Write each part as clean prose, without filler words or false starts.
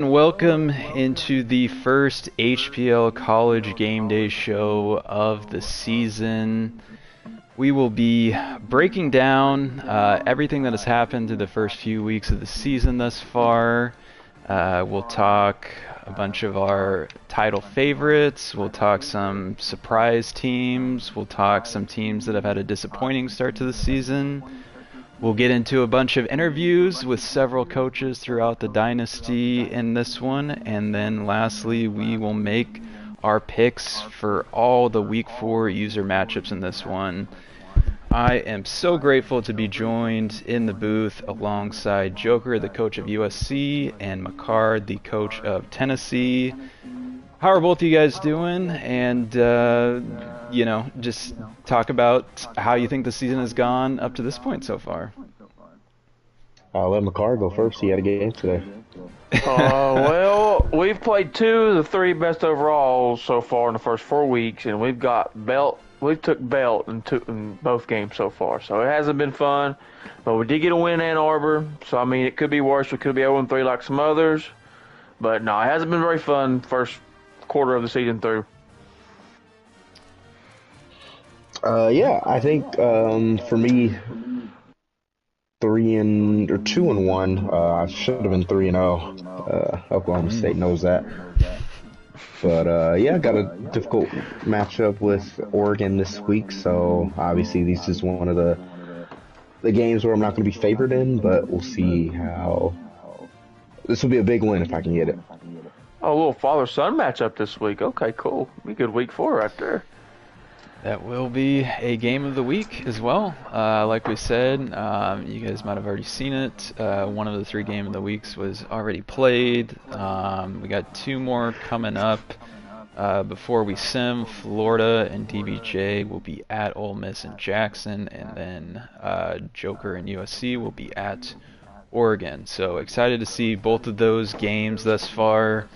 Welcome into the first HPL College Game Day show of the season. We will be breaking down everything that has happened through the first few weeks of the season thus far. We'll talk a bunch of our title favorites. We'll talk some surprise teams. We'll talk some teams that have had a disappointing start to the season. We'll get into a bunch of interviews with several coaches throughout the dynasty in this one, and then lastly, we will make our picks for all the Week 4 user matchups in this one. I am so grateful to be joined in the booth alongside Joker, the coach of USC, and McCard, the coach of Tennessee. How are both of you guys doing? And, just talk about how you think the season has gone up to this point so far. I'll let McCarr go first. He had a game today. Well, we've played two of the three best overalls so far in the first 4 weeks, and we've got belt. We took belt in both games so far, so it hasn't been fun. But we did get a win in Ann Arbor, so I mean it could be worse. We could be 0-3 like some others, but no, it hasn't been very fun first quarter of the season through. I think for me, 2-1. I should have been 3-0. Oklahoma State knows that. But got a difficult matchup with Oregon this week. So obviously, this is one of the games where I'm not going to be favored in. But we'll see how. This will be a big win if I can get it. Oh, a little father-son matchup this week. Okay, cool. Be a good week 4 right there. That will be a game of the week as well. Like we said, you guys might have already seen it. One of the 3 game of the weeks was already played. We got 2 more coming up before we sim. Florida and DBJ will be at Ole Miss and Jackson, and then Joker and USC will be at Oregon. So excited to see both of those games thus far.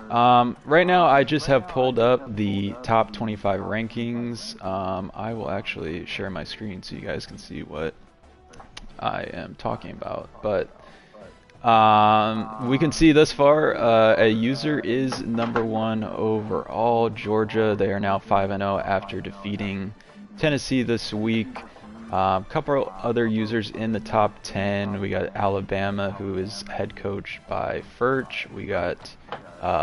Right now, I just have pulled up the top 25 rankings. I will actually share my screen so you guys can see what I am talking about. But we can see thus far a user is number 1 overall. Georgia, they are now 5-0 after defeating Tennessee this week. Couple other users in the top 10. We got Alabama, who is head coached by Furch. We got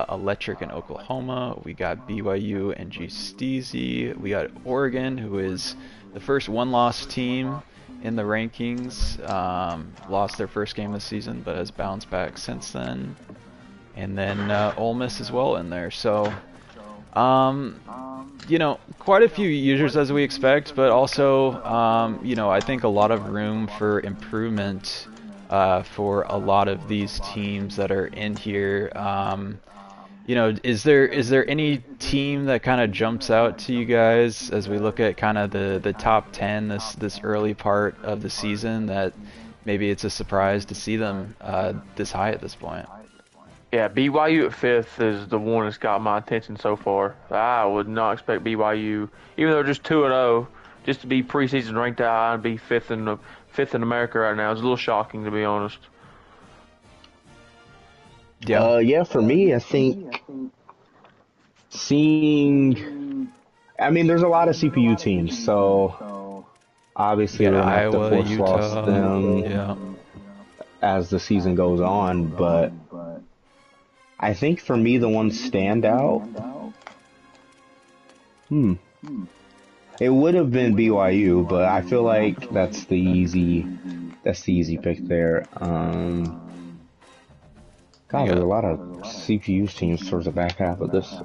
Electric in Oklahoma. We got BYU and G Steezy. We got Oregon, who is the first one-loss team in the rankings. Lost their first game this season, but has bounced back since then. And then Ole Miss as well in there. So, quite a few users as we expect, but also, I think a lot of room for improvement for a lot of these teams that are in here. Is there any team that kind of jumps out to you guys as we look at kind of the top 10 this early part of the season that maybe it's a surprise to see them this high at this point? Yeah, BYU at 5th is the one that's got my attention so far. I would not expect BYU, even though they're just 2-0, just to be preseason ranked that high and be fifth in America right now. It's a little shocking, to be honest. For me, I think there's a lot of CPU teams, so obviously we're going to have to force loss them as the season goes on, but I think for me the ones stand out. It would have been BYU, but I feel like that's the easy pick there. God, there's a lot of CPU teams towards the back half of this.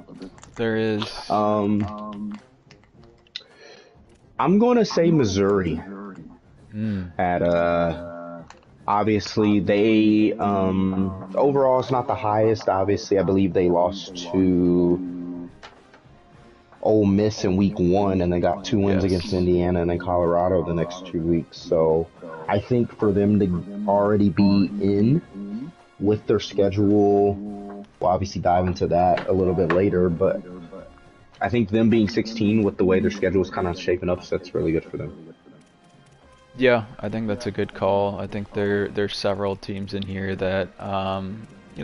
There is. I'm going to say Missouri. Obviously, they overall it's not the highest. Obviously, I believe they lost to Ole Miss in week 1, and they got 2 wins against Indiana and then Colorado the next 2 weeks. So I think for them to already be in with their schedule, we'll obviously dive into that a little bit later, but I think them being 16 with the way their schedule is kind of shaping up, so that's really good for them. Yeah, I think that's a good call. I think there's several teams in here that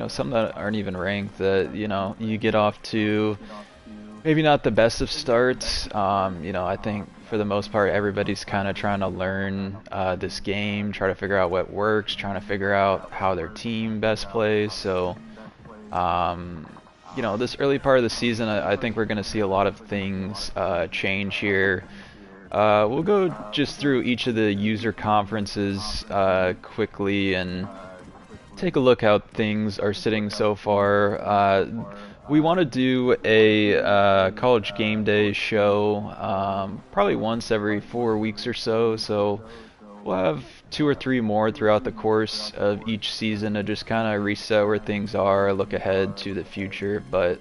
some that aren't even ranked that, you get off to maybe not the best of starts. I think for the most part, everybody's kind of trying to learn this game, try to figure out what works, trying to figure out how their team best plays. So, this early part of the season, I think we're going to see a lot of things change here. We'll go just through each of the user conferences quickly and take a look how things are sitting so far. We want to do a college game day show probably once every 4 weeks or so. So we'll have 2 or 3 more throughout the course of each season to just kind of reset where things are, look ahead to the future. But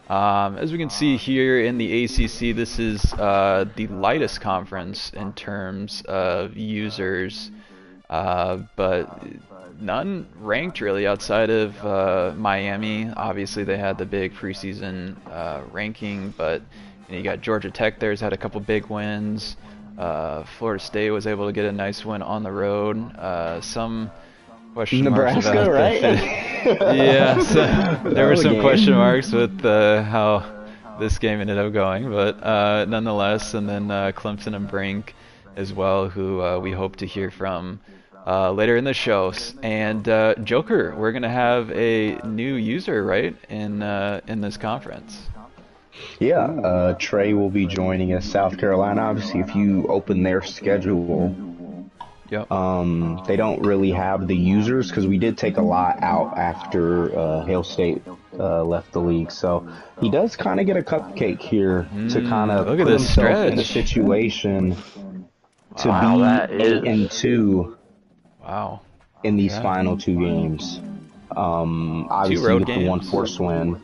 as we can see here in the ACC, this is the lightest conference in terms of users, but none ranked really outside of Miami. Obviously, they had the big preseason ranking, but you got Georgia Tech there's had a couple big wins. Florida State was able to get a nice win on the road. Some question marks Nebraska, about right? yeah, so there were some question marks with how this game ended up going, but nonetheless, and then Clemson and Brink as well, who we hope to hear from later in the show. And Joker, we're gonna have a new user, right, in this conference. Yeah, Trey will be joining us. South Carolina, obviously, if you open their schedule, Yep. they don't really have the users because we did take a lot out after Hail State left the league. So he does kind of get a cupcake here to kind of look at put this himself in a stretch. situation to Wow, be that is- 8-2 Wow. in these Yeah. final 2 games. Obviously, road with the one games. force win.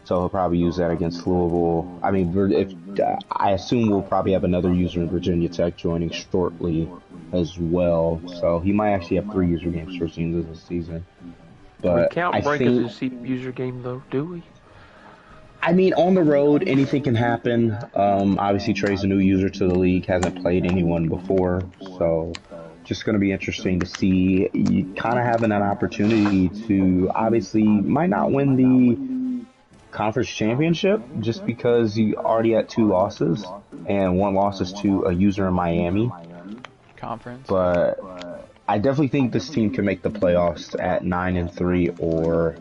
So he'll probably use that against Louisville. I mean, I assume we'll probably have another user in Virginia Tech joining shortly as well. So he might actually have 3 user games towards the end of the season. But we count I Brink think, as a user game, though, do we? I mean, on the road, anything can happen. Obviously, Trey's a new user to the league, hasn't played anyone before. So just going to be interesting to see. You kind of having an opportunity to, obviously, might not win the conference championship just because you already had 2 losses, and 1 loss is to a user in Miami. Conference. But I definitely think this team can make the playoffs at 9-3 or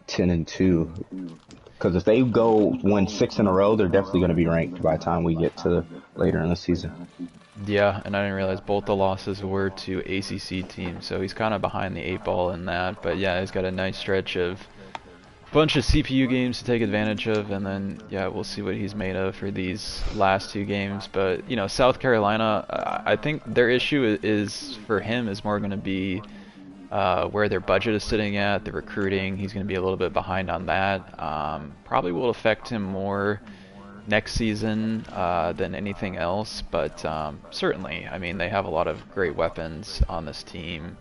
10-2. Because if they go win 6 in a row, they're definitely going to be ranked by the time we get to later in the season. Yeah, and I didn't realize both the losses were to ACC teams, so he's kind of behind the 8 ball in that. But yeah, he's got a nice stretch of bunch of CPU games to take advantage of, and then yeah, we'll see what he's made of for these last 2 games. But South Carolina, I think their issue is for him is more going to be where their budget is sitting at, the recruiting. He's going to be a little bit behind on that. Probably will affect him more next season than anything else, but certainly, I mean, they have a lot of great weapons on this team.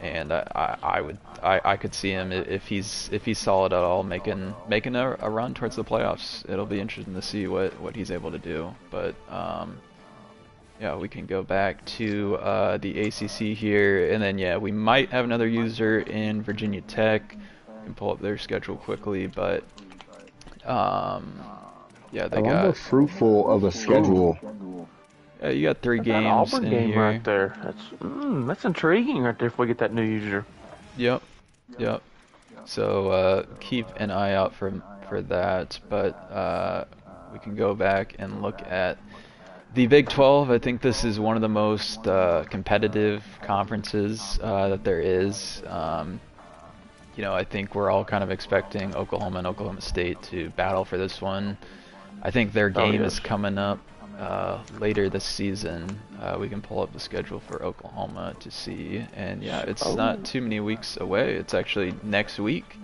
And I could see him if he's solid at all making a run towards the playoffs. It'll be interesting to see what he's able to do. But yeah, we can go back to the ACC here, and then yeah, we might have another user in Virginia Tech. We can pull up their schedule quickly, but yeah, they got more fruitful of a schedule. Yeah, you got 3 That games Auburn in game here. right there. That's intriguing right there if we get that new user. Yep. So keep an eye out for that. But we can go back and look at the Big 12. I think this is one of the most competitive conferences that there is. I think we're all kind of expecting Oklahoma and Oklahoma State to battle for this one. I think their game is coming up later this season. We can pull up the schedule for Oklahoma to see, and yeah, it's not too many weeks away. It's actually next week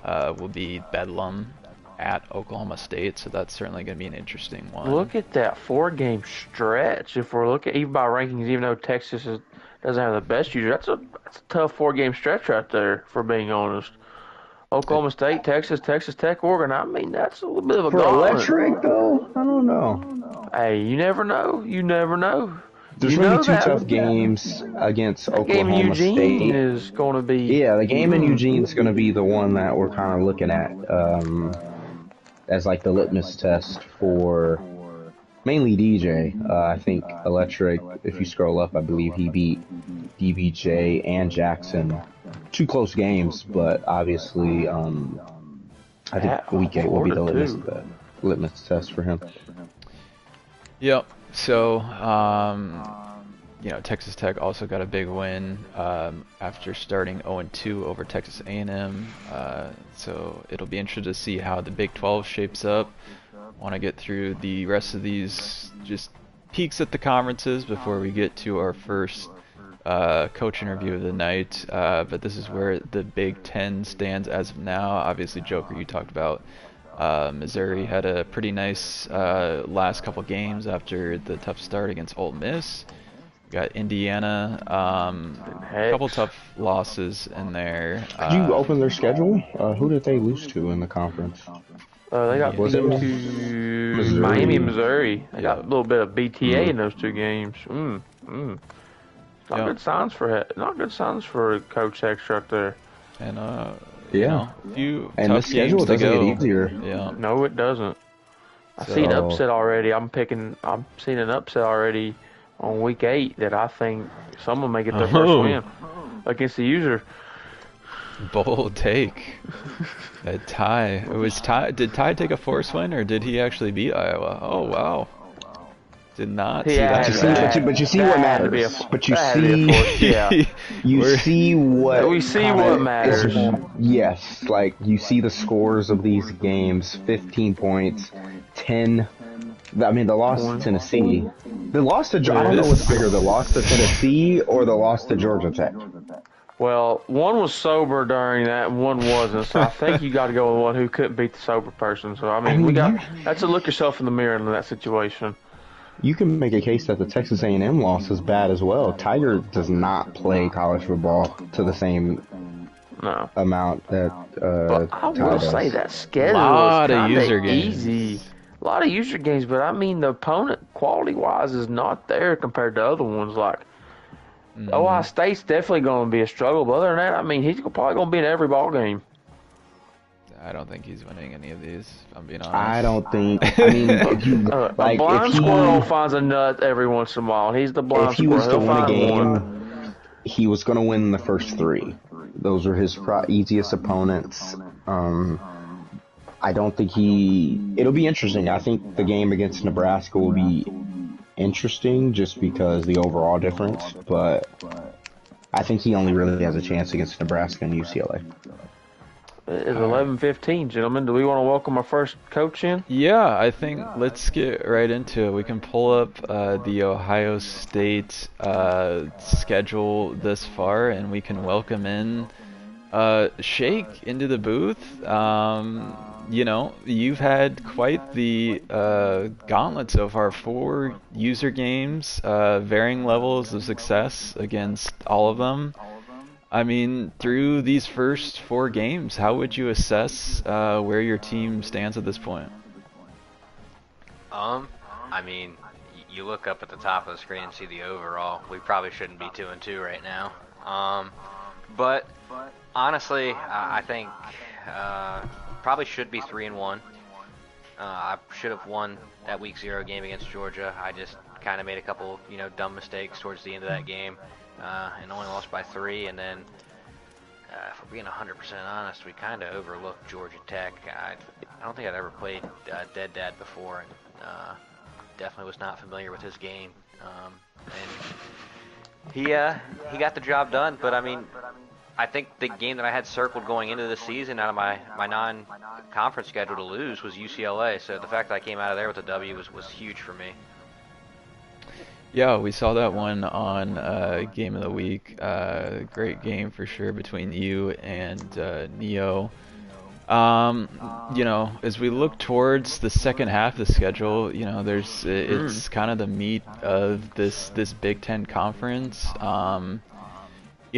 will be Bedlam at Oklahoma State, so that's certainly going to be an interesting one. Look at that 4-game stretch. If we're looking even by rankings, even though Texas doesn't have the best user, that's a tough 4-game stretch right there, for being honest. Oklahoma State, Texas, Texas Tech, Oregon. I mean, that's a little bit of a For gauntlet. electric, though, I don't know. Hey, you never know. You never know. There's You going to know be two that tough games against that game in Oklahoma Eugene State. is going to be. Yeah, the game in Eugene's going to be the one that we're kind of looking at as like the litmus test for mainly DJ. I think Electric, if you scroll up, I believe he beat DBJ and Jackson. Two close games, but obviously, I think week 8 will be the litmus test for him. Yep. So, Texas Tech also got a big win after starting 0-2 over Texas A&M. So it'll be interesting to see how the Big 12 shapes up. Want to get through the rest of these just peeks at the conferences before we get to our first coach interview of the night. But this is where the Big 10 stands as of now. Obviously, Joker, you talked about Missouri had a pretty nice last couple games after the tough start against Ole Miss. We got Indiana, a couple tough losses in there. Could you open their schedule? Who did they lose to in the conference? They got beat to Missouri? Miami, Missouri. They got a little bit of BTA in those two games. Not good signs for Coach Hextruck there. And few and tough the schedule games doesn't to go. get easier. Yeah. No, it doesn't. I see an upset already. I'm seeing an upset already on week 8 that I think someone may get their first win against the user. Bold take. Ty. It was Ty. Did Ty take a force win, or did he actually beat Iowa? Oh wow. Did not see that. But you see what matters. But you see, you see what. We see what matters. Yes, like you see the scores of these games: 15 points, 10. I mean, the loss to Tennessee. The loss to I don't know what's bigger: the loss to Tennessee or the loss to Georgia Tech. Well, one was sober during that, and one wasn't. So I think you got to go with one who couldn't beat the sober person. So I mean that's to look yourself in the mirror in that situation. You can make a case that the Texas A&M loss is bad as well. Tiger does not play college football to the same amount that but I will say that schedule was kind of easy. A lot of user games, but I mean the opponent quality-wise is not there compared to other ones. Like Ohio State's definitely going to be a struggle, but other than that, I mean he's probably going to be in every ball game. I don't think he's winning any of these, if I'm being honest. I don't think. I mean, if you a blind squirrel finds a nut every once in a while. He's the blind squirrel. If he was to win a game, he was going to win the first 3. Those are his easiest opponents. I don't think it'll be interesting. I think the game against Nebraska will be interesting just because the overall difference, but I think he only really has a chance against Nebraska and UCLA. It's 11:15, gentlemen. Do we want to welcome our first coach in? Yeah, I think let's get right into it. We can pull up the Ohio State schedule this far, and we can welcome in Shake into the booth. You've had quite the gauntlet so far. 4 user games, varying levels of success against all of them. I mean, through these first 4 games, how would you assess where your team stands at this point? I mean, you look up at the top of the screen and see the overall. We probably shouldn't be 2-2 right now. But honestly, I think probably should be 3-1. I should have won that week 0 game against Georgia. I just kind of made a couple, dumb mistakes towards the end of that game. And only lost by 3, and then, if we're being 100% honest, we kind of overlooked Georgia Tech. I don't think I'd ever played Dead Dad before, and definitely was not familiar with his game. And he got the job done, but I mean, I think the game that I had circled going into the season out of my non-conference schedule to lose was UCLA, so the fact that I came out of there with a W was huge for me. Yeah, we saw that one on Game of the Week. Great game for sure between you and Neo. As we look towards the second half of the schedule, it's kind of the meat of this Big Ten conference.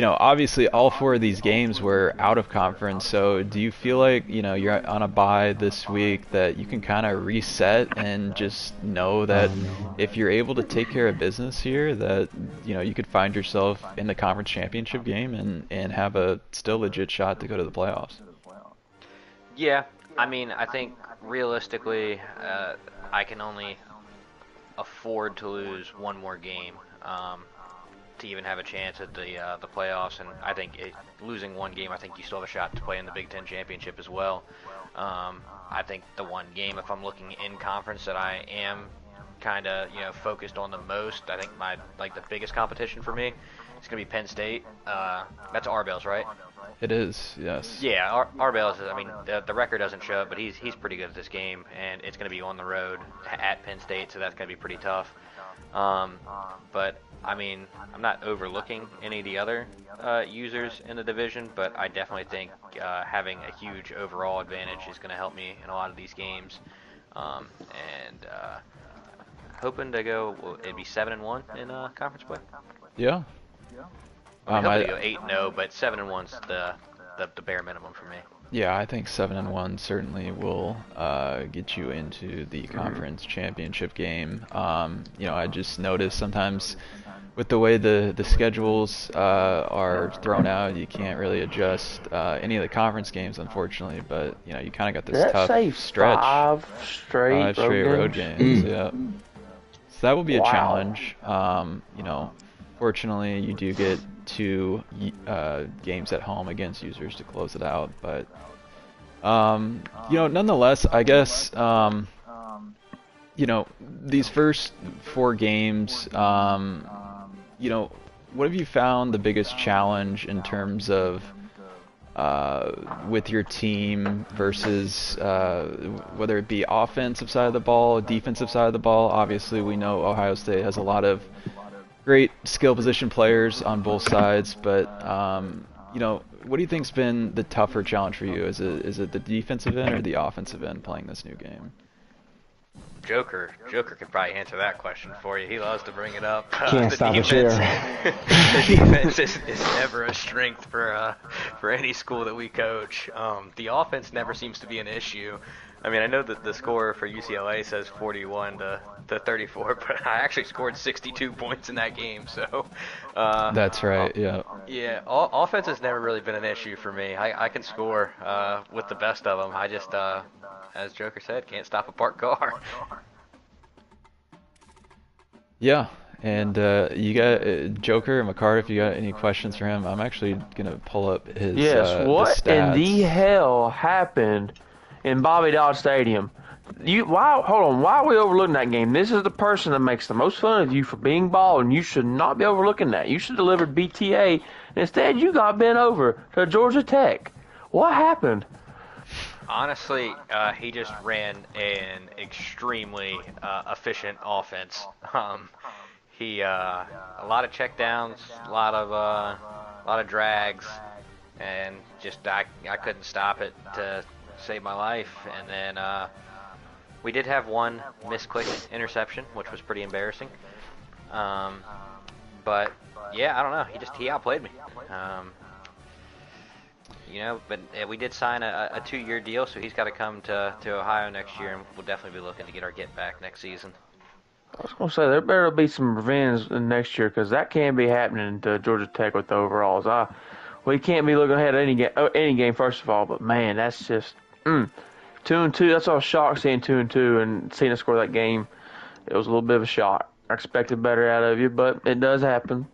obviously all 4 of these games were out of conference. So do you feel like, you're on a bye this week that you can kind of reset and just know that if you're able to take care of business here, that, you could find yourself in the conference championship game and have a still legit shot to go to the playoffs? Yeah, I mean, I think realistically, I can only afford to lose one more game to even have a chance at the playoffs. And I think losing one game, I think you still have a shot to play in the Big Ten championship as well. I think the one game, if I'm looking in conference, that I am kind of focused on the most, I think the biggest competition for me is going to be Penn State. That's Arbels, right? It is, yes. Yeah, Arbels. I mean, the record doesn't show it, but he's pretty good at this game, and it's going to be on the road at Penn State, so that's going to be pretty tough. But I mean, I'm not overlooking any of the other users in the division, but I definitely think having a huge overall advantage is going to help me in a lot of these games. And hoping to go, it'd be 7-1 in conference play. Yeah. I mean, hoping to go 8-0, but 7-1's the bare minimum for me. Yeah, I think 7-1 certainly will get you into the conference championship game. I just noticed sometimes with the way the schedules are thrown out, you can't really adjust any of the conference games, unfortunately. But you kind of got this tough stretch. 5 straight road games. Yeah. So that will be a challenge. Fortunately, you do get 2 games at home against users to close it out, but nonetheless, I guess these first 4 games, what have you found the biggest challenge in terms of with your team versus whether it be offensive side of the ball, defensive side of the ball? Obviously, we know Ohio State has a lot of great skill position players on both sides, but what do you think's been the tougher challenge for you? Is it the defensive end or the offensive end playing this new game? Joker could probably answer that question for you. He loves to bring it up. Can't stop a chair. The defense is never a strength for any school that we coach. The offense never seems to be an issue. I mean, I know that the score for UCLA says 41 to 34, but I actually scored 62 points in that game. So that's right. Yeah. Yeah. Offense has never really been an issue for me. I can score with the best of them. I just, as Joker said, can't stop a parked car. Yeah. And you got Joker and McCart. If you got any questions for him, I'm actually gonna pull up his. Yes. What the stats. in the hell happened in Bobby Dodd Stadium? Hold on. Why are we overlooking that game? This is the person that makes the most fun of you for being bald, and you should not be overlooking that. You should have delivered BTA, and instead you got bent over to Georgia Tech. What happened? Honestly, he just ran an extremely efficient offense. He a lot of checkdowns, a lot of drags, and just I couldn't stop it to save my life. And then we did have one misclick interception, which was pretty embarrassing. But yeah, I don't know. He outplayed me. But we did sign a 2-year deal, so he's got to come to Ohio next year, and we'll definitely be looking to get our get back next season. I was going to say, there better be some revenge next year, because that can be happening to Georgia Tech with the overalls. We can't be looking ahead at any game, first of all, but man, that's just 2-2. That's all shock seeing 2-2 and seeing us score that game. It was a little bit of a shock. I expected better out of you, but it does happen.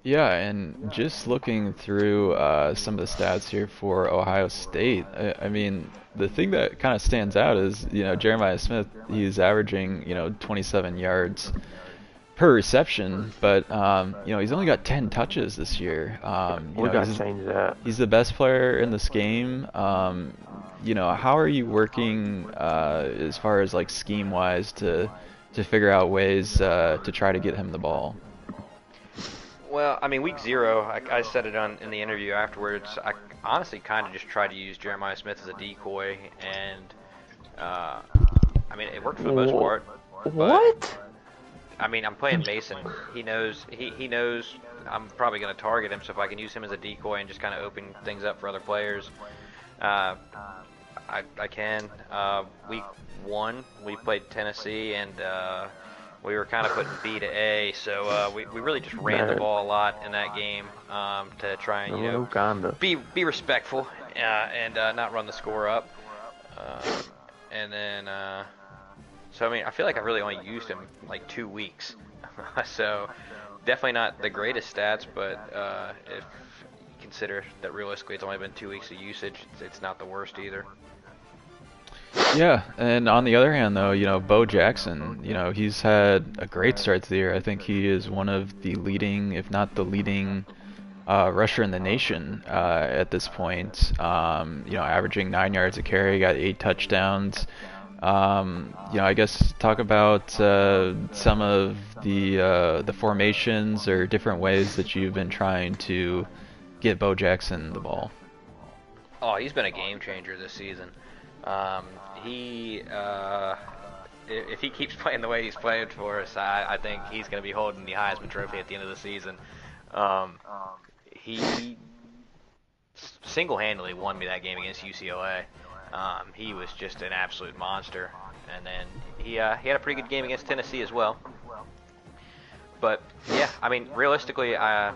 Yeah, and just looking through some of the stats here for Ohio State, I mean, the thing that kind of stands out is, Jeremiah Smith, he's averaging, 27 yards per reception, but, he's only got 10 touches this year. We got to change that. He's the best player in this game. How are you working as far as, like, scheme-wise to figure out ways to try to get him the ball? Well, I mean, week 0, I said it in the interview afterwards. I honestly kind of just tried to use Jeremiah Smith as a decoy, and I mean, it worked for the most part. What? I mean, I'm playing Mason. He knows I'm probably going to target him. So if I can use him as a decoy and just kind of open things up for other players, I can. Week 1, we played Tennessee, and we were kind of putting B to A, so we really just ran the ball a lot in that game to try and be respectful and not run the score up. And then, so I mean, I feel like I really only used him like 2 weeks, so definitely not the greatest stats, but if you consider that realistically it's only been 2 weeks of usage, it's not the worst either. Yeah, and on the other hand, though, Bo Jackson, he's had a great start to the year. I think he is one of the leading, if not the leading, rusher in the nation at this point. Averaging 9 yards a carry, got 8 touchdowns. I guess talk about some of the formations or different ways that you've been trying to get Bo Jackson the ball. Oh, he's been a game changer this season. If he keeps playing the way he's played for us, I think he's going to be holding the Heisman Trophy at the end of the season. He single-handedly won me that game against UCLA. He was just an absolute monster. And then he had a pretty good game against Tennessee as well. But, yeah, I mean, realistically, I'm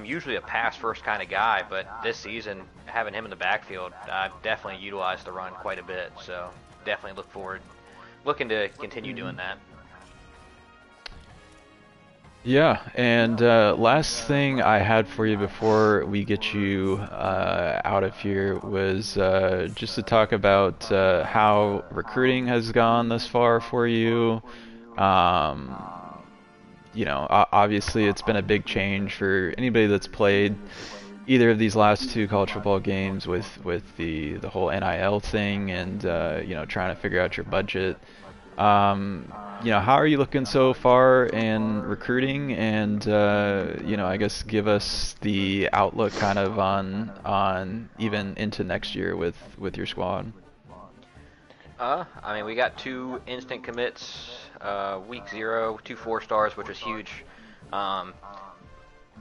usually a pass-first kind of guy, but this season, having him in the backfield, I've definitely utilized the run quite a bit. So definitely looking to continue doing that. Yeah, and last thing I had for you before we get you out of here was just to talk about how recruiting has gone thus far for you. Obviously it's been a big change for anybody that's played either of these last 2 college football games with the whole NIL thing and trying to figure out your budget. How are you looking so far in recruiting, and I guess give us the outlook kind of on even into next year with your squad. I mean, we got 2 instant commits, week 0, 2 4-stars, which was huge.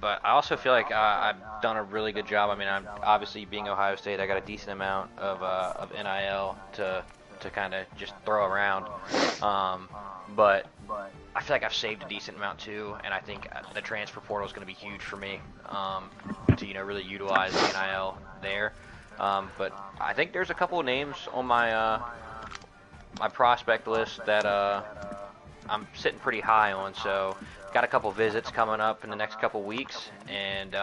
But I also feel like I've done a really good job. I mean, I'm obviously being Ohio State, I got a decent amount of NIL to kind of just throw around. But I feel like I've saved a decent amount too, and I think the transfer portal is going to be huge for me to really utilize the NIL there. But I think there's a couple of names on my my prospect list that I'm sitting pretty high on. So got a couple visits coming up in the next couple weeks, and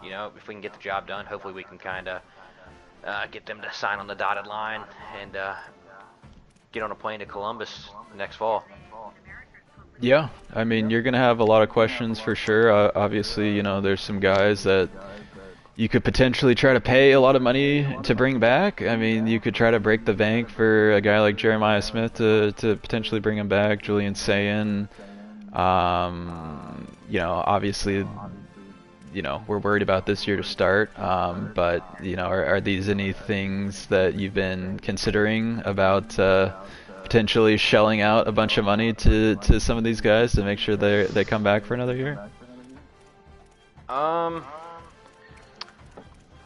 if we can get the job done, hopefully we can kind of get them to sign on the dotted line and get on a plane to Columbus next fall. Yeah, I mean, you're going to have a lot of questions for sure. Obviously, there's some guys that you could potentially try to pay a lot of money to bring back. I mean, you could try to break the bank for a guy like Jeremiah Smith to potentially bring him back, Julian Sayin. Obviously, we're worried about this year to start, but, are these any things that you've been considering about potentially shelling out a bunch of money to some of these guys to make sure they come back for another year?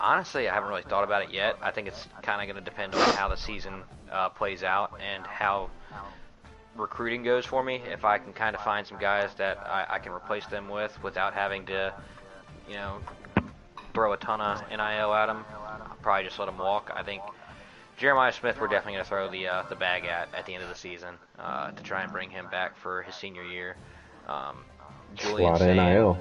Honestly, I haven't really thought about it yet. I think it's kind of going to depend on how the season plays out and how recruiting goes for me. If I can kind of find some guys that I can replace them with without having to throw a ton of NIL at them, I'll probably just let them walk. I think Jeremiah Smith we're definitely going to throw the bag at the end of the season to try and bring him back for his senior year. Julian Sayin, NIL.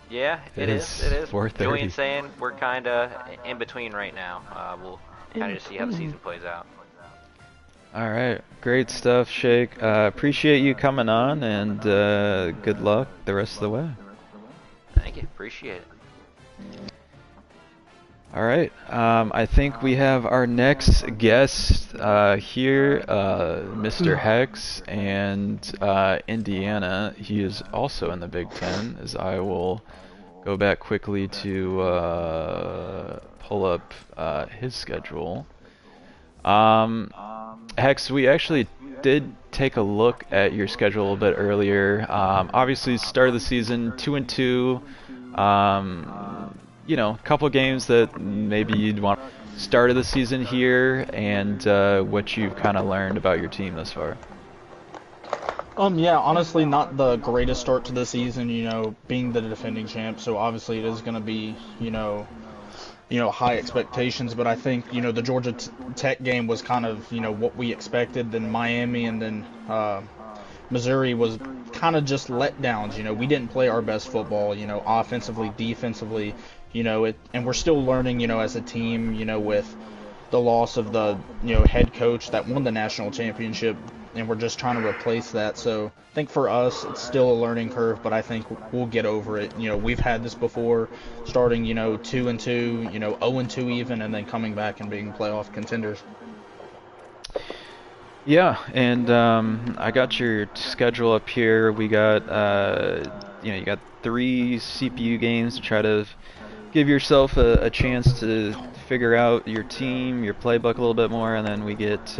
Yeah, it is. It is. 430. Julian Sayin we're kind of in between right now. We'll kind of just see how the season plays out. All right, great stuff, Shake. Appreciate you coming on, and good luck the rest of the way. Thank you. Appreciate it. All right, I think we have our next guest here, Mr. Hex, and Indiana. He is also in the Big Ten, as I will go back quickly to pull up his schedule. Hex, we actually did take a look at your schedule a little bit earlier, obviously start of the season 2-2. A couple games that maybe you'd want start of the season here, and what you've kind of learned about your team thus far. Yeah, honestly, not the greatest start to the season, being the defending champ. So obviously it is going to be, high expectations. But I think, the Georgia Tech game was kind of, what we expected. Then Miami and then Missouri was kind of just letdowns. We didn't play our best football, offensively, defensively, and we're still learning, as a team, with the loss of the, head coach that won the national championship. And we're just trying to replace that. So I think for us, it's still a learning curve, but I think we'll get over it. We've had this before, starting, 2-2, 0-2 even, and then coming back and being playoff contenders. Yeah, and I got your schedule up here. We got, you got 3 CPU games to try to give yourself a chance to figure out your team, your playbook a little bit more, and then we get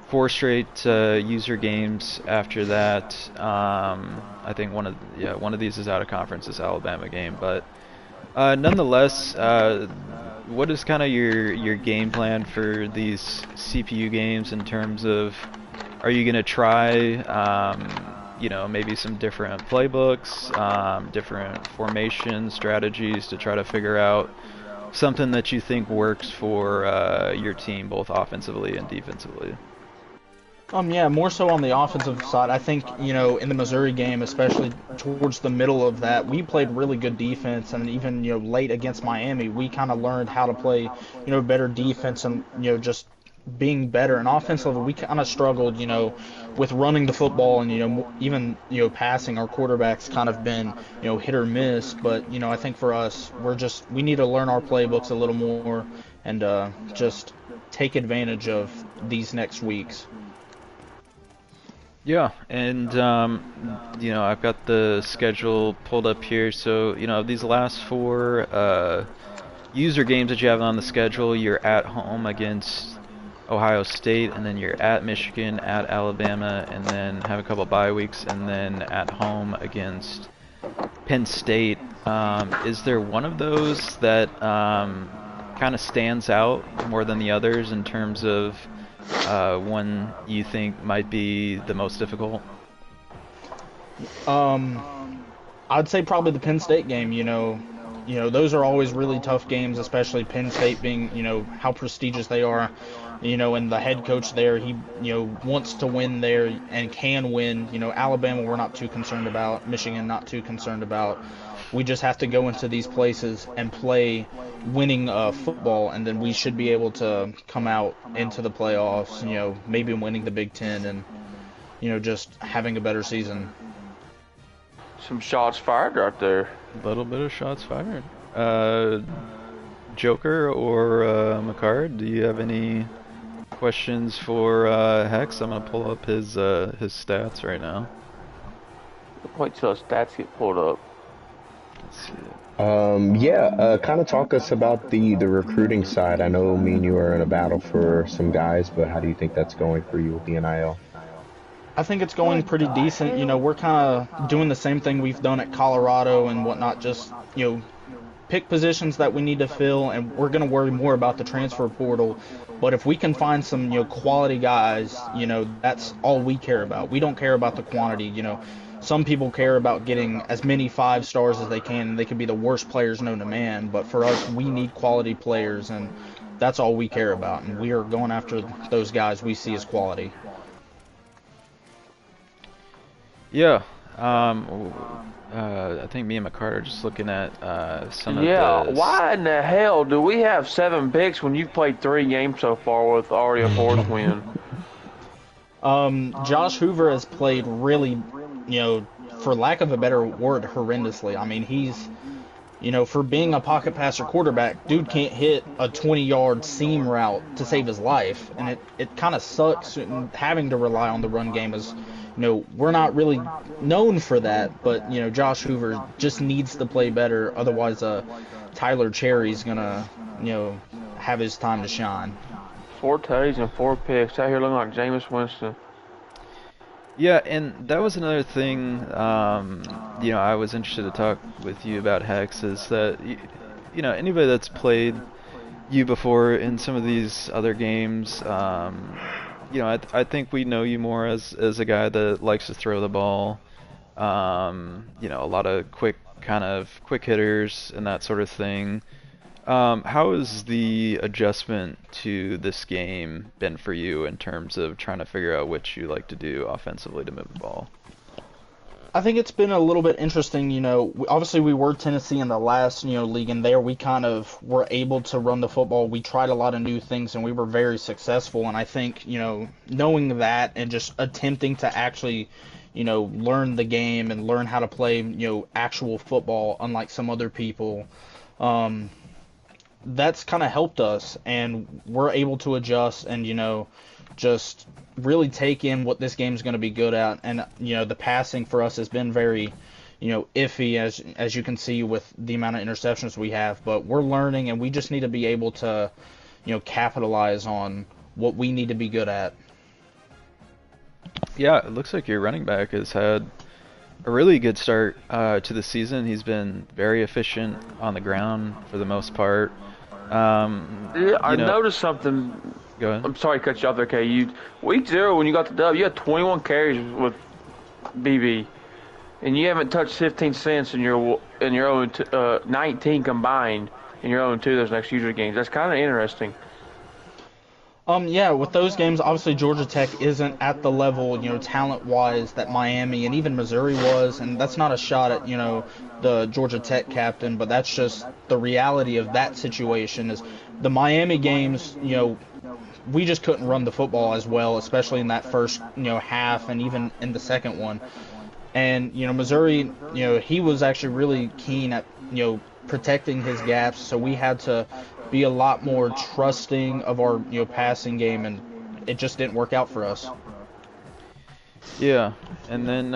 4 straight user games after that. I think one of these is out of conference, this Alabama game, but nonetheless, what is kind of your game plan for these CPU games in terms of, are you gonna try maybe some different playbooks, different formation strategies to try to figure out something that you think works for your team, both offensively and defensively? Yeah, more so on the offensive side. I think, in the Missouri game, especially towards the middle of that, we played really good defense, and even, late against Miami, we kind of learned how to play, better defense and, just being better. And offensively, we kind of struggled, with running the football and, even, passing. Our quarterback's kind of been, hit or miss. But, I think for us, we need to learn our playbooks a little more and just take advantage of these next weeks. Yeah, and I've got the schedule pulled up here. So these last 4 user games that you have on the schedule, you're at home against Ohio State, and then you're at Michigan, at Alabama, and then have a couple bye weeks, and then at home against Penn State. Is there one of those that kind of stands out more than the others in terms of one you think might be the most difficult? I'd say probably the Penn State game. Those are always really tough games, especially Penn State being, how prestigious they are. And the head coach there, he, wants to win there and can win. Alabama we're not too concerned about. Michigan not too concerned about. We just have to go into these places and play winning football, and then we should be able to come out into the playoffs, maybe winning the Big Ten and, just having a better season. Some shots fired right there. A little bit of shots fired. Joker or McCard, do you have any questions for Hex? I'm going to pull up his stats right now. Wait till the stats get pulled up. Kind of talk us about the recruiting side. I know me and you are in a battle for some guys, but how do you think that's going for you with the NIL? I think it's going pretty decent. We're kind of doing the same thing we've done at Colorado and whatnot, just, pick positions that we need to fill, and we're going to worry more about the transfer portal. But if we can find some, quality guys, that's all we care about. We don't care about the quantity, Some people care about getting as many 5 stars as they can. They could be the worst players known to man, but for us, we need quality players, and that's all we care about. And we are going after those guys we see as quality. Yeah, I think me and McCart are just looking at some of the... Yeah, why in the hell do we have 7 picks when you've played 3 games so far with already a 4th win? Josh Hoover has played really, for lack of a better word, horrendously. I mean, he's, for being a pocket passer quarterback, dude can't hit a 20-yard seam route to save his life. And it kind of sucks having to rely on the run game as, we're not really known for that. But, Josh Hoover just needs to play better. Otherwise, Tyler Cherry's going to, have his time to shine. 4 tutties and 4 picks. Out here looking like Jameis Winston. Yeah, and that was another thing, I was interested to talk with you about, Hex, is that, anybody that's played you before in some of these other games, I think we know you more as a guy that likes to throw the ball, a lot of quick hitters and that sort of thing. How has the adjustment to this game been for you in terms of trying to figure out what you like to do offensively to move the ball? I think it's been a little bit interesting. Obviously we were Tennessee in the last, league, and there we kind of were able to run the football. We tried a lot of new things, and we were very successful. And I think, knowing that and just attempting to actually, learn the game and learn how to play, actual football, unlike some other people, that's kind of helped us, and we're able to adjust and just really take in what this game's going to be good at. And the passing for us has been very iffy, as you can see with the amount of interceptions we have, but we're learning, and we just need to be able to capitalize on what we need to be good at. Yeah, it looks like your running back has had a really good start to the season. He's been very efficient on the ground for the most part. Yeah, I noticed something. Go ahead. I'm sorry to cut you off there, Kay. Week 0, when you got the dub, you had 21 carries with BB, and you haven't touched 15 cents in your own 19 combined in your own 2 those next user games. That's kind of interesting. Yeah, with those games, obviously Georgia Tech isn't at the level, talent-wise that Miami and even Missouri was, and that's not a shot at, the Georgia Tech captain, but that's just the reality of that situation. Is the Miami games, we just couldn't run the football as well, especially in that first, half, and even in the second one. And, Missouri, he was actually really keen at, protecting his gaps, so we had to be a lot more trusting of our, passing game, and it just didn't work out for us. Yeah, and then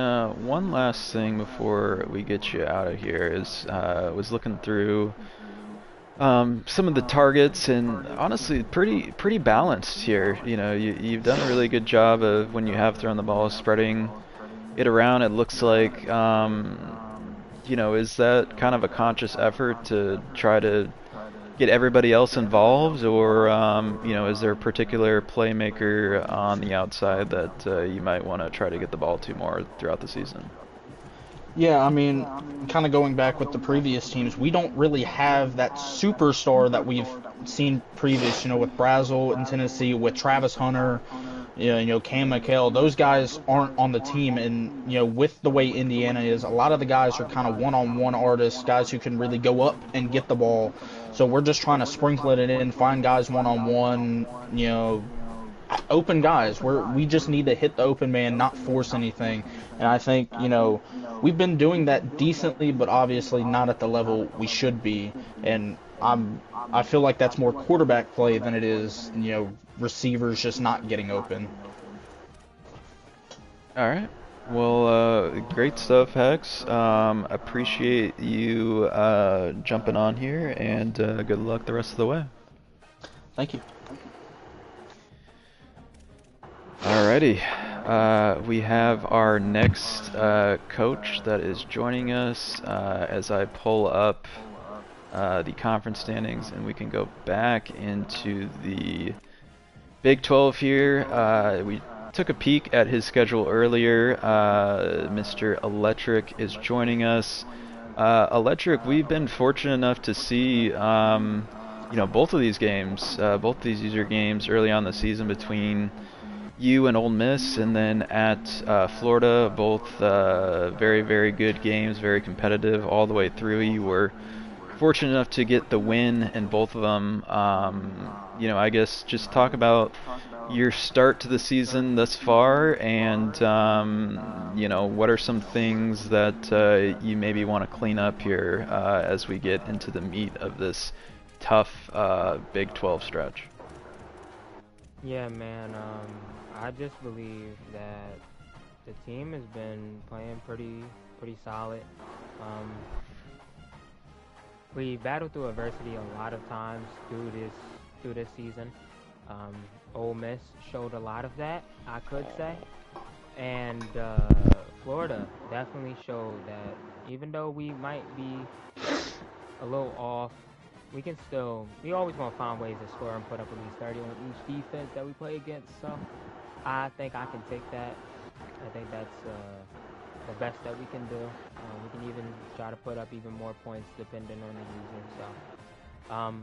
one last thing before we get you out of here is was looking through some of the targets, and honestly, pretty balanced here. You've done a really good job of, when you have thrown the ball, spreading it around. It looks like, is that kind of a conscious effort to try to get everybody else involved, or is there a particular playmaker on the outside that you might want to try to get the ball to more throughout the season? Yeah, I mean, kind of going back with the previous teams, we don't really have that superstar that we've seen previous, with Brazel in Tennessee, with Travis Hunter, Cam McHale. Those guys aren't on the team, and, with the way Indiana is, a lot of the guys are kind of one-on-one artists, guys who can really go up and get the ball. So we're just trying to sprinkle it in, find guys one-on-one, open guys. We just need to hit the open man, not force anything. And I think, we've been doing that decently, but obviously not at the level we should be. And I feel like that's more quarterback play than it is, receivers just not getting open. All right. Well, great stuff, Hex. Appreciate you jumping on here, and good luck the rest of the way. Thank you. Alrighty. We have our next coach that is joining us as I pull up the conference standings, and we can go back into the Big 12 here. We took a peek at his schedule earlier. Mr. Electric is joining us. Electric, we've been fortunate enough to see, both of these games, both these user games early on in the season between you and Ole Miss, and then at Florida, both very, very good games, very competitive all the way through. You were fortunate enough to get the win in both of them. I guess just talk about your start to the season thus far, and what are some things that you maybe want to clean up here as we get into the meat of this tough Big 12 stretch. Yeah, man. I just believe that the team has been playing pretty solid. We battled through adversity a lot of times through this season. Ole Miss showed a lot of that, I could say. and Florida definitely showed that even though we might be a little off, we always want to find ways to score and put up at least 30 on each defense that we play against. So I think I can take that. I think that's the best that we can do. We can even try to put up even more points depending on the user. So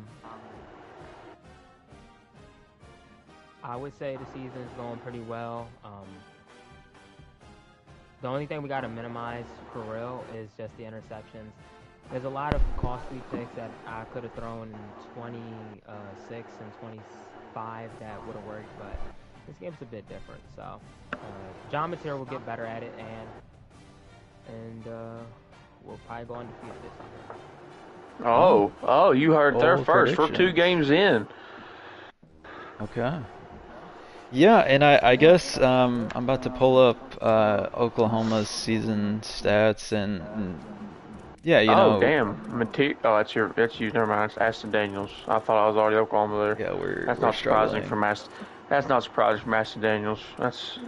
I would say the season's going pretty well. The only thing we got to minimize for real is just the interceptions. There's a lot of costly picks that I could have thrown in 26 and 25 that would have worked, but this game's a bit different. So John Mateer will get better at it, and we'll probably go undefeated this year. Oh, you heard there Bold first. We're 2 predictions. games in. Okay. Yeah, and I guess I'm about to pull up Oklahoma's season stats, and yeah, you know, Damn. That's you. Never mind. It's Aston Daniels. I thought I was already Oklahoma there. yeah, we're That's we're not surprising struggling. from That's not surprising from Aston Daniels. That's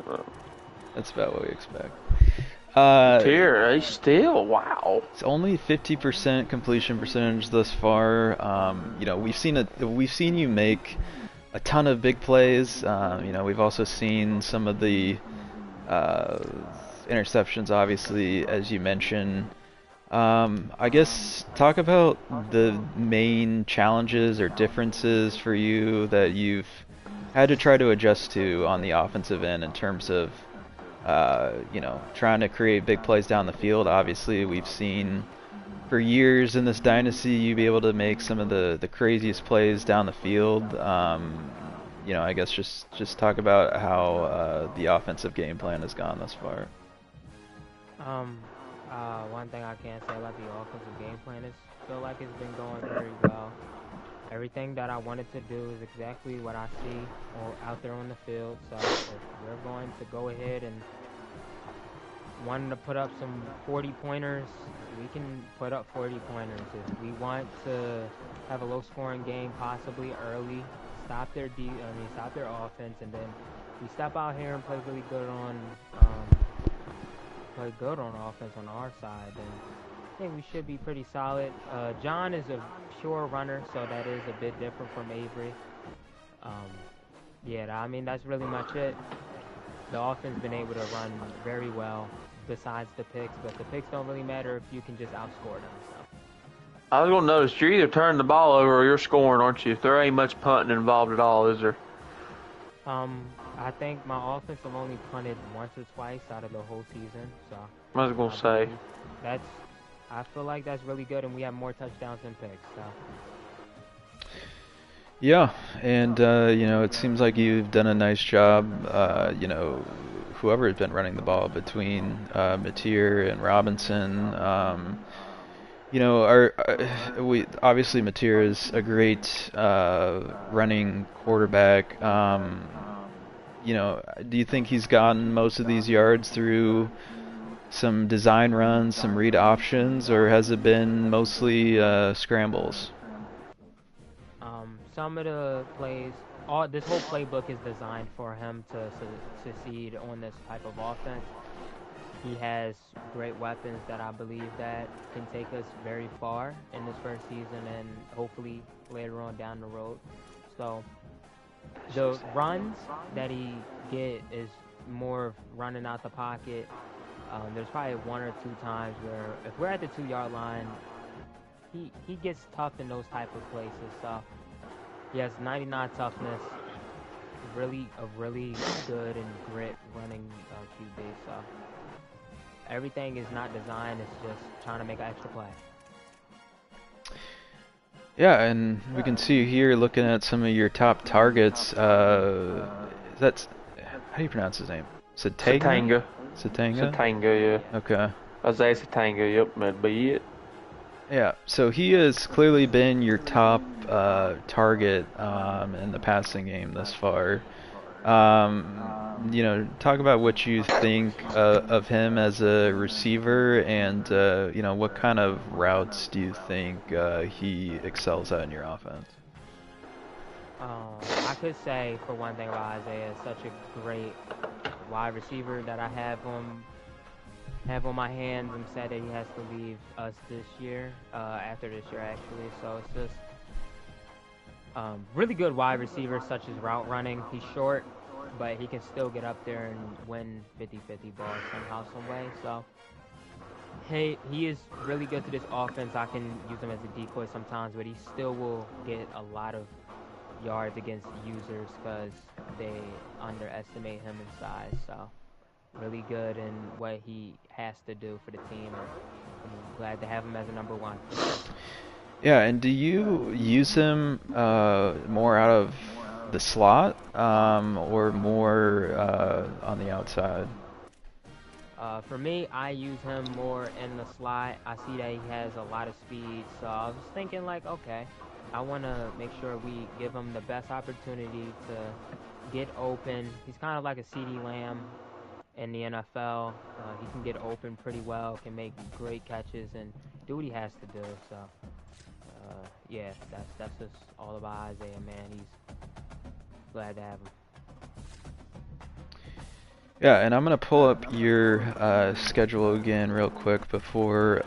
That's about what we expect. Tier. They still wow. It's only 50% completion percentage thus far. You know, we've seen you make a ton of big plays. You know, we've also seen some of the interceptions, obviously, as you mentioned. I guess talk about the main challenges or differences for you that you've had to try to adjust to on the offensive end in terms of, you know, trying to create big plays down the field. Obviously, we've seen for years in this dynasty you be able to make some of the craziest plays down the field. You know, I guess just talk about how the offensive game plan has gone thus far. One thing I can say about the offensive game plan is feel like it's been going very well. Everything that I wanted to do is exactly what I see out there on the field. So if we're going to go ahead and wanting to put up some 40-pointers, we can put up 40-pointers. If we want to have a low-scoring game, possibly early, stop their offense, and then we step out here and play really good on offense on our side, then I think we should be pretty solid. John is a pure runner, so that is a bit different from Avery. Yeah, I mean, that's really much it. The offense been able to run very well besides the picks, but the picks don't really matter if you can just outscore them. So. I was gonna notice you're either turning the ball over or you're scoring, aren't you? If there ain't much punting involved at all, is there? I think my offense have only punted once or twice out of the whole season, so I was gonna say. I feel like that's really good, and we have more touchdowns than picks. So. Yeah, and you know, it seems like you've done a nice job. You know, whoever has been running the ball between Mateer and Robinson. You know, we obviously Mateer is a great running quarterback. You know, do you think he's gotten most of these yards through some design runs, some read options, or has it been mostly scrambles? Some of the plays, this whole playbook is designed for him to succeed on this type of offense. He has great weapons that I believe that can take us very far in this first season and hopefully later on down the road. So the runs that he get is more of running out the pocket. There's probably 1 or 2 times where if we're at the 2-yard line, he gets tough in those type of places. So he has 99 toughness, really good and grit running QB. So everything is not designed, it's just trying to make an extra play. Yeah, and we can see here looking at some of your top targets. That's how do you pronounce his name? Satanga. Satanga? Satanga, yeah. Okay. Isaiah Satanga, yep, that'd be it. Yeah, so he has clearly been your top target in the passing game thus far. You know, talk about what you think of him as a receiver, and you know, what kind of routes do you think he excels at in your offense? I could say for one thing about Isaiah, such a great wide receiver that I have on my hands. I'm sad that he has to leave us this year, after this year actually. So it's just really good wide receivers such as route running. He's short, but he can still get up there and win 50-50 balls somehow, some way. So he is really good to this offense. I can use him as a decoy sometimes, but he still will get a lot of yards against users because they underestimate him in size. So really good in what he has to do for the team, and I'm glad to have him as a number one. Yeah, and do you use him more out of the slot or more on the outside? For me, I use him more in the slot. I see that he has a lot of speed, so I was thinking like, okay, I want to make sure we give him the best opportunity to get open. He's kind of like a CeeDee Lamb in the NFL. He can get open pretty well, can make great catches, and do what he has to do. So, yeah, that's just all about Isaiah, man. He's glad to have him. Yeah, and I'm gonna pull up your schedule again real quick before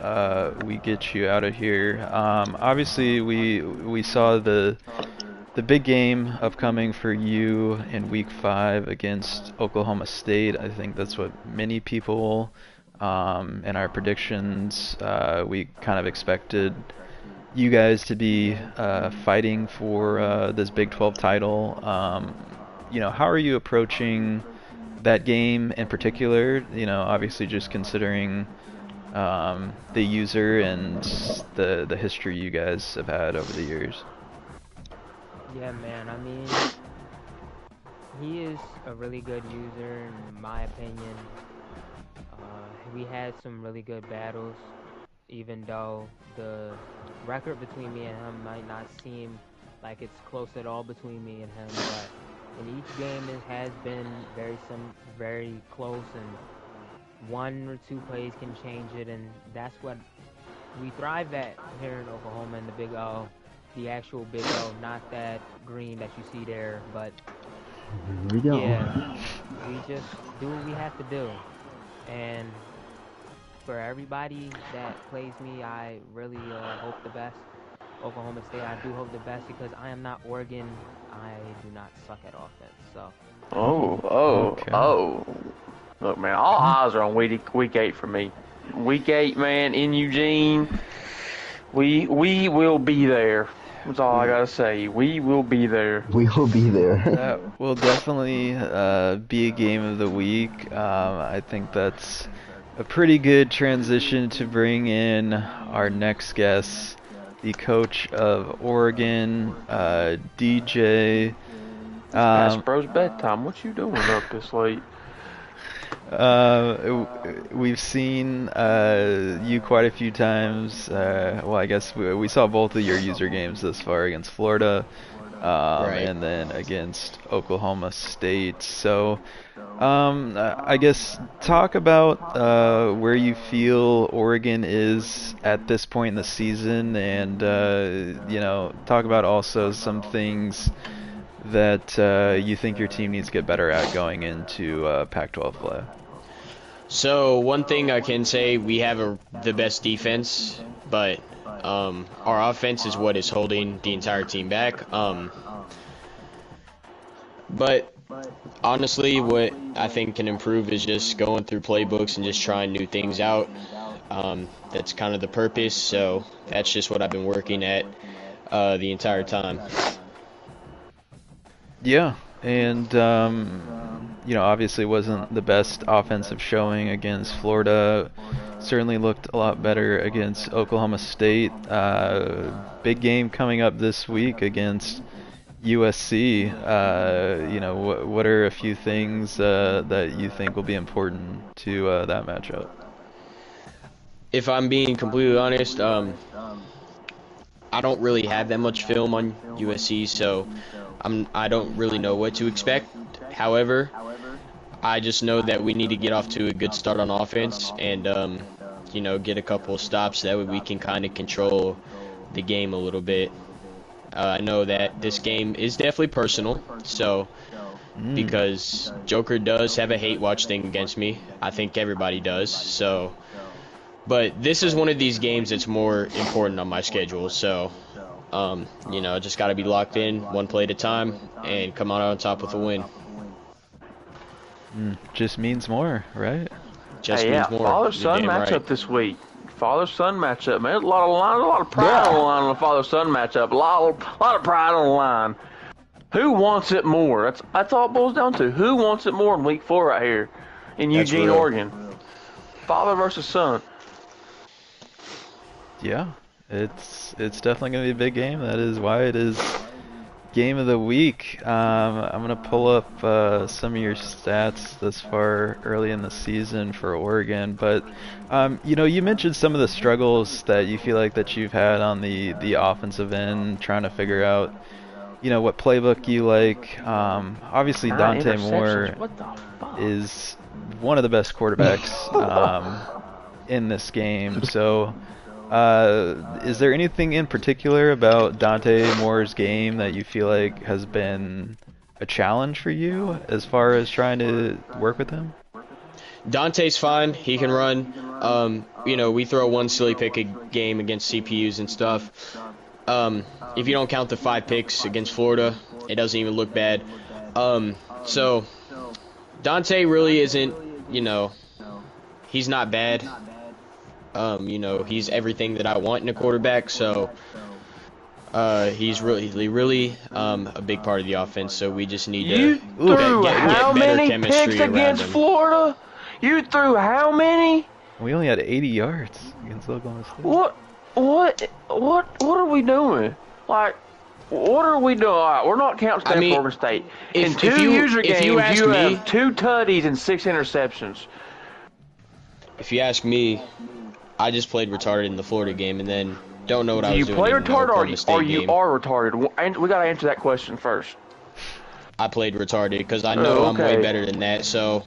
we get you out of here. Obviously, we saw the big game upcoming for you in Week 5 against Oklahoma State. I think that's what many people in our predictions we kind of expected you guys to be fighting for this Big 12 title. How are you approaching that game in particular? Obviously just considering the user and the history you guys have had over the years. Yeah, man. I mean, he is a really good user, in my opinion. We had some really good battles, even though the record between me and him might not seem like it's close at all between me and him, but in each game it has been very close, and one or two plays can change it, and that's what we thrive at here in Oklahoma, in the Big O, the actual Big O, not that green that you see there, but Here we go. yeah, we just do what we have to do. And for everybody that plays me, I really hope the best. Oklahoma State, I do hope the best, because I am not Oregon. I do not suck at offense. So. Oh. Look, man, all eyes are on week 8 for me. Week 8, man, in Eugene. We will be there. That's all I gotta say. We will be there. We will be there. That will definitely be a game of the week. I think that's a pretty good transition to bring in our next guest, the coach of Oregon, DJ. Past bro's bedtime. What you doing up this late? We've seen you quite a few times. Well, I guess we saw both of your user games thus far against Florida, Right. and then against Oklahoma State. So, I guess talk about where you feel Oregon is at this point in the season, and talk about also some things that you think your team needs to get better at going into Pac-12 play. So one thing I can say, we have the best defense, but our offense is what is holding the entire team back. But honestly, what I think can improve is just going through playbooks and just trying new things out. That's kind of the purpose, so that's just what I've been working at the entire time. Yeah, and obviously wasn't the best offensive showing against Florida. Certainly looked a lot better against Oklahoma State. Big game coming up this week against USC. What are a few things that you think will be important to that matchup? If I'm being completely honest, I don't really have that much film on USC, so I don't really know what to expect. However, I just know that we need to get off to a good start on offense and, get a couple of stops. That way we can kind of control the game a little bit. I know that this game is definitely personal, so because Joker does have a hate watch thing against me. I think everybody does. So, but this is one of these games that's more important on my schedule. So, you know, just got to be locked in, one play at a time, and come out on top with a win. Just means more, right? Just Hey, means more. father-son You're damn matchup right. this week. Father-son matchup, man. There's a lot of pride on the line on the father-son matchup. A lot of pride on the line. Who wants it more? That's all it boils down to. Who wants it more in week 4 right here in That's Eugene, real. Oregon? Father versus son. Yeah, it's definitely gonna be a big game. That is why it is game of the week. I'm gonna pull up some of your stats this far early in the season for Oregon, but you know, you mentioned some of the struggles that you feel like that you've had on the offensive end, trying to figure out, you know, what playbook you like. Obviously, 9 Dante interceptions. Moore What the fuck? is one of the best quarterbacks in this game. So, is there anything in particular about Dante Moore's game that you feel like has been a challenge for you as far as trying to work with him? Dante's fine. He can run. You know, we throw one silly pick a game against CPUs and stuff. If you don't count the 5 picks against Florida, it doesn't even look bad. So Dante really isn't, you know, he's not bad. You know, he's everything that I want in a quarterback. So he's really a big part of the offense. So we just need You to threw get how better many chemistry picks around against him. Florida? You threw how many? We only had 80 yards against Oklahoma State. What are we doing? Like, what are we doing? All right, we're not counting I mean, Oregon State. if- In if 2 you- user if games, you ask you me- have 2 tutties and 6 interceptions. If you ask me, I just played retarded in the Florida game and then don't know what I Do was you doing play in the retarded Oklahoma State or you game. are retarded? And we gotta answer that question first. I played retarded because I know I'm way okay. better than that. So,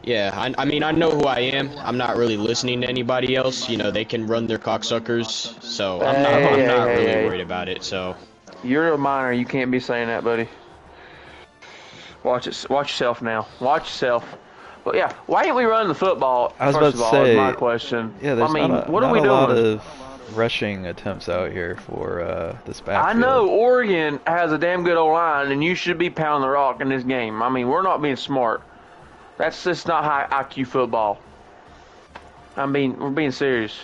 yeah, I mean, I know who I am. I'm not really listening to anybody else. You know, they can run their cocksuckers. So I'm not Hey, really hey. worried about it. So You're a minor. You can't be saying that, buddy. Watch it. Watch yourself now. Watch yourself. But yeah, why ain't we running the football? I was first about of to all, say, is my question. Yeah, there's I mean, not what are we a doing? lot of rushing attempts out here for this backfield. I know Oregon has a damn good O-line, and you should be pounding the rock in this game. I mean, we're not being smart. That's just not high IQ football. I mean, we're being serious.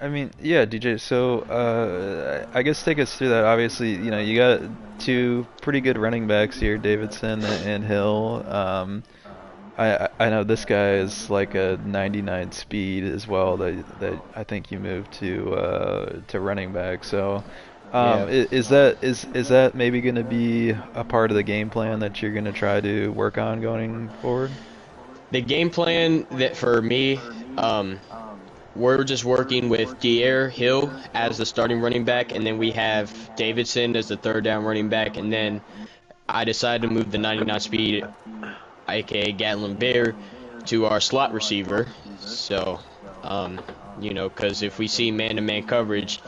I mean, yeah, DJ. So, I guess take us through that. Obviously, you know, you got 2 pretty good running backs here, Davidson and Hill. I know this guy is like a 99 speed as well. That I think you moved to running back. So, Yeah. is that maybe going to be a part of the game plan that you're going to try to work on going forward? the game plan that for me, we're just working with Dier Hill as the starting running back, and then we have Davidson as the 3rd down running back, and then I decided to move the 99 speed, aka Gatlin Bear, to our slot receiver. So, you know, because if we see man-to-man coverage,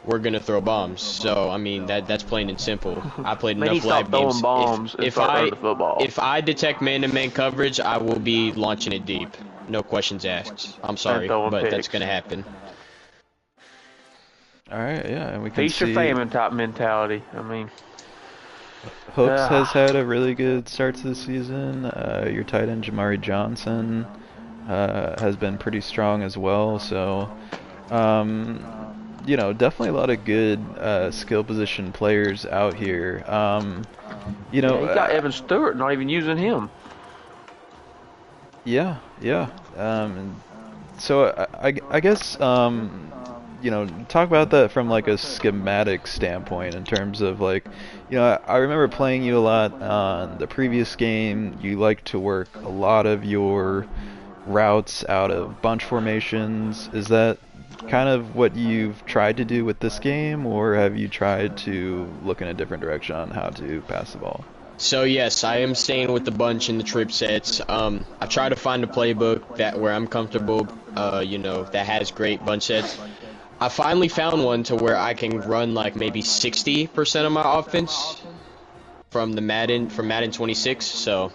we're gonna throw bombs. So I mean that's plain and simple. I played Man, he enough lab stopped throwing games. bombs and start running the football. If I detect man-to-man coverage, I will be launching it deep. No questions asked. I'm sorry, throwing but that's picks. gonna happen. All right, yeah, and we can Feast or see famine type mentality. I mean, Hooks Ah. has had a really good start to the season. Your tight end Jamari Johnson has been pretty strong as well. So, you know, definitely a lot of good skill position players out here. You know, yeah, he got Evan Stewart, not even using him. yeah. So I guess you know, talk about that from like a schematic standpoint in terms of like, you know, I remember playing you a lot on the previous game. You like to work a lot of your routes out of bunch formations. Is that kind of what you've tried to do with this game, or have you tried to look in a different direction on how to pass the ball? So yes, I am staying with the bunch and the trip sets. I try to find a playbook that where I'm comfortable, you know, that has great bunch sets. I finally found one to where I can run like maybe 60% of my offense from Madden 26. So,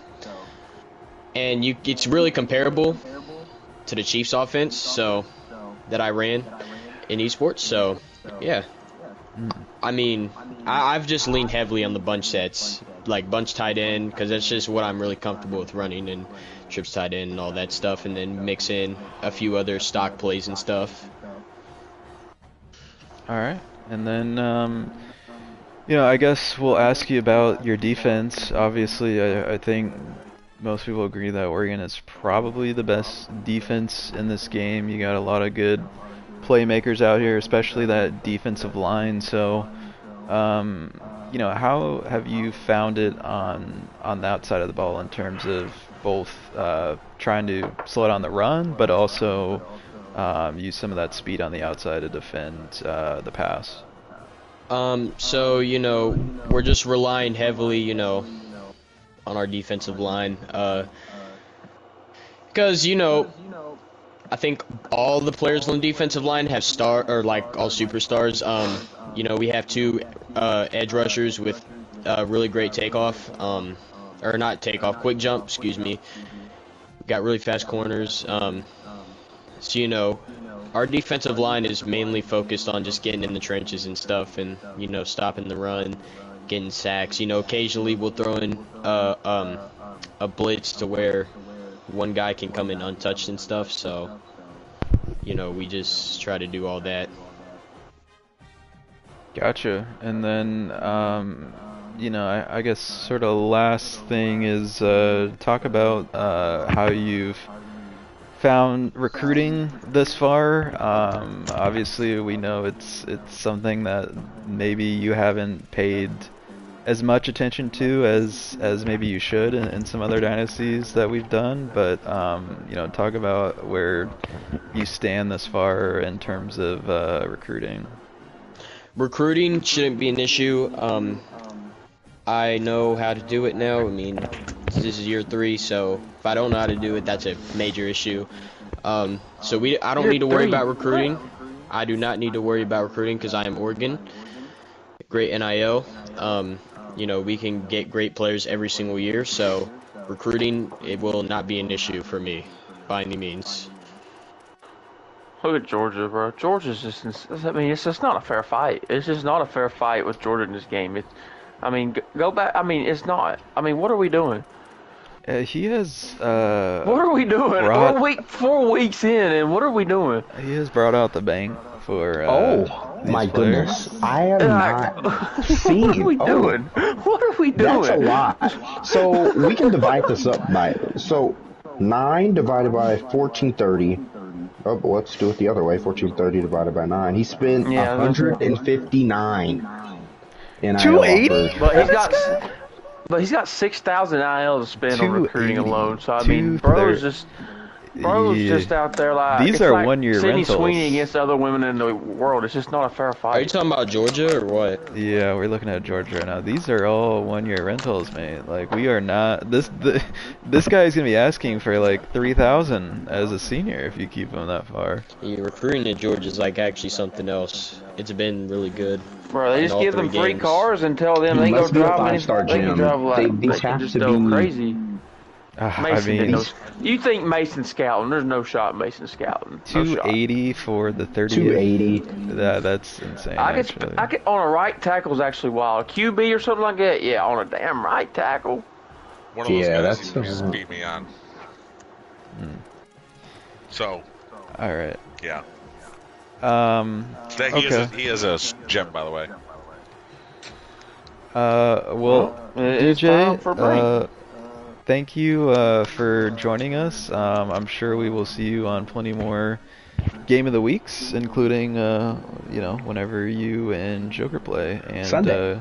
and it's really comparable to the Chiefs offense, so that I ran in esports. So, yeah. I mean, I've just leaned heavily on the bunch sets, like bunch tight end, because that's just what I'm really comfortable with running, and trips tight end and all that stuff, and then mix in a few other stock plays and stuff. All right, and then I guess we'll ask you about your defense. Obviously, I think most people agree that Oregon is probably the best defense in this game. You got a lot of good playmakers out here, especially that defensive line. So, how have you found it on the outside of the ball in terms of both trying to slow down the run, but also use some of that speed on the outside to defend the pass? So, we're just relying heavily, on our defensive line, because I think all the players on the defensive line have all superstars. We have two edge rushers with really great takeoff, or not takeoff, quick jump, excuse me. We got really fast corners. So our defensive line is mainly focused on just getting in the trenches and stuff, and stopping the run, getting sacks. Occasionally we'll throw in a blitz to where one guy can come in untouched and stuff. So we just try to do all that. Gotcha. And then I guess sort of last thing is talk about how you've found recruiting this far. Obviously, we know it's something that maybe you haven't paid as much attention to as maybe you should in some other dynasties that we've done. But talk about where you stand this far in terms of recruiting. Recruiting shouldn't be an issue. I know how to do it now. I mean, this is year 3, so if I don't know how to do it, that's a major issue. I don't need to worry about recruiting. I do not need to worry about recruiting because I am Oregon. Great NIL. We can get great players every single year, so recruiting, it will not be an issue for me by any means. Look at Georgia, bro. Georgia's just, it's just not a fair fight. It's just not a fair fight with Georgia in this game. Go back. It's not. What are we doing? He has. What are we doing? 4 weeks in, and what are we doing? He has brought out the bank for. My players. goodness, I have not seen. What are we doing? What are we doing? That's a lot. So we can divide this up by 9 divided by 1430. Oh, but let's do it the other way. 1430 divided by 9. He spent 159 in 280. But he's got 6,000 IL to spend on recruiting alone. So bro's just out there like these are 1-year Sydney rentals. Sweeney against other women in the world. It's just not a fair fight. Are you talking about Georgia or what? Yeah, we're looking at Georgia right now. These are all 1-year rentals, mate. Like, we are not. This guy's gonna be asking for like 3,000 as a senior if you keep him that far. Yeah, recruiting at Georgia is like actually something else. It's been really good. Bro, they just give them free cars and tell them they can go drive. They can drive like they can just go crazy. Mason you think Mason scouting? There's no shot Mason scouting. 280 for the 30. 280. That's insane. I could on a right tackle is actually wild. QB or something like that. Yeah, on a damn right tackle. One of those guys just beat me on. So. All right. Yeah. Okay. He is a gem, by the way. DJ, thank you for joining us. I'm sure we will see you on plenty more Game of the Weeks, including whenever you and Joker play. And Sunday.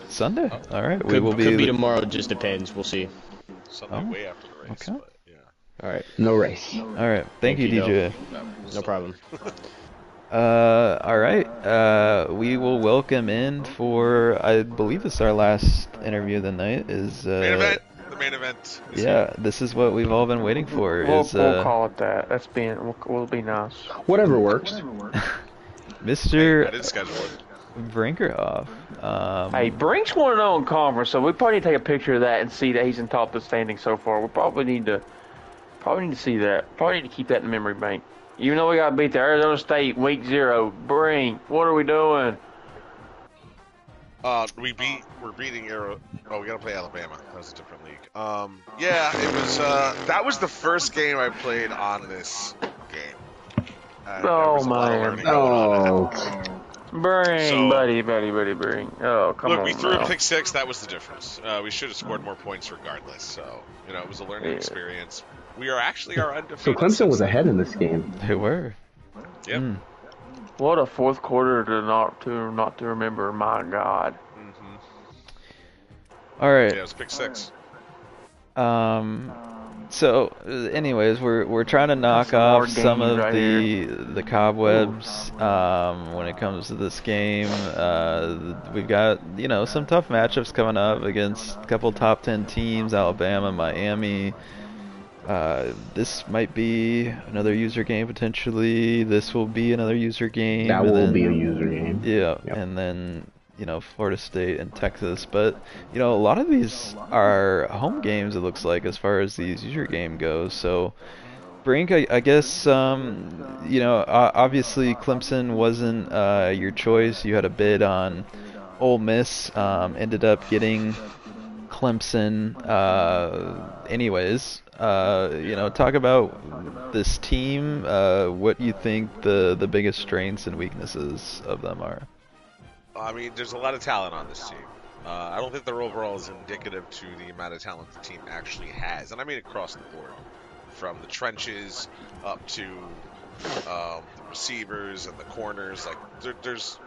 Sunday. All right. Could be tomorrow. It just depends. We'll see. Sunday way after the race. Okay. But, yeah. All right. No race. All right. Thank you, DJ. No problem. All right. We will welcome in for, I believe this is our last interview of the night. The main event. Yeah, this is what we've all been waiting for. We'll call it that. We'll be nice. Whatever works. Mr. I did schedule it. Brinkerhoff. Hey, Brink's 1-0 in conference, so we probably need to take a picture of that and see that he's in top of the standing so far. We probably need to see that. Probably need to keep that in the memory bank. Even though we got beat the Arizona State week 0, Brink, what are we doing? We're beating Aero. Oh, we gotta play Alabama. That was a different league. Yeah, it was. That was the first game I played on this game. And there was a lot of learning going on ahead. Bring, So- buddy, bring. Oh, come on. Look, we threw now. a pick six. That was the difference. We should have scored more points regardless. So, it was a learning experience. We are actually our undefeated. So Clemson was ahead in this game. They were. Yep. What a fourth quarter to not to remember. My God. Mm-hmm. All right. Yeah, it was pick six. So, anyways, we're trying to knock some hard off some games of right the cobwebs when it comes to this game. We've got some tough matchups coming up against a couple top 10 teams: Alabama, Miami. This might be another user game potentially. This will be another user game. That will be a user game. Yeah, Yep. and then Florida State and Texas, but a lot of these are home games. It looks like as far as these user game goes. So, Brink, I guess obviously Clemson wasn't your choice. You had a bid on Ole Miss. Ended up getting Clemson. Anyways, talk about this team. What you think the biggest strengths and weaknesses of them are? I mean, there's a lot of talent on this team. I don't think their overall is indicative to the amount of talent the team actually has, and I mean across the board, from the trenches up to the receivers and the corners. Like there's,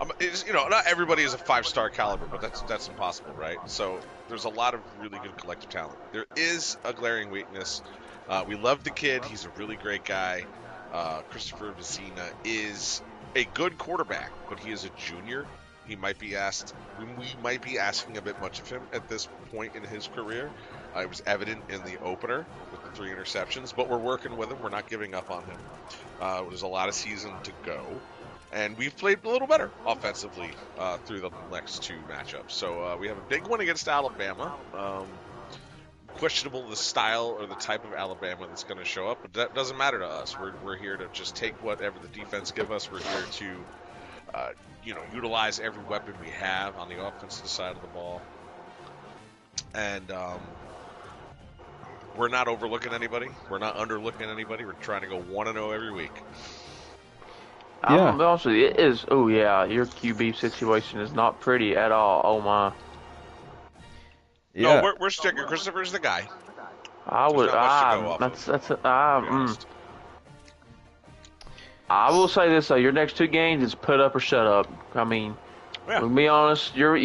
not everybody is a 5-star caliber, but that's impossible, right? So there's a lot of really good collective talent. There is a glaring weakness. We love the kid; he's a really great guy. Christopher Vecina is a good quarterback, but he is a junior. We might be asking a bit much of him at this point in his career. It was evident in the opener with the 3 interceptions, but we're working with him. We're not giving up on him. There's a lot of season to go, and we've played a little better offensively through the next 2 matchups. So we have a big one against Alabama. Questionable the style or the type of Alabama that's going to show up, but that doesn't matter to us. We're here to just take whatever the defense give us. We're here to utilize every weapon we have on the offensive side of the ball, and we're not overlooking anybody. We're not underlooking anybody. We're trying to go 1-0 every week. I'm gonna be honest with you, it is. Oh yeah, your QB situation is not pretty at all. Oh my. Yeah. No, we're sticking. Christopher's the guy. I would. I will say this though: your next 2 games is put up or shut up. I mean, to be honest, your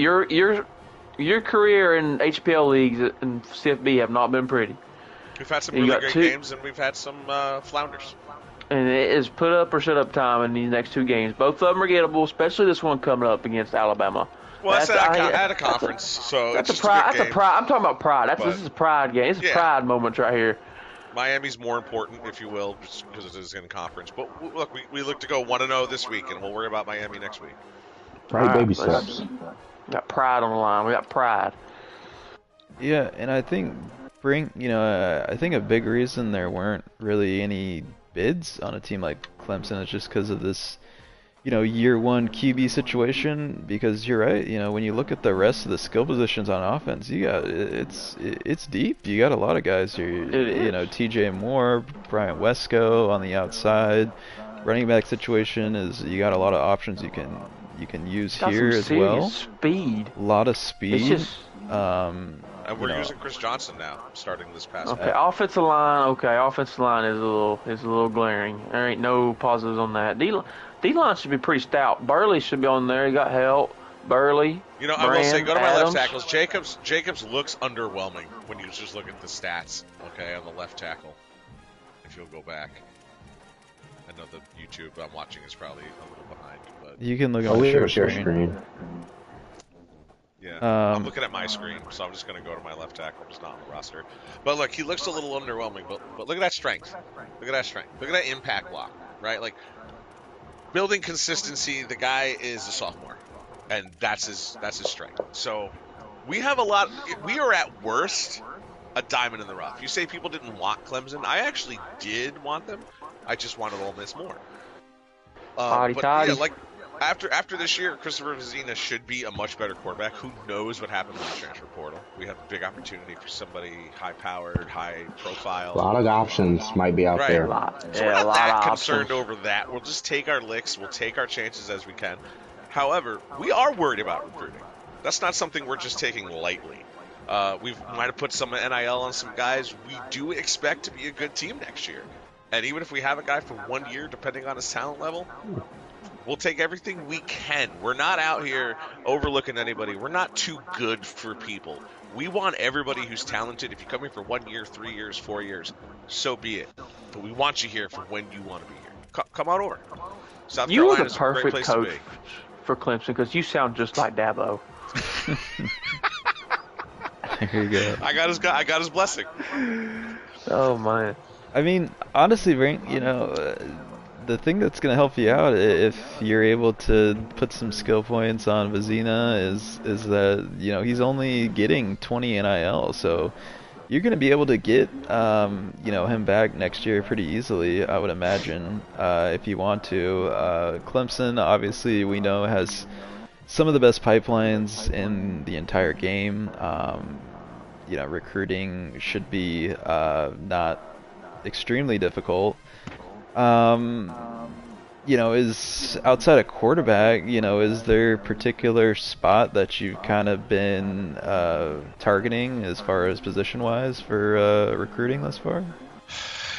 career in HPL leagues and CFB have not been pretty. We've had some really great games, and we've had some flounders. And it is put up or shut up time in these next 2 games. Both of them are gettable, especially this one coming up against Alabama. Well, that's at a conference, so that's it's a pride. just a good game. I'm talking about pride. This is a pride game. It's a pride moment right here. Miami's more important, if you will, just because it is in conference. But look, we look to go 1-0 this week, and we'll worry about Miami next week. Right, baby steps. We got pride on the line. We got pride. Yeah, and I think I think a big reason there weren't really any bids on a team like Clemson is just because of this year 1 QB situation, because you're right, when you look at the rest of the skill positions on offense, it's deep. You got a lot of guys here, TJ Moore, Bryant Wesco on the outside. Running back situation is you got a lot of options you can use here as well. Speed. A lot of speed. It's just and we're using Chris Johnson now, starting this past week. Offensive line. Okay, offensive line is a little glaring. There ain't no positives on that. D-line should be pretty stout. Burley should be on there. He got help. Burley. I will say, go to my left tackles. Jacobs looks underwhelming when you just look at the stats, okay, on the left tackle. If you'll go back. I know the YouTube I'm watching is probably a little behind, but you can look at the share screen. Yeah, I'm looking at my screen, so I'm just going to go to my left tackle, just not on the roster. But look, he looks a little underwhelming, but look at that strength. Look at that strength. Look at that impact block, right? Like, building consistency. The guy is a sophomore, and that's his strength. So we have a lot. We are at worst a diamond in the rough. You say people didn't want Clemson. I actually did want them. I just wanted Ole Miss more. But yeah, like after this year, Christopher Vizina should be a much better quarterback. Who knows what happens in the transfer portal? We have a big opportunity for somebody high-powered, high-profile. A lot of options might be out Right. there. So we're not that concerned over that. We'll just take our licks. We'll take our chances as we can. However, we are worried about recruiting. That's not something we're just taking lightly. We might have put some NIL on some guys. We do expect to be a good team next year. And even if we have a guy for 1 year, depending on his talent level, we'll take everything we can. We're not out here overlooking anybody. We're not too good for people. We want everybody who's talented. If you come here for 1 year, 3 years, 4 years, so be it. But we want you here for when you want to be here. Come on over. South Carolina's a great place to be. For Clemson, because you sound just like Dabo. There you go. I got his blessing. Oh man. I mean, honestly, Frank, you know, the thing that's going to help you out if you're able to put some skill points on Vizina is that, you know, he's only getting 20 NIL, so you're going to be able to get, you know, him back next year pretty easily, I would imagine, if you want to. Clemson, obviously, we know has some of the best pipelines in the entire game. You know, recruiting should be not extremely difficult. You know, is outside of quarterback, you know, is there a particular spot that you've kind of been targeting as far as position-wise for recruiting thus far?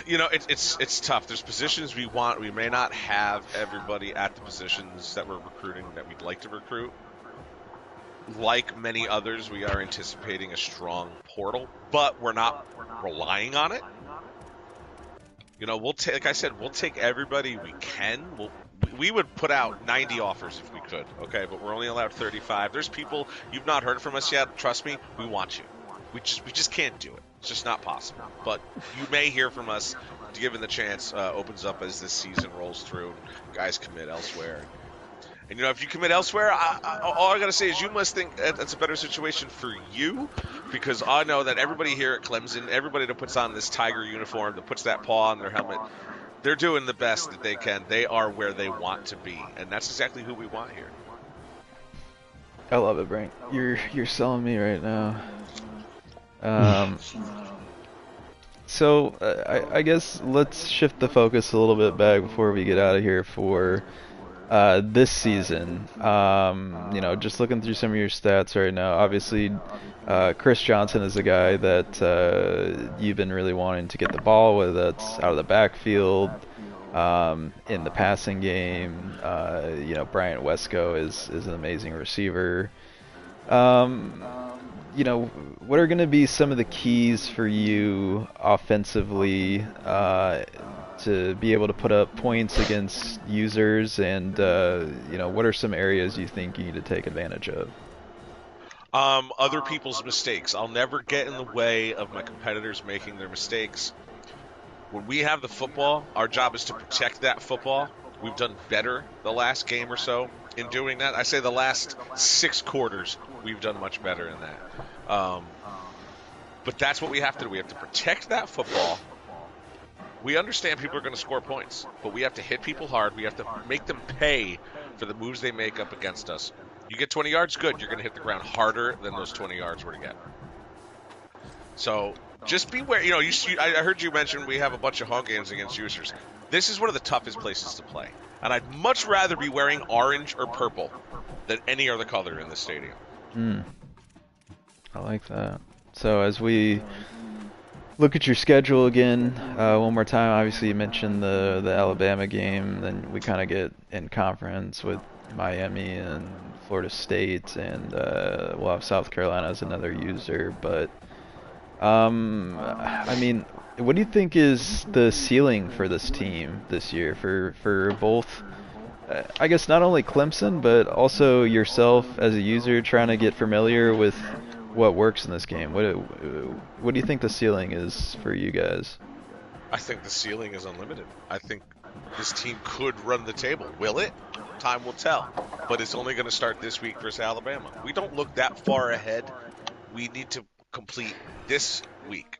You know, it's tough. There's positions we want. We may not have everybody at the positions that we're recruiting that we'd like to recruit. Like many others, we are anticipating a strong portal, but we're not relying on it. You know, like I said, we'll take everybody we can. We would put out 90 offers if we could, okay? But we're only allowed 35. There's people you've not heard from us yet. Trust me, we want you. We just can't do it. It's just not possible. But you may hear from us, given the chance opens up as this season rolls through. Guys commit elsewhere. And, you know, if you commit elsewhere, all I got to say is you must think that's a better situation for you, because I know that everybody here at Clemson, everybody that puts on this Tiger uniform, that puts that paw on their helmet, they're doing the best that they can. They are where they want to be, and that's exactly who we want here. I love it, Brink. You're selling me right now. So I guess let's shift the focus a little bit back before we get out of here for this season. You know, just looking through some of your stats right now, obviously Chris Johnson is a guy that you've been really wanting to get the ball with. That's out of the backfield. In the passing game, you know, Bryant Wesco is an amazing receiver. You know, what are going to be some of the keys for you offensively to be able to put up points against users, and you know, what are some areas you think you need to take advantage of? Other people's mistakes. I'll never get in the way of my competitors making their mistakes. When we have the football, our job is to protect that football. We've done better the last game or so in doing that. I say the last 6 quarters, we've done much better in that. But that's what we have to do. We have to protect that football. We understand people are going to score points, but we have to hit people hard. We have to make them pay for the moves they make up against us. You get 20 yards, good. You're going to hit the ground harder than those 20 yards were to get. So just beware. You know, I heard you mention we have a bunch of home games against users. This is one of the toughest places to play. And I'd much rather be wearing orange or purple than any other color in the stadium. I like that. So as we look at your schedule again, one more time, obviously you mentioned the Alabama game, then we kind of get in conference with Miami and Florida State, and we'll have South Carolina as another user. But I mean, what do you think is the ceiling for this team this year for both, I guess not only Clemson, but also yourself as a user trying to get familiar with what works in this game? What do you think the ceiling is for you guys? I think the ceiling is unlimited. I think this team could run the table. Will it? Time will tell. But it's only going to start this week versus Alabama. We don't look that far ahead. We need to complete this week.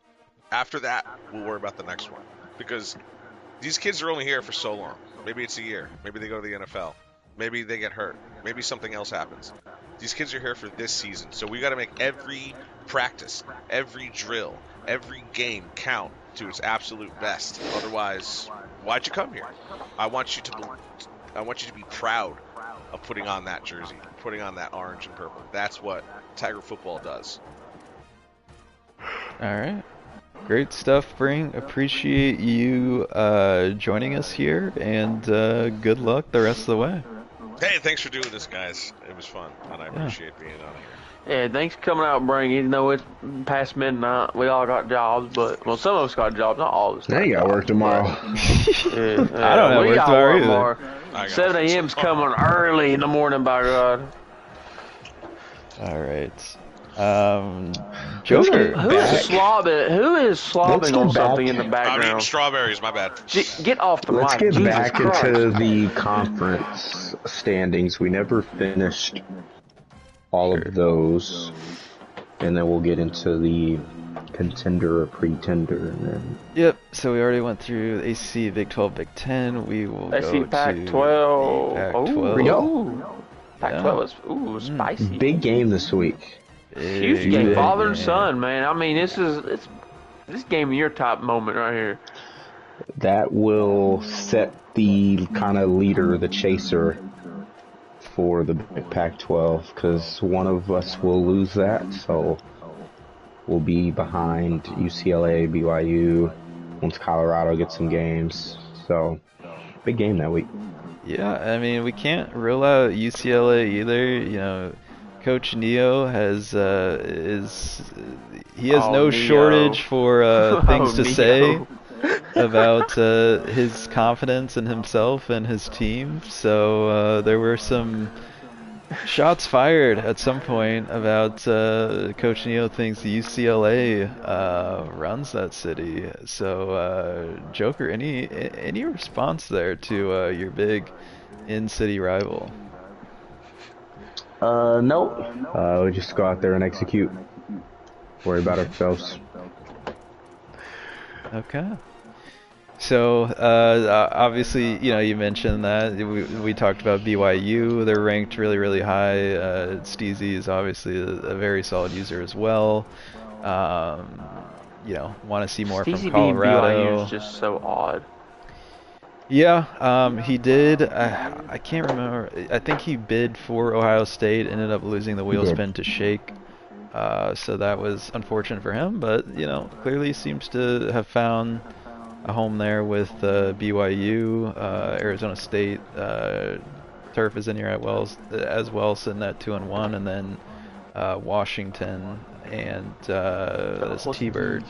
After that, we'll worry about the next one. Because these kids are only here for so long. Maybe it's a year. Maybe they go to the NFL. Maybe they get hurt. Maybe something else happens. These kids are here for this season. So we got to make every practice, every drill, every game count to its absolute best. Otherwise, why'd you come here? I want you to be proud of putting on that jersey, putting on that orange and purple. That's what Tiger football does. All right. Great stuff, Bring. Appreciate you joining us here, and good luck the rest of the way. Hey, thanks for doing this, guys. It was fun, and I appreciate being on here. Yeah, thanks for coming out and bringing. Even though it's past midnight, we all got jobs, but well, some of us got jobs, not all of us. Now you got work tomorrow. Yeah, I don't have work tomorrow either. 7 a.m.'s coming early in the morning, by God. All right. Joker. Who is slobbing on something in the I'm eating background? strawberries, my bad. Get off the Let's mic. get Jesus back Christ. into the conference standings. We never finished all of those. And then we'll get into the contender or pretender. And then... Yep, so we already went through ACC, Big 12, Big 10. We will go to Pac-12. Pac-12. Here we go. Pac-12 is spicy. Big game this week. Huge game, father and son, man. I mean, this game of your top moment right here. That will set the kind of leader, the chaser, for the Pac-12, because one of us will lose that, so we'll be behind UCLA, BYU, once Colorado gets some games. So, big game that week. Yeah, I mean, we can't rule out UCLA either. You know, Coach Neo has no shortage for things to say about his confidence in himself and his team. So there were some shots fired at some point about Coach Neo thinks the UCLA runs that city. So Joker, any response there to your big in-city rival? No. We just go out there and execute. Worry about ourselves. Okay. So obviously, you know, you mentioned that we talked about BYU. They're ranked really, really high. Steezy is obviously a very solid user as well. You know, want to see more Steezy from Colorado. being BYU is just so odd. Yeah, he did. I can't remember. I think he bid for Ohio State, ended up losing the wheel spin to Shake. So that was unfortunate for him, but, you know, clearly seems to have found a home there with BYU. Arizona State turf is in here as well, sitting at 2-1, and then Washington and T-Bird.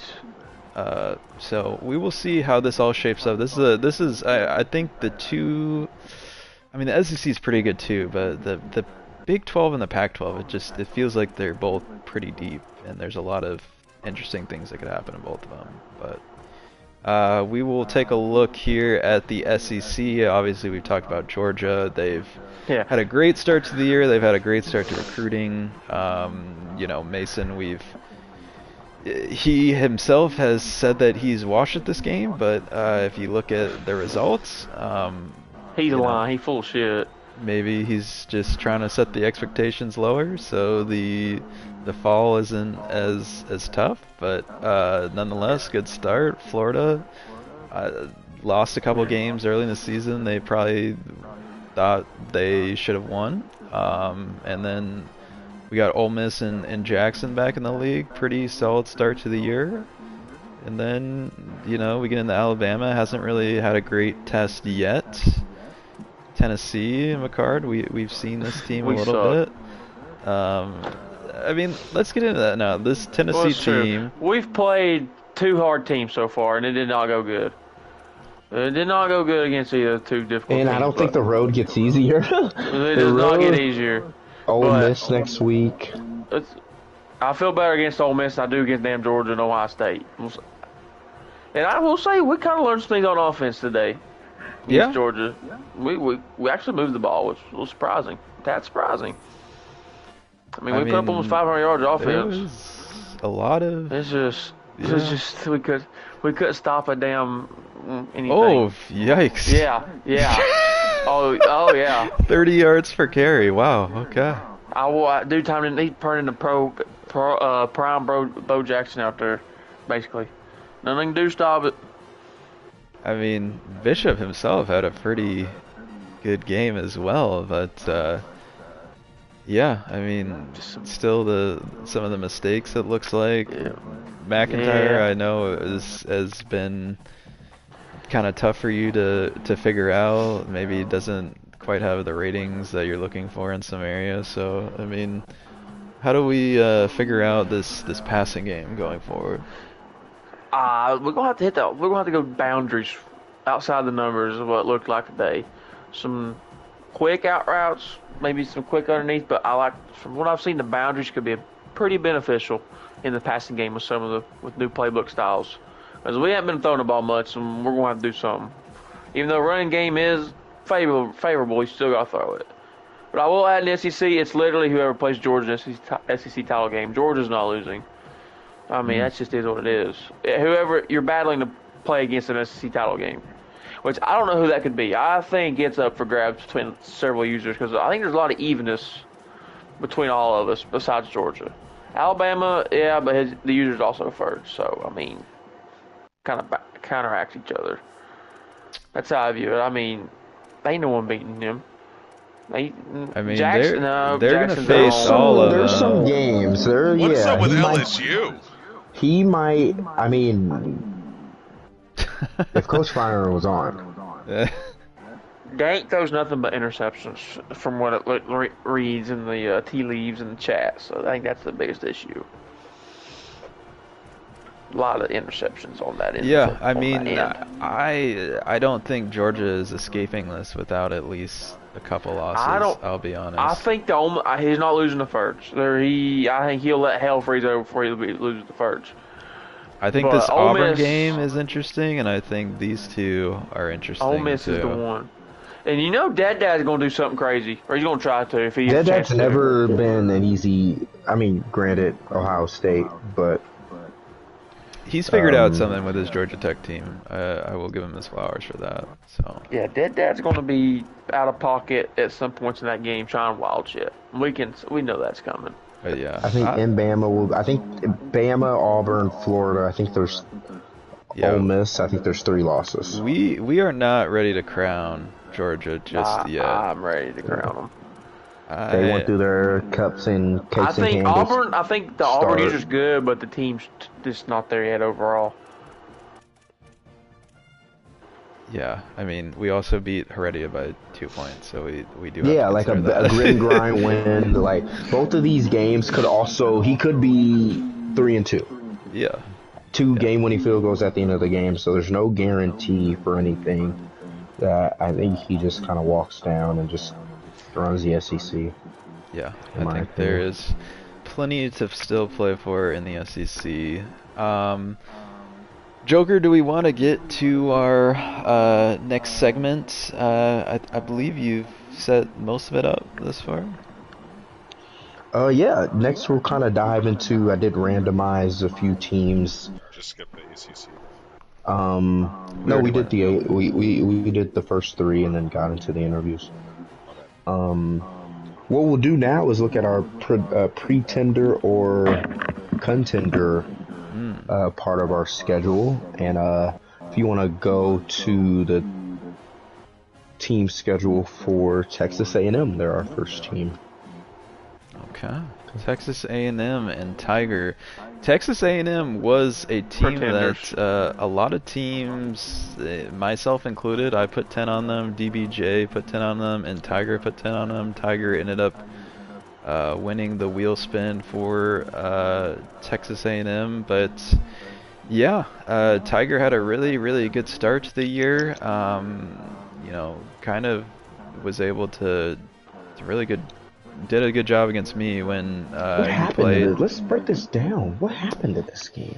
So we will see how this all shapes up. This is I think the two. I mean, the SEC is pretty good too, but the Big 12 and the Pac-12, it feels like they're both pretty deep, and there's a lot of interesting things that could happen in both of them. But we will take a look here at the SEC. Obviously, we've talked about Georgia. They've had a great start to the year. They've had a great start to recruiting. You know, Mason, he himself has said that he's washed at this game, but if you look at the results, he's lying. He's full of shit. Maybe he's just trying to set the expectations lower, so the fall isn't as tough. But nonetheless, good start. Florida lost a couple games early in the season. They probably thought they should have won, and then we got Ole Miss and Jackson back in the league. Pretty solid start to the year. And then, you know, we get into Alabama. Hasn't really had a great test yet. Tennessee and McCard, we've seen this team a little bit. I mean, let's get into that now. This Tennessee team. We've played two hard teams so far, and it did not go good. It did not go good against either two difficult teams. And I don't think the road gets easier. It does not get easier. Ole Miss next week. I feel better against Ole Miss than I do against damn Georgia and Ohio State. And I will say, we kind of learned some things on offense today. against Yeah. Georgia. We actually moved the ball, which was surprising. That's surprising. I mean, we put up almost 500 yards of There offense. was a lot of. It's Yeah. just we couldn't stop a damn anything. Oh, yikes. Yeah. oh yeah. 30 yards per carry. Wow. Okay. Dude, time he turned into prime Bo Jackson out there, basically. Nothing to do, stop it. I mean, Bishop himself had a pretty good game as well, but yeah, I mean, still some of the mistakes it looks like. Yeah. McIntyre, Yeah. I know, has been kind of tough for you to figure out. Maybe he doesn't quite have the ratings that you're looking for in some areas. So, I mean, how do we figure out this passing game going forward? We're gonna have to we're gonna have to go boundaries outside the numbers of what it looked like today. Some quick out routes, maybe some quick underneath, but from what I've seen, the boundaries could be pretty beneficial in the passing game with with new playbook styles. Because we haven't been throwing the ball much, and we're gonna have to do something. Even though running game is favorable, you still gotta throw it. But I will add in the SEC, it's literally whoever plays Georgia in the SEC title game. Georgia's not losing. I mean, that just is what it is. Whoever you're battling to play against an SEC title game, which I don't know who that could be. I think it's up for grabs between several users because I think there's a lot of evenness between all of us besides Georgia. Alabama, yeah, but the users also first. So, I mean, kind of counteract each other. That's how I view it. I mean, ain't no one beating him. I mean, Jackson, they're Jackson's gonna face all of them. There's some games. What's up with he LSU? He might. I mean, if Coach Byron was on. Dank throws nothing but interceptions from what it reads in the tea leaves in the chat. So I think that's the biggest issue. A lot of interceptions on that end. Yeah, I mean, I don't think Georgia is escaping this without at least a couple losses. I'll be honest. I think he's not losing the first. I think he'll let hell freeze over before he loses the first. I think this Auburn game is interesting, and I think these two are interesting. Ole Miss is the one. And you know, Dad's gonna do something crazy, or he's gonna try to if he. Dad's never been an easy. I mean, granted, Ohio State, but he's figured out something with his Georgia Tech team. I will give him his flowers for that. So yeah, Dad's gonna be out of pocket at some points in that game trying wild shit. We know that's coming. Yeah, I think in Bama I think Bama, Auburn, Florida. I think there's Ole Miss. I think there's 3 losses. We are not ready to crown Georgia just yet. I'm ready to crown them. They went through their cups and cakes and candies. I think the Auburn user's good, but the team's just not there yet overall. Yeah, I mean, we also beat Heredia by 2 points, so we do. Yeah, like a grit and grind win. Like both of these games he could be 3-2. Yeah. 2 game-winning field goals at the end of the game, so there's no guarantee for anything. That I think he just kind of walks down and just runs the SEC. Yeah, I think there is plenty to still play for in the SEC. Joker, do we want to get to our next segment? I believe you've set most of it up this far. Yeah, next we'll kind of dive into, I did randomize a few teams. Just skip the ACC. No, we did we did the first 3 and then got into the interviews. What we'll do now is look at our pretender or contender part of our schedule, and if you want to go to the team schedule for Texas A&M, they're our first team. Okay, Texas A&M and Tiger. Texas A&M was a team that a lot of teams, myself included, I put 10 on them, DBJ put 10 on them, and Tiger put 10 on them. Tiger ended up winning the wheel spin for Texas A&M, but yeah, Tiger had a really good start to the year. You know, kind of was able to did a good job against me when he played. Let's break this down. What happened to this game?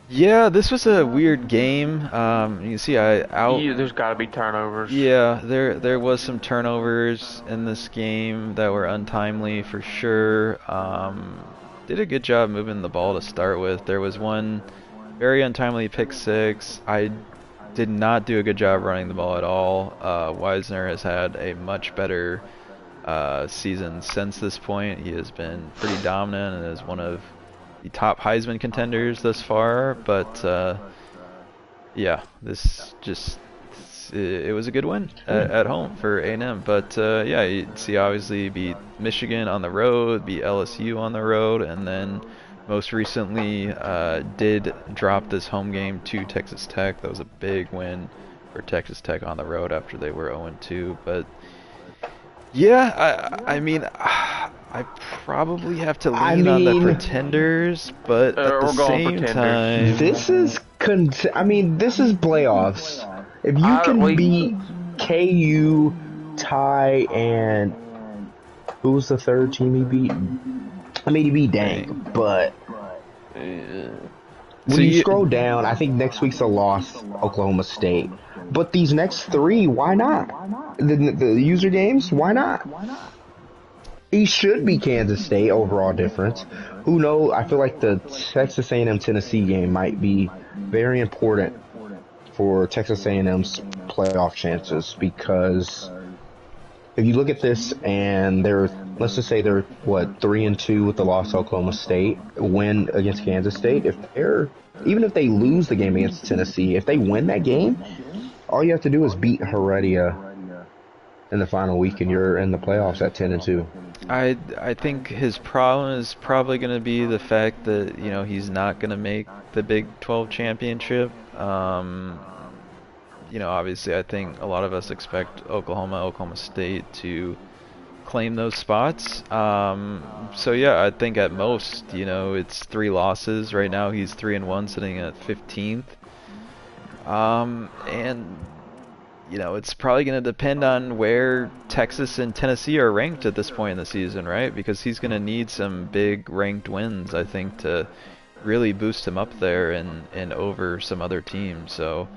Yeah, this was a weird game. You can see There's got to be turnovers. Yeah, there was some turnovers in this game that were untimely for sure. Did a good job moving the ball to start with. There was one very untimely pick six. I did not do a good job running the ball at all. Wisner has had a much better season since this point. He has been pretty dominant and is one of the top Heisman contenders thus far. But yeah, this just it was a good win at home for A&M. But yeah, you see obviously beat Michigan on the road, beat LSU on the road, and then most recently did drop this home game to Texas Tech. That was a big win for Texas Tech on the road after they were 0-2. But yeah, I mean, I probably have to lean on the Pretenders, but at the same time, this is this is playoffs. If you can beat KU, Ty, and who was the third team he beat? I mean, he beat Dang, but when you scroll down, I think next week's a loss, Oklahoma State. But these next three, why not? The user games, why not? He should be Kansas State overall difference. Who knows? I feel like the Texas A&M Tennessee game might be very important for Texas A&M's playoff chances, because if you look at this and let's just say they're 3-2 with the loss to Oklahoma State, win against Kansas State. Even if they lose the game against Tennessee, if they win that game, all you have to do is beat Heredia in the final week, and you're in the playoffs at 10-2. I think his problem is probably going to be the fact that he's not going to make the Big 12 championship. Obviously, I think a lot of us expect Oklahoma State to claim those spots. So yeah, I think at most, it's 3 losses. Right now, he's 3-1, sitting at 15th. And it's probably going to depend on where Texas and Tennessee are ranked at this point in the season, right? Because he's going to need some big ranked wins, I think, to really boost him up there and over some other teams. So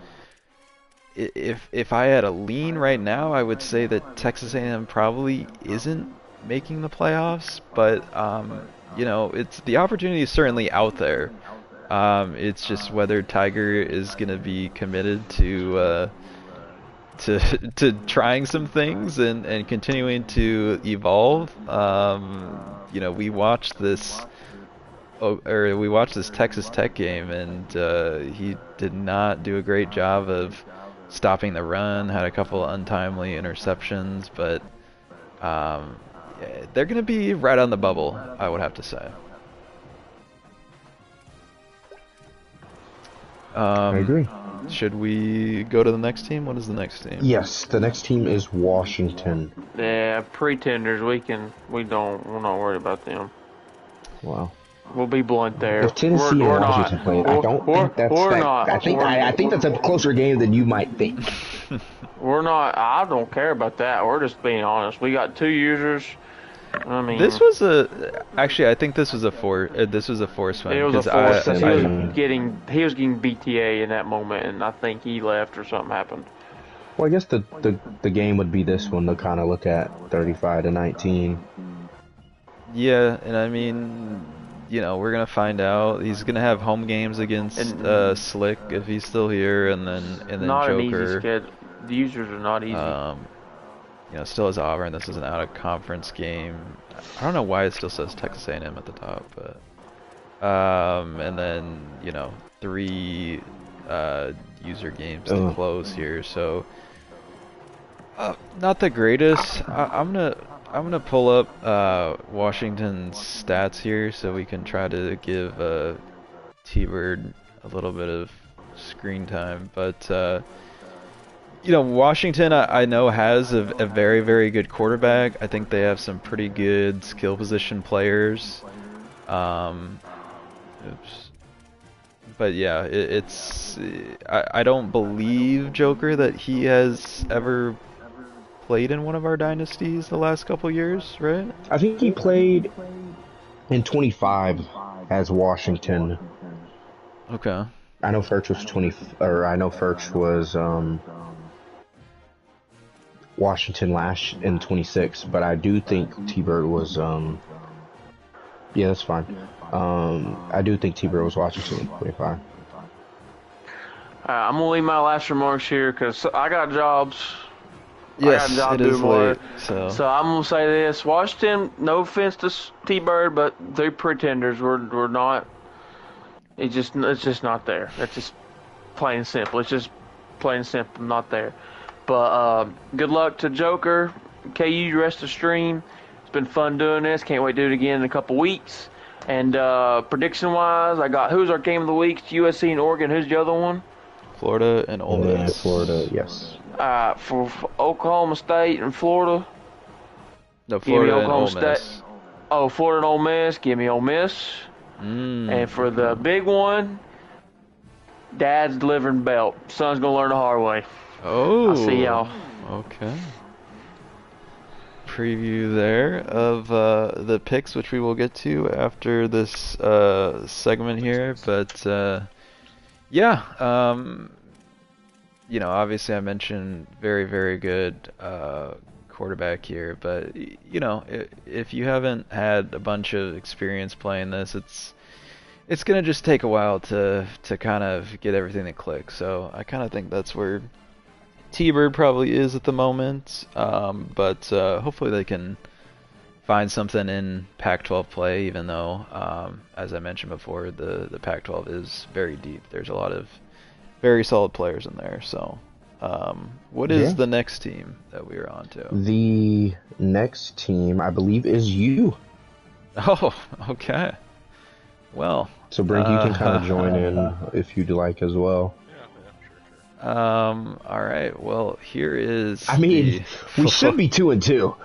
if I had a lean right now, I would say that Texas A&M probably isn't making the playoffs, but it's the opportunity is certainly out there. It's just whether Tiger is going to be committed to trying some things and continuing to evolve. We watched this Texas Tech game, and he did not do a great job of stopping the run. Had a couple of untimely interceptions, but they're going to be right on the bubble, I would have to say. I agree. Should we go to the next team? What is the next team? Yes, the next team is Washington. Yeah, Pretenders. We're not worried about them. Wow. We'll be blunt there. If Tennessee and Washington play, I don't think that's I think that's a closer game than you might think. We're not. I don't care about that. We're just being honest. We got 2 users. I mean, this was actually, I think this was a force win. It was a force. He was getting BTA in that moment, and I think he left or something happened. Well, I guess the game would be this one to kind of look at, 35-19. Yeah, and I mean, we're gonna find out. He's gonna have home games against Slick if he's still here, and then not Joker. An easy schedule. The users are not easy. Still has Auburn. This is an out-of-conference game. I don't know why it still says Texas A&M at the top, but and then 3 user games to close here. So not the greatest. I'm gonna pull up Washington's stats here so we can try to give T-Bird a little bit of screen time, but. Washington, I know, has a very, very good quarterback. I think they have some pretty good skill position players. But yeah, I don't believe, Joker, that he has ever played in one of our dynasties the last couple years, right? I think he played in 25 as Washington. Okay. I know Furch was 20, or I know Furch was Washington last in 26, but I do think T-Bird was yeah, that's fine. I do think T-Bird was Washington in 25. I'm gonna leave my last remarks here because I got jobs. Yes, I got a job it is doing more. late, so So I'm gonna say this: Washington. No offense to T-Bird, but they're pretenders. We're not. It's just not there. That's just plain and simple. It's just plain and simple not there. But good luck to Joker, KU, rest of the stream. It's been fun doing this. Can't wait to do it again in a couple weeks. And prediction-wise, I got who's our game of the week? It's USC and Oregon. Who's the other one? Florida and Ole Miss. Florida, yes. For Oklahoma State and Florida. No, Give me Florida and Oklahoma Ole State. Miss. Oh, Florida and Ole Miss. Give me Ole Miss. And for the big one, Dad's delivering belt. Son's gonna learn the hard way. Oh. I'll see y'all. Okay. Preview there of the picks, which we will get to after this segment here. But yeah, you know, obviously I mentioned very, very good quarterback here, but you know, if you haven't had a bunch of experience playing this, it's gonna just take a while to kind of get everything to click. So I kind of think that's where T-Bird probably is at the moment, but hopefully they can find something in Pac-12 play, even though, as I mentioned before, the Pac-12 is very deep. There's a lot of very solid players in there. So what is the next team that we are on to? The next team, I believe, is you. Oh, okay. Well. So, Brink, you can kind of join in if you'd like as well. All right. Well, here is. I mean, we should be 2-2.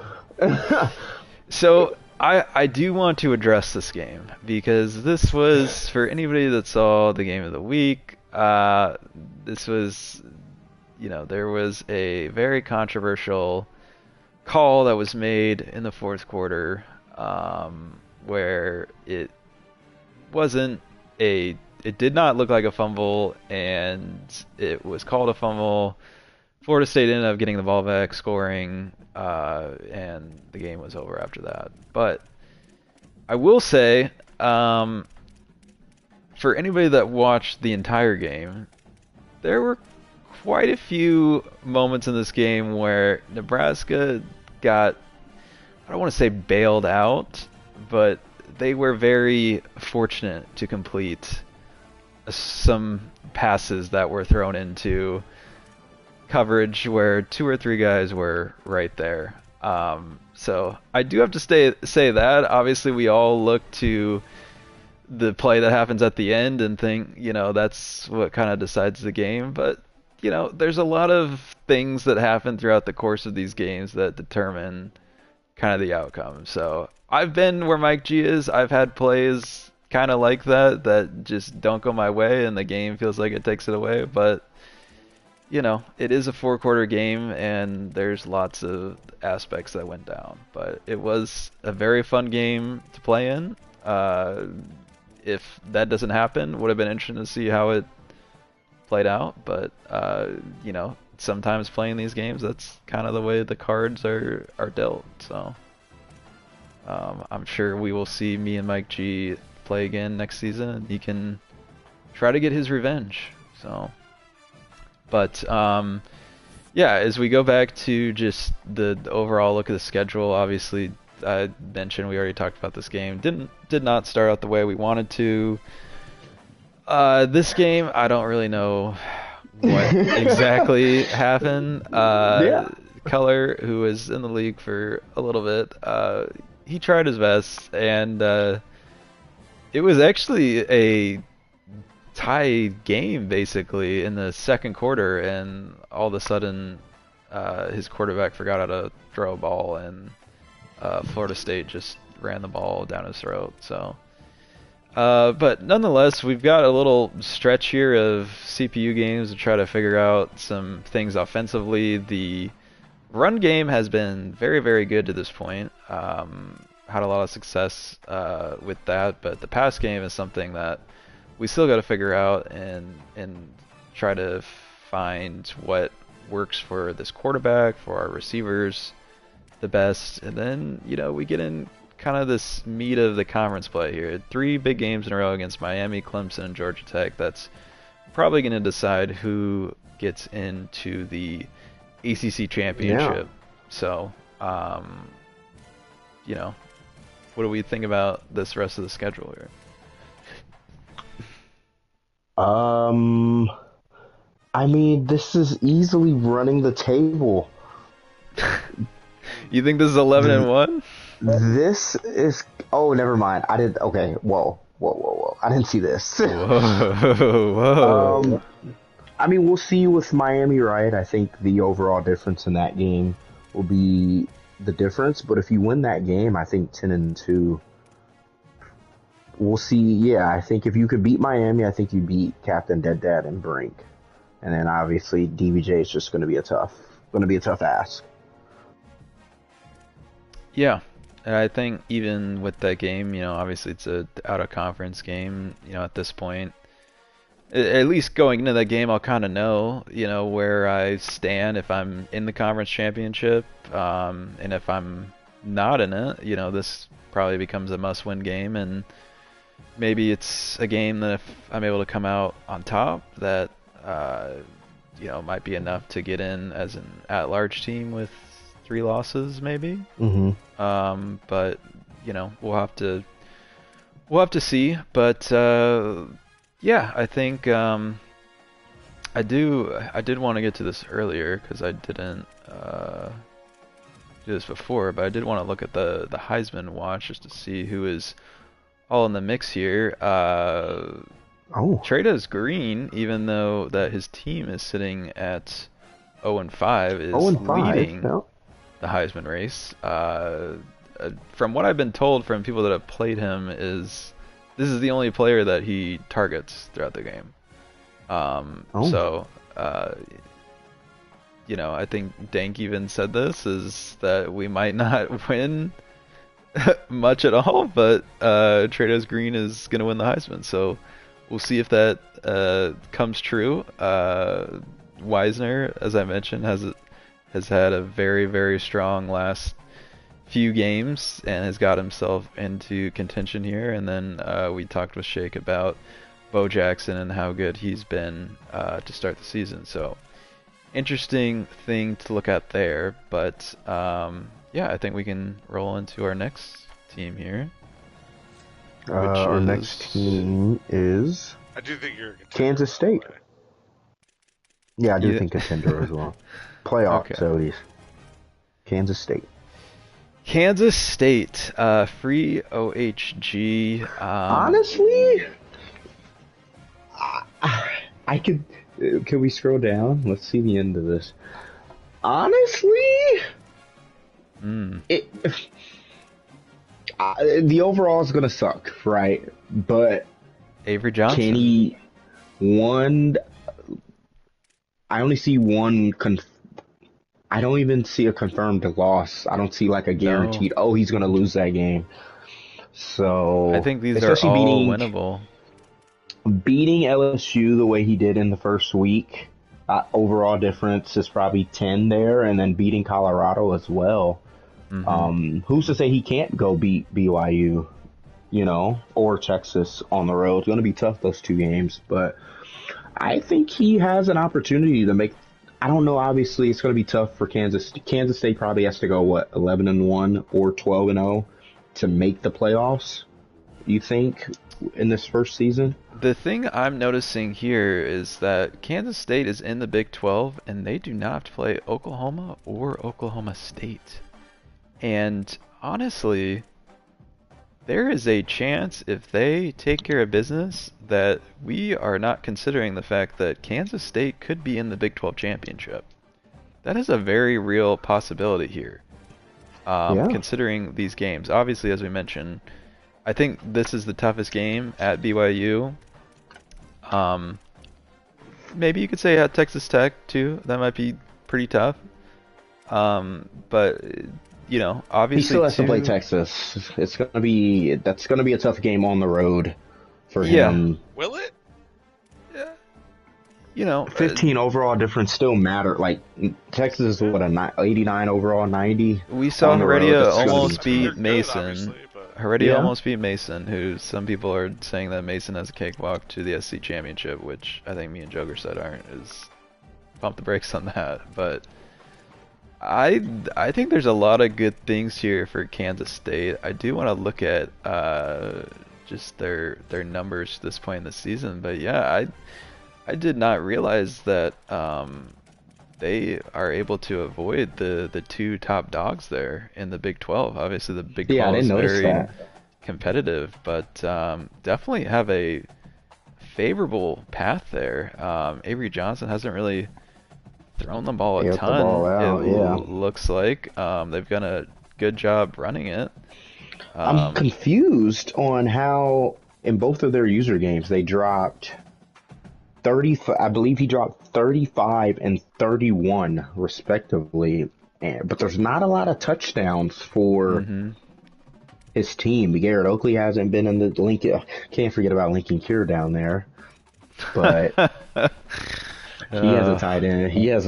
So I do want to address this game because this was, for anybody that saw the game of the week. This was, you know, there was a very controversial call that was made in the fourth quarter, where it did not look like a fumble, and it was called a fumble. Florida State ended up getting the ball back, scoring, and the game was over after that. But I will say, for anybody that watched the entire game, there were quite a few moments in this game where Nebraska got, I don't want to say bailed out, but they were very fortunate to complete some passes that were thrown into coverage where 2 or 3 guys were right there. So I do have to say that. Obviously, we all look to the play that happens at the end and think, you know, that's what kind of decides the game. But, you know, there's a lot of things that happen throughout the course of these games that determine kind of the outcome. So I've been where Mike G is. I've had plays kind of like that just don't go my way and the game feels like it takes it away. But, you know, it is a 4-quarter game and there's lots of aspects that went down. But it was a very fun game to play in. If that doesn't happen, would have been interesting to see how it played out. But, you know, sometimes playing these games, that's kind of the way the cards are dealt. So I'm sure we will see me and Mike G play again next season, and he can try to get his revenge. So, but yeah, as we go back to just the overall look at the schedule, obviously I mentioned we already talked about this game. Did not start out the way we wanted to. This game, I don't really know what exactly happened. Color, who was in the league for a little bit, he tried his best, and it was actually a tie game basically in the second quarter, and all of a sudden his quarterback forgot how to throw a ball, and Florida State just ran the ball down his throat. So but nonetheless, we've got a little stretch here of CPU games to try to figure out some things offensively. The run game has been very, very good to this point. Had a lot of success with that, but the pass game is something that we still got to figure out and try to find what works for this quarterback, for our receivers, the best, and then we get in kind of this meat of the conference play here. 3 big games in a row against Miami, Clemson, and Georgia Tech. That's probably going to decide who gets into the ACC championship. So, what do we think about this rest of the schedule here? I mean, this is easily running the table. You think this is 11-1? This is. Oh, never mind. I did. Okay. Whoa. I didn't see this. Whoa. I mean, we'll see with Miami, right? I think the overall difference in that game will be the difference. But if you win that game, I think 10-2. We'll see. Yeah, I think if you could beat Miami, I think you beat Captain Dead Dad and Brink, and then obviously DBJ is just going to be a tough ask. Yeah, and I think even with that game, obviously it's a out of conference game. At this point, at least going into that game, I'll kind of know, where I stand if I'm in the conference championship, and if I'm not in it, this probably becomes a must-win game, and maybe it's a game that if I'm able to come out on top, that might be enough to get in as an at-large team with 3 losses, maybe. But we'll have to see. But yeah, I think I did want to get to this earlier because I didn't do this before, but I did want to look at the Heisman watch just to see who is all in the mix here. Trados Green, even though that his team is sitting at 0-5, is leading the Heisman race. From what I've been told from people that have played him, this is the only player that he targets throughout the game. So, I think Dank even said this, is that we might not win much at all, but Trados Green is going to win the Heisman. So we'll see if that comes true. Wisner, as I mentioned, has had a very, very strong last few games and has got himself into contention here. And then we talked with Shake about Bo Jackson and how good he's been to start the season. So interesting thing to look at there. But yeah, I think we can roll into our next team here. Our next team is I do think you're a contender, Kansas State. by the way. Yeah, I do think contender as well. Playoff, so it is. Kansas State. Kansas State, free OHG. Honestly, I could. Can we scroll down? Let's see the end of this. Honestly, the overall is gonna suck, right? But Avery Johnson. Can he I only see one. I don't even see a confirmed loss. I don't see like a guaranteed. No. Oh, he's gonna lose that game. So I think these are all winnable. Beating LSU the way he did in the first week, overall difference is probably 10 there, and then beating Colorado as well. Who's to say he can't go beat BYU, or Texas on the road? It's going to be tough, those 2 games, but I think he has an opportunity to make. I don't know. Obviously, it's going to be tough for Kansas. Kansas State probably has to go 11-1 or 12-0 to make the playoffs. You think in this first season? The thing I'm noticing here is that Kansas State is in the Big 12, and they do not have to play Oklahoma or Oklahoma State. And honestly, there is a chance if they take care of business that we are not considering the fact that Kansas State could be in the Big 12 championship. That is a very real possibility here, considering these games. Obviously, as we mentioned, I think this is the toughest game at BYU. Maybe you could say at Texas Tech too. That might be pretty tough. But obviously he still has to play Texas. That's gonna be a tough game on the road for him. Will it? you know, 15 overall difference still matter. Like Texas is what, a 89 overall, 90. we saw on the road. Heredia That's gonna almost be- They're beat good, Mason. obviously, but Heredia Yeah. almost beat Mason, who some people are saying that Mason has a cakewalk to the SC championship, which I think me and Joker said aren't. Is pump the brakes on that. But I think there's a lot of good things here for Kansas State. I do want to look at just their numbers at this point in the season. But yeah, I did not realize that they are able to avoid the two top dogs there in the Big 12. Obviously, the Big 12 Yeah, I didn't is notice very that. competitive, but definitely have a favorable path there. Avery Johnson hasn't really thrown the ball a Got the ton. ball out, it yeah. looks like they've done a good job running it. I'm confused on how in both of their user games they dropped 30. I believe he dropped 35 and 31 respectively. But there's not a lot of touchdowns for his team. Garrett Oakley hasn't been in the Lincoln. Can't forget about Lincoln Cure down there. But he has a tight end. He has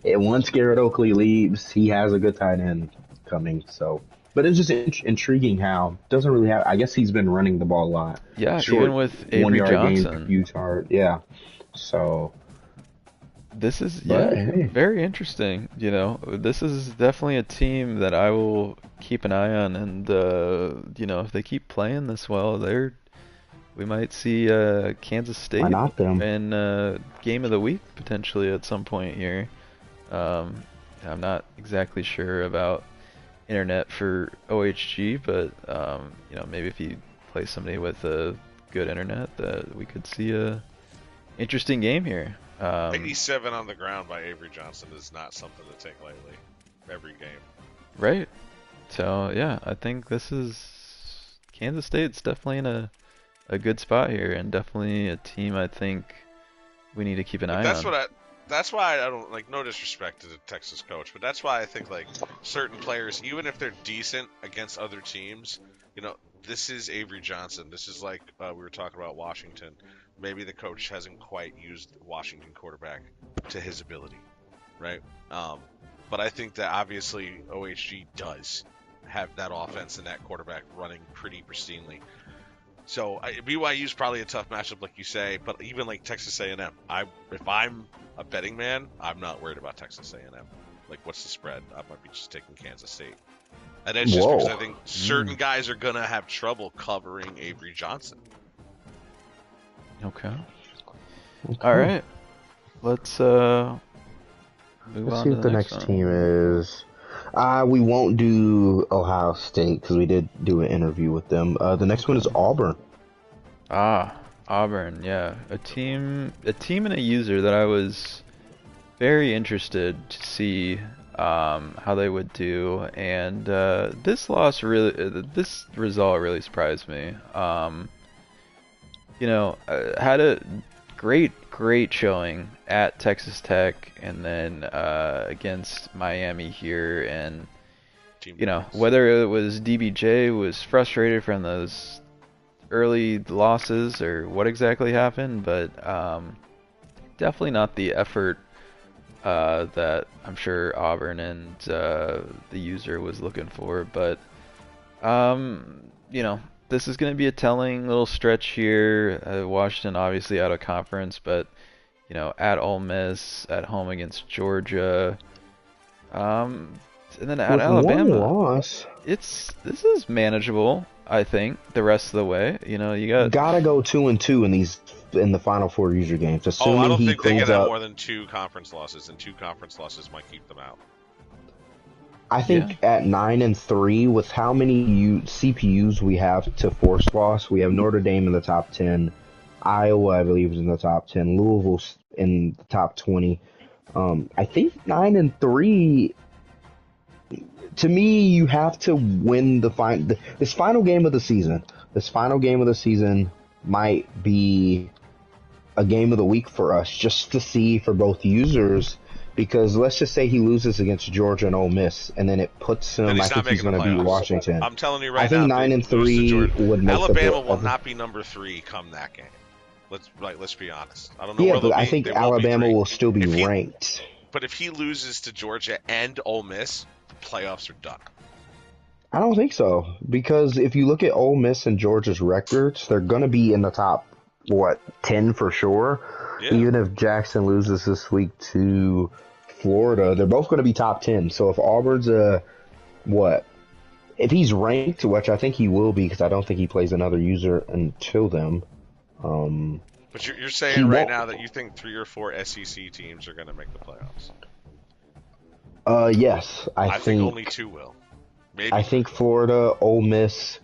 once Garrett Oakley leaves, he has a good tight end coming. So, but it's just intriguing how doesn't really have. I guess he's been running the ball a lot. Yeah, Short, even with Avery 1 yard Johnson. gain, huge yard. Yeah. So This is But, hey. very interesting. You know, this is definitely a team that I will keep an eye on, and you know, if they keep playing this well, we might see Kansas State Why not them? win game of the week potentially at some point here. I'm not exactly sure about internet for OHG, but you know, maybe if you play somebody with a good internet, that we could see a interesting game here. 87 on the ground by Avery Johnson is not something to take lightly every game. Right. So yeah, I think this is Kansas State's definitely in a good spot here, and definitely a team I think we need to keep an eye on. That's why I don't like. No disrespect to the Texas coach, but that's why I think like certain players, even if they're decent against other teams, you know, this is Avery Johnson. This is like we were talking about Washington. Maybe the coach hasn't quite used the Washington quarterback to his ability, right? But I think that obviously OHG does have that offense and that quarterback running pretty pristinely. So BYU is probably a tough matchup, like you say. But even like Texas A&M, if I'm a betting man, I'm not worried about Texas A&M. Like, what's the spread? I might be just taking Kansas State, and it's just because I think certain guys are gonna have trouble covering Avery Johnson. Okay. All right. Let's move Let's on see to what the next next one. team is. We won't do Ohio State because we did do an interview with them. The next one is Auburn. Auburn, yeah. A team and a user that I was very interested to see how they would do, and this result really surprised me. You know, had a great showing at Texas Tech, and then against Miami here, and you know, whether it was DBJ was frustrated from those early losses or what exactly happened, but definitely not the effort that I'm sure Auburn and the user was looking for. But you know, this is going to be a telling little stretch here. Washington obviously out of conference, but you know, at Ole Miss, at home against Georgia, and then at With Alabama. one loss, This is manageable, I think. The rest of the way, you know, you gotta go 2-2 in the Final Four user games. Assuming I don't he think they cleans can have up. more than 2 conference losses, and 2 conference losses might keep them out. I think at 9-3, with how many CPUs we have to force loss, we have Notre Dame in the top 10, Iowa, I believe, is in the top 10, Louisville's in the top 20. I think 9-3. To me, you have to win this final game of the season. This final game of the season might be a game of the week for us, just to see for both users. Because let's just say he loses against Georgia and Ole Miss, and then it puts him. I think he's going to beat Washington. I'm telling you right I think now, 9-3 would make Alabama will not be number 3 come that game. Let's be honest. I don't know Yeah, where they'll but I be. think They won't be Alabama great. will still be If he- ranked. But if he loses to Georgia and Ole Miss, the playoffs are done. I don't think so, because if you look at Ole Miss and Georgia's records, they're going to be in the top, 10 for sure. Yeah. Even if Jackson loses this week to Florida, they're both going to be top 10. So if Auburn's if he's ranked, which I think he will be, because I don't think he plays another user until then. But you're saying right now that you think 3 or 4 SEC teams are going to make the playoffs. Yes, I think only 2 will. Maybe. I think Florida, Ole Miss.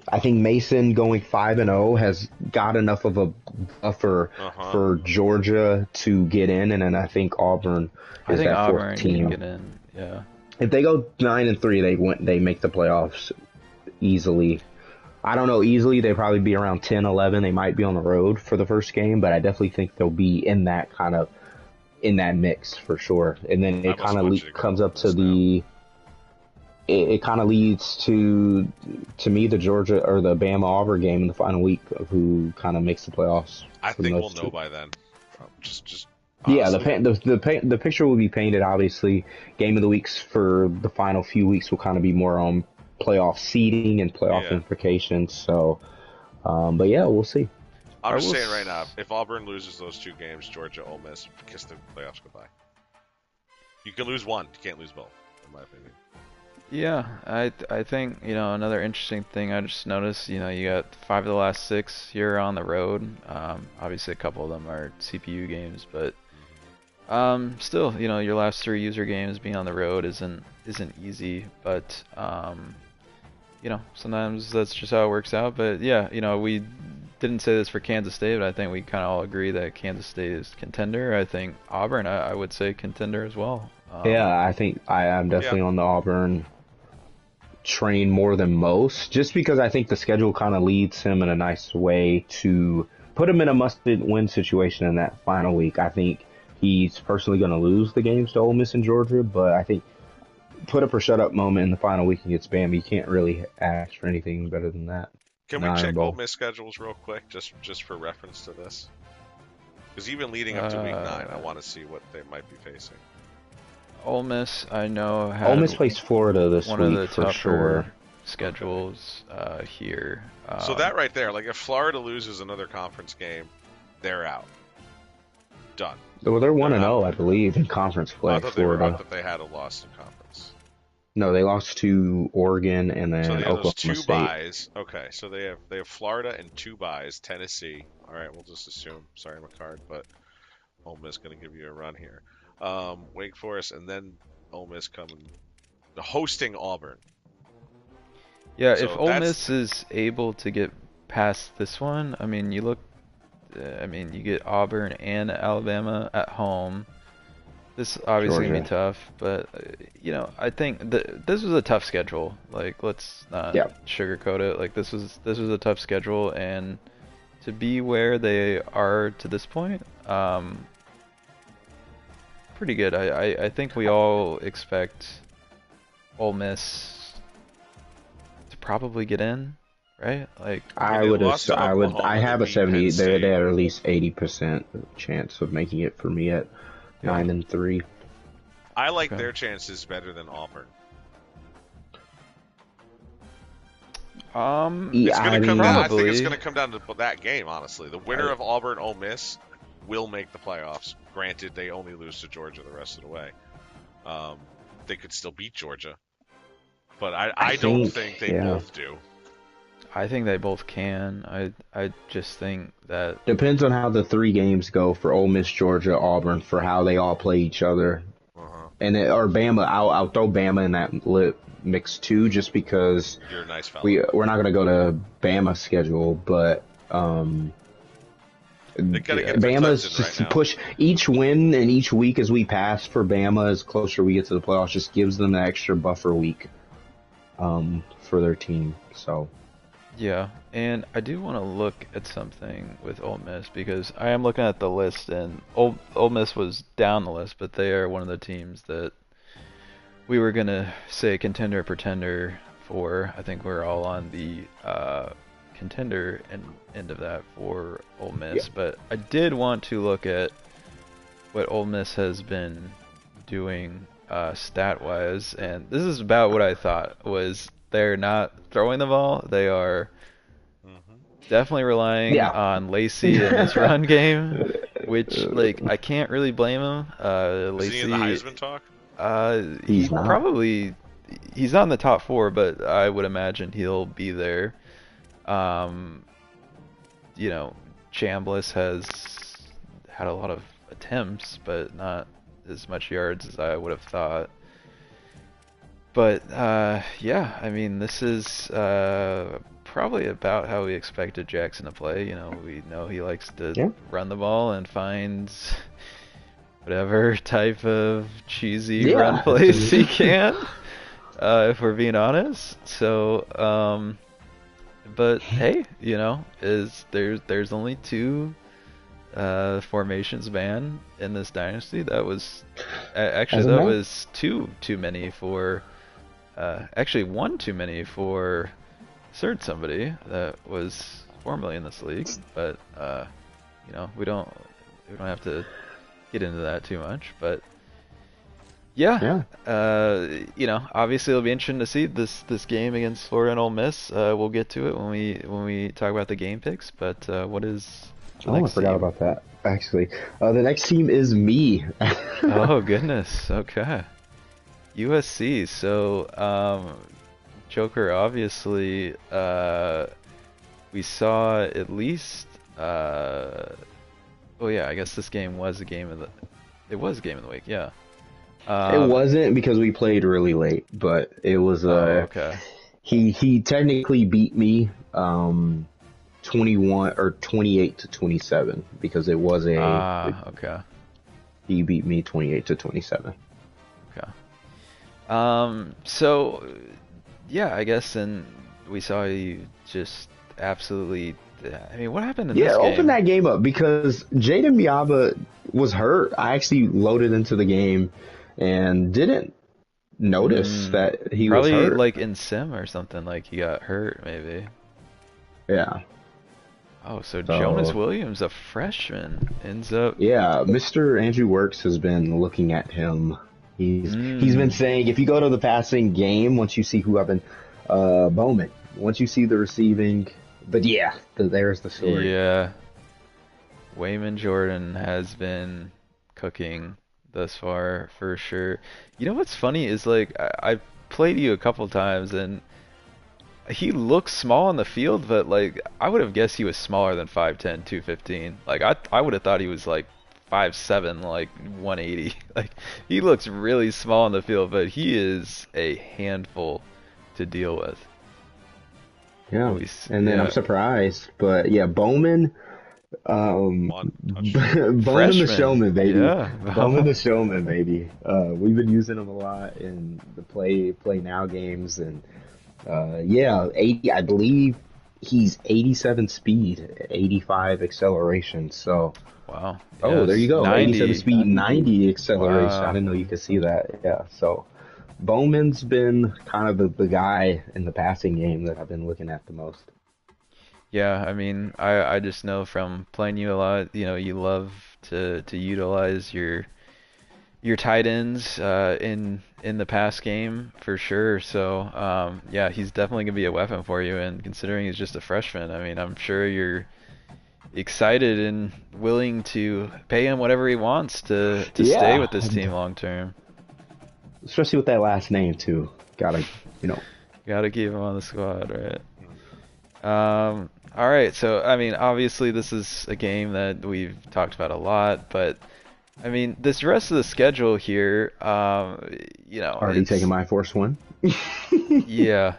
I think Mason going 5-0 has got enough of a buffer for Georgia to get in, and then I think Auburn is that fourth team. Can get in. Yeah. If they go 9-3, they make the playoffs easily. I don't know easily. They probably be around 10-11. They might be on the road for the first game, but I definitely think they'll be in that mix for sure. And then it kind of comes up to the. It kind of leads to me the Georgia or the Bama Auburn game in the final week of who kind of makes the playoffs. I think we'll know by then. Just yeah, the picture will be painted. Obviously, game of the weeks for the final few weeks will kind of be more on playoff seeding and playoff implications. So, but yeah, we'll see. I'm just saying right now, if Auburn loses those 2 games, Georgia, Ole Miss, kiss the playoffs goodbye. You can lose one, you can't lose both, in my opinion. Yeah, I think, another interesting thing I just noticed, you got 5 of the last 6 here on the road. Obviously a couple of them are CPU games, but still, your last 3 user games being on the road isn't easy, but sometimes that's just how it works out. But yeah, we didn't say this for Kansas State, but I think we kind of all agree that Kansas State is contender. I think Auburn, I would say contender as well. Yeah, I think I'm definitely on the Auburn train more than most, just because I think the schedule kind of leads him in a nice way to put him in a must-win situation in that final week. I think he's personally going to lose the games to Ole Miss and Georgia, but I think put up or shut up moment in the final week against Bama, you can't really ask for anything better than that. Can we check Ole Miss schedules real quick, just for reference to this? Because even leading up to week 9, I want to see what they might be facing. Ole Miss, I know, Ole Miss plays Florida this week one of the for tougher sure. schedules here. So that right there, like if Florida loses another conference game, they're out. Done. Well, they're 1-0, I believe, in conference play. I thought they had a loss in conference. No, they lost to Oregon and then so they have Oklahoma those 2 State. byes. Okay, so they have Florida and 2 byes. Tennessee. All right, we'll just assume. Sorry, McCard, but Ole Miss going to give you a run here. Wake Forest, and then Ole Miss hosting Auburn. Yeah, so if Ole Miss is able to get past this one, I mean, you get Auburn and Alabama at home. This obviously going to be tough, but, I think this was a tough schedule. Like, let's not sugarcoat it. Like, this was a tough schedule, and to be where they are to this point, pretty good. I think we all expect Ole Miss to probably get in, right? Like I have a 70. They have at least 80% chance of making it for me at 9-3. I like their chances better than Auburn. It's going to come down. I think it's going to come down to that game. Honestly, the winner of Auburn Ole Miss will make the playoffs. Granted, they only lose to Georgia the rest of the way. They could still beat Georgia, but I don't think they both do. I think they both can. I just think that depends on how the 3 games go for Ole Miss, Georgia, Auburn, for how they all play each other. Or Bama. I'll throw Bama in that mix too, just because you're a nice fella. We're not gonna go to Bama's schedule, but Bama's just to push each win and each week as we pass for Bama as closer we get to the playoffs just gives them an extra buffer week for their team. So yeah, and I do want to look at something with Ole Miss because I am looking at the list, and Ole Miss was down the list, but they are one of the teams that we were gonna say contender pretender for. I think we're all on the contender end of that for Ole Miss. But I did want to look at what Ole Miss has been doing stat-wise, and this is about what I thought was they're not throwing the ball. They are definitely relying on Lacey in this run game, which like I can't really blame him. Is Lacey, he in the Heisman talk? He's not in the top 4, but I would imagine he'll be there. You know, Chambliss has had a lot of attempts, but not as much yards as I would have thought. But yeah, I mean, this is probably about how we expected Jackson to play. You know, we know he likes to run the ball and finds whatever type of cheesy run plays he can, if we're being honest. So, but hey, you know, there's only 2 formations banned in this dynasty. That was actually that was too many for actually 1 too many for Cert somebody that was formerly in this league. But you know, we don't have to get into that too much. But yeah. You know, obviously it'll be interesting to see this game against Florida and Ole Miss. We'll get to it when we talk about the game picks. But what is I forgot about that, actually. The next team is me. Oh, goodness. Okay. USC. So, Joker, obviously, we saw at least... oh, yeah, I guess this game was a game of the... It was a game of the week, yeah. It wasn't because we played really late, but it was... okay. He technically beat me... 21 or 28 to 27 because it was a okay. He beat me 28 to 27. Okay. So yeah, I guess, and we saw you just absolutely. I mean, what happened in this game? Yeah, open that game up because Jaden Miaba was hurt. I actually loaded into the game and didn't notice that he was hurt. Probably like in sim or something. Like he got hurt, maybe. Yeah. Oh, so Jonas Williams, a freshman, ends up... Yeah, Mr. Andrew Works has been looking at him. He's been saying, if you go to the passing game, once you see who I've been... Bowman. Once you see the receiving... But yeah, there's the story. Yeah. Wayman Jordan has been cooking thus far, for sure. You know what's funny is, like, I played you a couple times, and... He looks small on the field, but like I would have guessed he was smaller than 5'10", 215. Like I would have thought he was like 5'7", like 180. Like he looks really small on the field, but he is a handful to deal with. Yeah, and then I'm surprised, but yeah, Bowman, Bowman the Showman, baby. Yeah, Bowman the Showman, baby. We've been using him a lot in the play now games, and yeah, 80. I believe he's 87 speed, 85 acceleration. So, wow. Oh, there you go. 90. 87 speed, 90 acceleration. Wow. I didn't know you could see that. Yeah. So, Bowman's been kind of the guy in the passing game that I've been looking at the most. Yeah, I mean, I just know from playing you a lot, you know, you love to utilize your tight ends in the pass game for sure. So yeah, he's definitely gonna be a weapon for you. And considering he's just a freshman, I mean, I'm sure you're excited and willing to pay him whatever he wants to stay with this team long term. Especially with that last name too. Gotta keep him on the squad, right? All right. So I mean, obviously this is a game that we've talked about a lot, but I mean, this rest of the schedule here, you know... Already taking my first one? Yeah.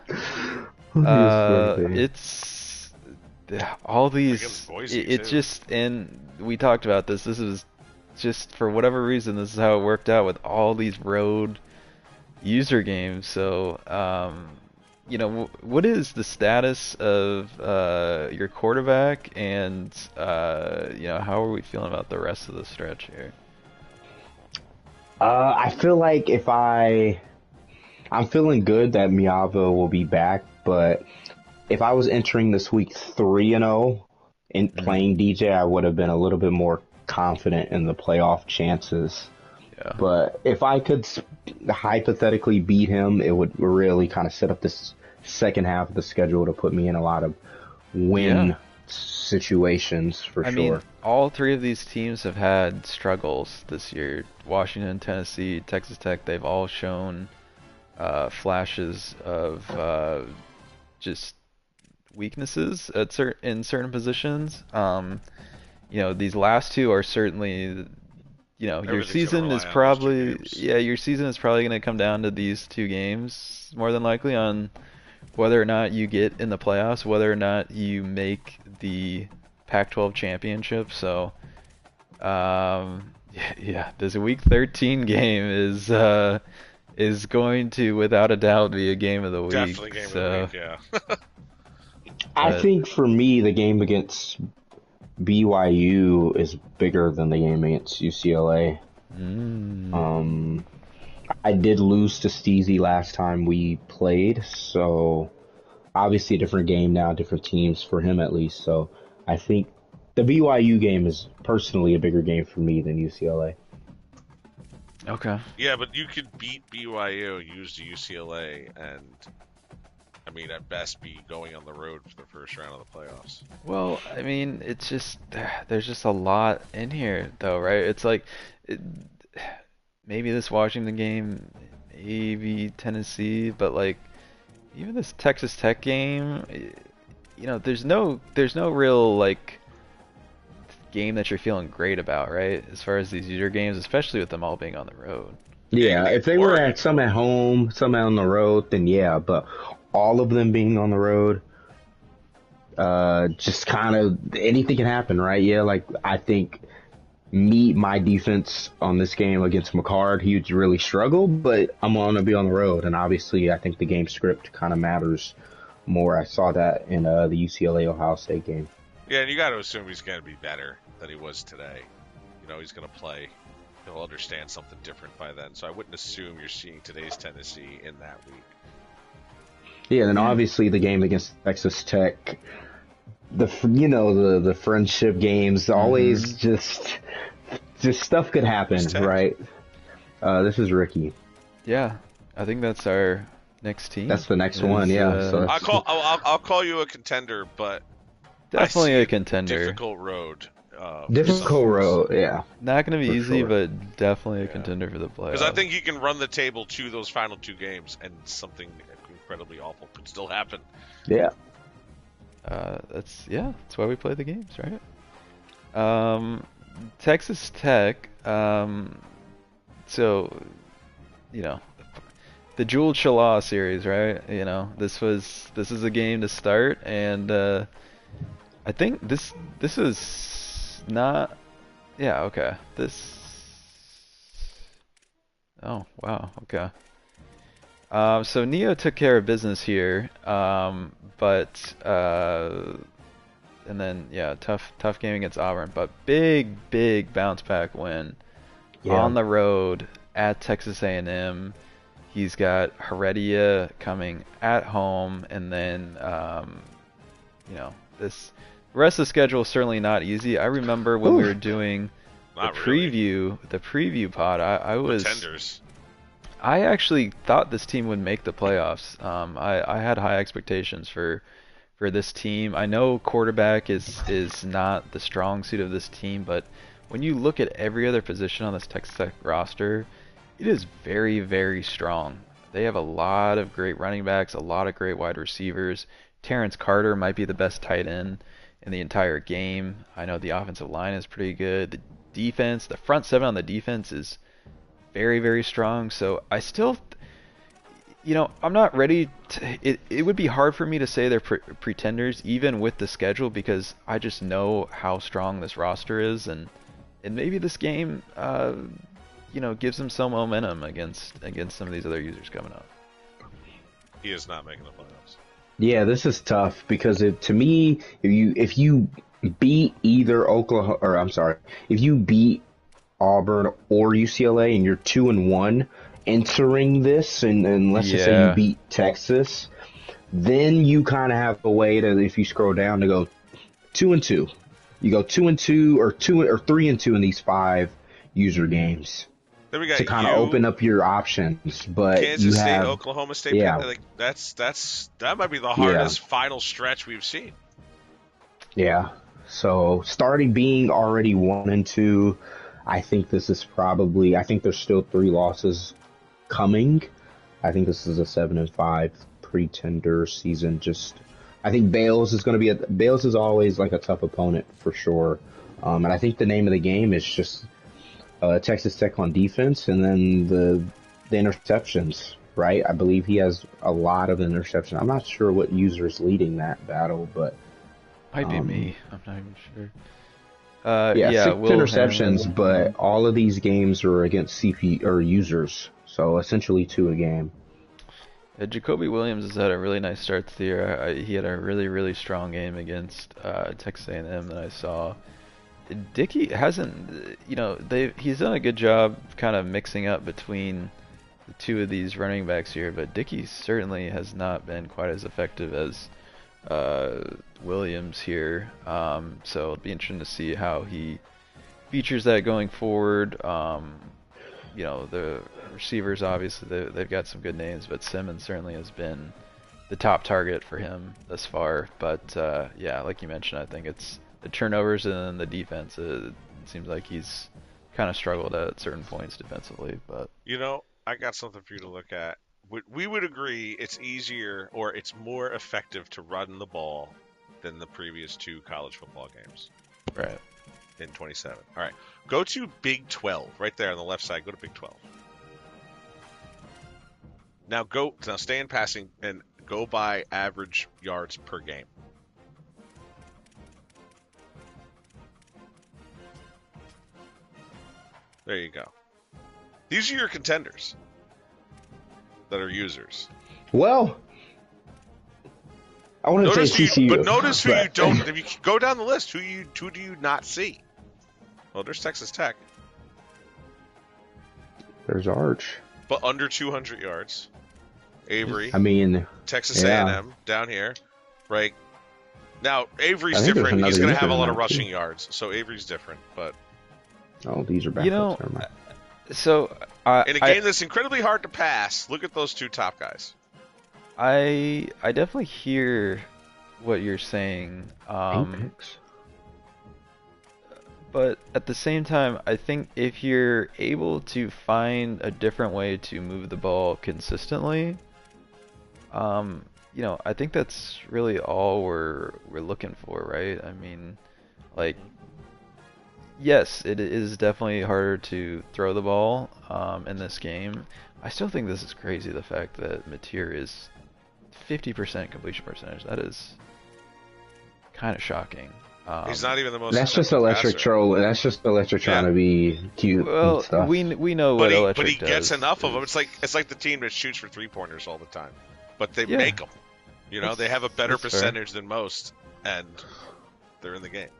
It's... all these... It's just... And we talked about this. This is just, for whatever reason, this is how it worked out with all these road user games. So, you know, what is the status of your quarterback, and, you know, how are we feeling about the rest of the stretch here? I feel like I'm feeling good that Miava will be back, but if I was entering this week 3-0 and playing DJ, I would have been a little bit more confident in the playoff chances. Yeah. But if I could hypothetically beat him, it would really kind of set up this second half of the schedule to put me in a lot of win situations for I sure. mean, all three of these teams have had struggles this year. Washington, Tennessee, Texas Tech, they've all shown flashes of just weaknesses in certain positions. These last two are certainly, your Everything's season gonna is rely on those two probably, games. your season is probably going to come down to these two games more than likely on whether or not you get in the playoffs, whether or not you make the Pac-12 championship. So, this Week 13 game is going to, without a doubt, be a game of the week. Definitely game of the week, yeah. I think for me, the game against BYU is bigger than the game against UCLA. I did lose to Steezy last time we played, so obviously a different game now, different teams for him at least. So I think the BYU game is personally a bigger game for me than UCLA. Okay. Yeah, but you could beat BYU, use the UCLA, and I mean, at best, be going on the road for the first round of the playoffs. Well, I mean, it's just there's just a lot in here, though, right? It's like maybe this Washington game, maybe Tennessee, but like even this Texas Tech game, there's no real like game that you're feeling great about, right? As far as these user games, especially with them all being on the road. Yeah, if they were at some at home, some on the road, then yeah, but all of them being on the road, just kind of anything can happen, right? Yeah, like I think my defense on this game against McCard, he would really struggle, but I'm going to be on the road, and obviously I think the game script kind of matters more. I saw that in the UCLA Ohio State game. Yeah, and you got to assume he's going to be better than he was today. He's going to play. He'll understand something different by then. So I wouldn't assume you're seeing today's Tennessee in that week. Yeah, and obviously the game against Texas Tech, the friendship games, always just stuff could happen, right? This is Ricky. Yeah, I think that's our next team. That's the next one, yeah. So I'll call you a contender, but definitely a contender. Difficult road. Difficult road, yeah. Not going to be easy, sure. but definitely a contender for the playoffs. Because I think you can run the table to those final two games, and something incredibly awful could still happen. Yeah. That's why we play the games, right? Texas Tech. So, the Jewel Chala series, right? This is a game to start, and I think this is not. Yeah. Okay. Oh wow. Okay. So Neo took care of business here, but and then tough game against Auburn, but big bounce back win on the road at Texas A&M. He's got Heredia coming at home, and then the rest of the schedule is certainly not easy. I remember when we were doing the preview pod, I was Pretenders. I actually thought this team would make the playoffs. I had high expectations for this team. I know quarterback is not the strong suit of this team, but when you look at every other position on this Texas Tech roster, it is very, very strong. They have a lot of great running backs, a lot of great wide receivers. Terrence Carter might be the best tight end in the entire game. I know the offensive line is pretty good. The defense, the front seven on the defense is very, very strong. So I still, I'm not ready to. It would be hard for me to say they're pretenders, even with the schedule, because I just know how strong this roster is, and maybe this game, gives them some momentum against some of these other users coming up. He is not making the playoffs. Yeah, this is tough because to me, if you beat either if you beat Auburn or UCLA and you're 2-1 entering this, and let's just say you beat Texas, Then you kind of have a way to, if you scroll down, to go 2-2. You go 2-2 or 3-2 in these 5 user games Then we got to kind of open up your options. But Kansas you State, have, Oklahoma State. yeah, Like that might be the hardest final stretch we've seen. yeah. So starting being already 1-2, I think this is probably. I think there's still 3 losses coming. I think this is a 7-5 pretender season. I think Bales is going to be Bales is always like a tough opponent for sure. And I think the name of the game is just Texas Tech on defense, and then the interceptions. Right, I believe he has a lot of interceptions. I'm not sure what user is leading that battle, but Might be me. I'm not even sure. 6 Will interceptions, but all of these games are against CP or users, so essentially 2 a game. Jacoby Williams has had a really nice start to the year. He had a really, really strong game against Texas A&M that I saw. Dickey hasn't, he's done a good job kind of mixing up between the 2 of these running backs here, but Dickey certainly has not been quite as effective as Williams here. So it'll be interesting to see how he features that going forward. The receivers, obviously, they've got some good names, but Simmons certainly has been the top target for him thus far. But, like you mentioned, I think it's the turnovers and then the defense. It seems like he's kind of struggled at certain points defensively. But I got something for you to look at. We would agree it's easier or it's more effective to run the ball than the previous 2 college football games. Right. In 27. All right. Go to Big 12. Right there on the left side. Go to Big 12. Now stay in passing and go by average yards per game. There you go. These are your contenders that are users. Well, I want to say TCU. But notice who you don't. If you go down the list, who do you not see? Well, there's Texas Tech. There's Arch. But under 200 yards. Avery. I mean, Texas A&M down here, right? Now Avery's different. He's going to have a lot of rushing yards, so Avery's different. But these are backups. So in a game that's incredibly hard to pass, look at those 2 top guys. I definitely hear what you're saying. But at the same time, I think if you're able to find a different way to move the ball consistently, I think that's really all we're looking for, right? I mean, like, yes, it is definitely harder to throw the ball in this game. I still think this is crazy, the fact that Mateer is 50% completion percentage. That is kind of shocking. He's not even the most. That's just electric troll. That's just electric trying to be cute. Well, and stuff. we know what electric but he does. gets enough of them. It's like the team that shoots for 3-pointers all the time, but they make them. They have a better percentage than most, and they're in the game.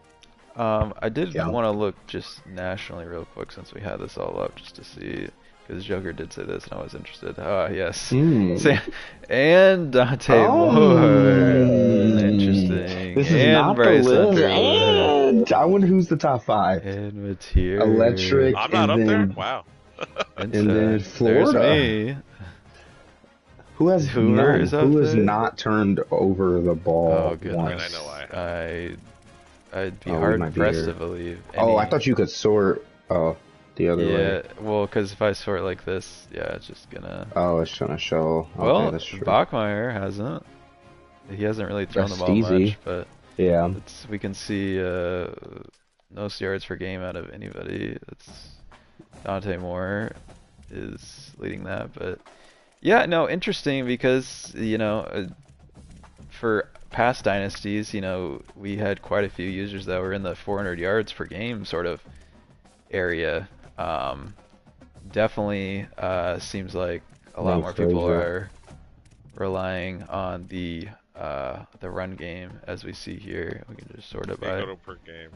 I did want to look just nationally real quick since we had this all up, just to see, because Joker did say this and I was interested. Yes. And Dante Moore. Interesting. This is not Bryce the list. Underwood. I wonder who's the top 5. And Mateer. Electric. I'm not up there. Wow. And then Florida. There's me. Who has not turned over the ball? Oh goodness. Once? I know why. I'd be hard pressed to believe. I thought you could sort the other way. Yeah, well, because if I sort like this, it's just gonna. Oh, it's gonna show. Well, that's true. Bachmeier hasn't. He hasn't really thrown the ball much, but we can see no yards per game out of anybody. It's Dante Moore is leading that, but interesting because for past dynasties, we had quite a few users that were in the 400 yards per game sort of area. Definitely seems like a lot more people are relying on the run game, as we see here. We can just sort it by per game.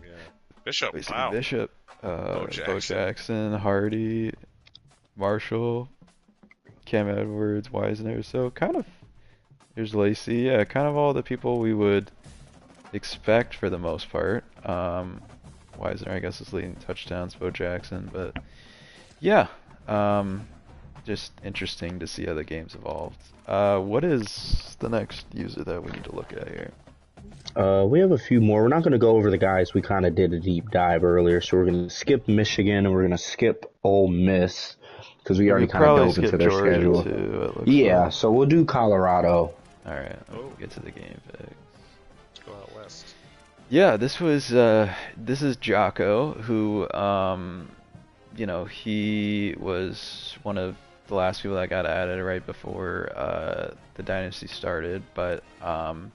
Bishop. we see Wow. Bishop, Bo Jackson, Hardy, Marshall, Cam Edwards, Wisner. So kind of Here's Lacey. Yeah, kind of all the people we would expect for the most part. Wisner, I guess, is leading touchdowns. Bo Jackson, but yeah, just interesting to see how the game's evolved. What is the next user that we need to look at here? We have a few more. We're not going to go over the guys we kind of did a deep dive earlier, so we're going to skip Michigan and we're going to skip Ole Miss because we already kind of dove into their Georgia schedule. too, it looks Yeah, like. so we'll do Colorado. All right, let's get to the game picks. Let's go out west. Yeah, this is Jocko, who you know, he was one of the last people that got added right before the dynasty started, but you know,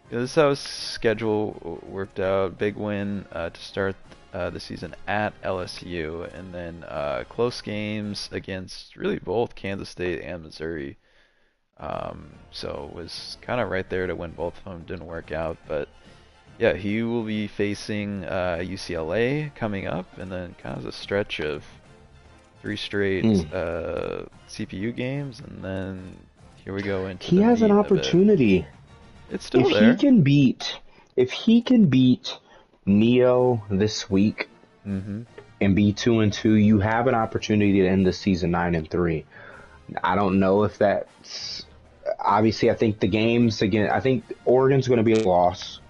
this is how his schedule worked out. Big win to start the season at LSU, and then close games against really both Kansas State and Missouri. So it was kind of right there to win both of them. Didn't work out, but yeah, he will be facing UCLA coming up, and then kind of a stretch of 3 straight CPU games, and then here we go into. He has an opportunity. It's still if there. If he can beat Neo this week and be 2-2, you have an opportunity to end the season 9-3. I don't know if that's obviously. I think the games again. I think Oregon's going to be a loss,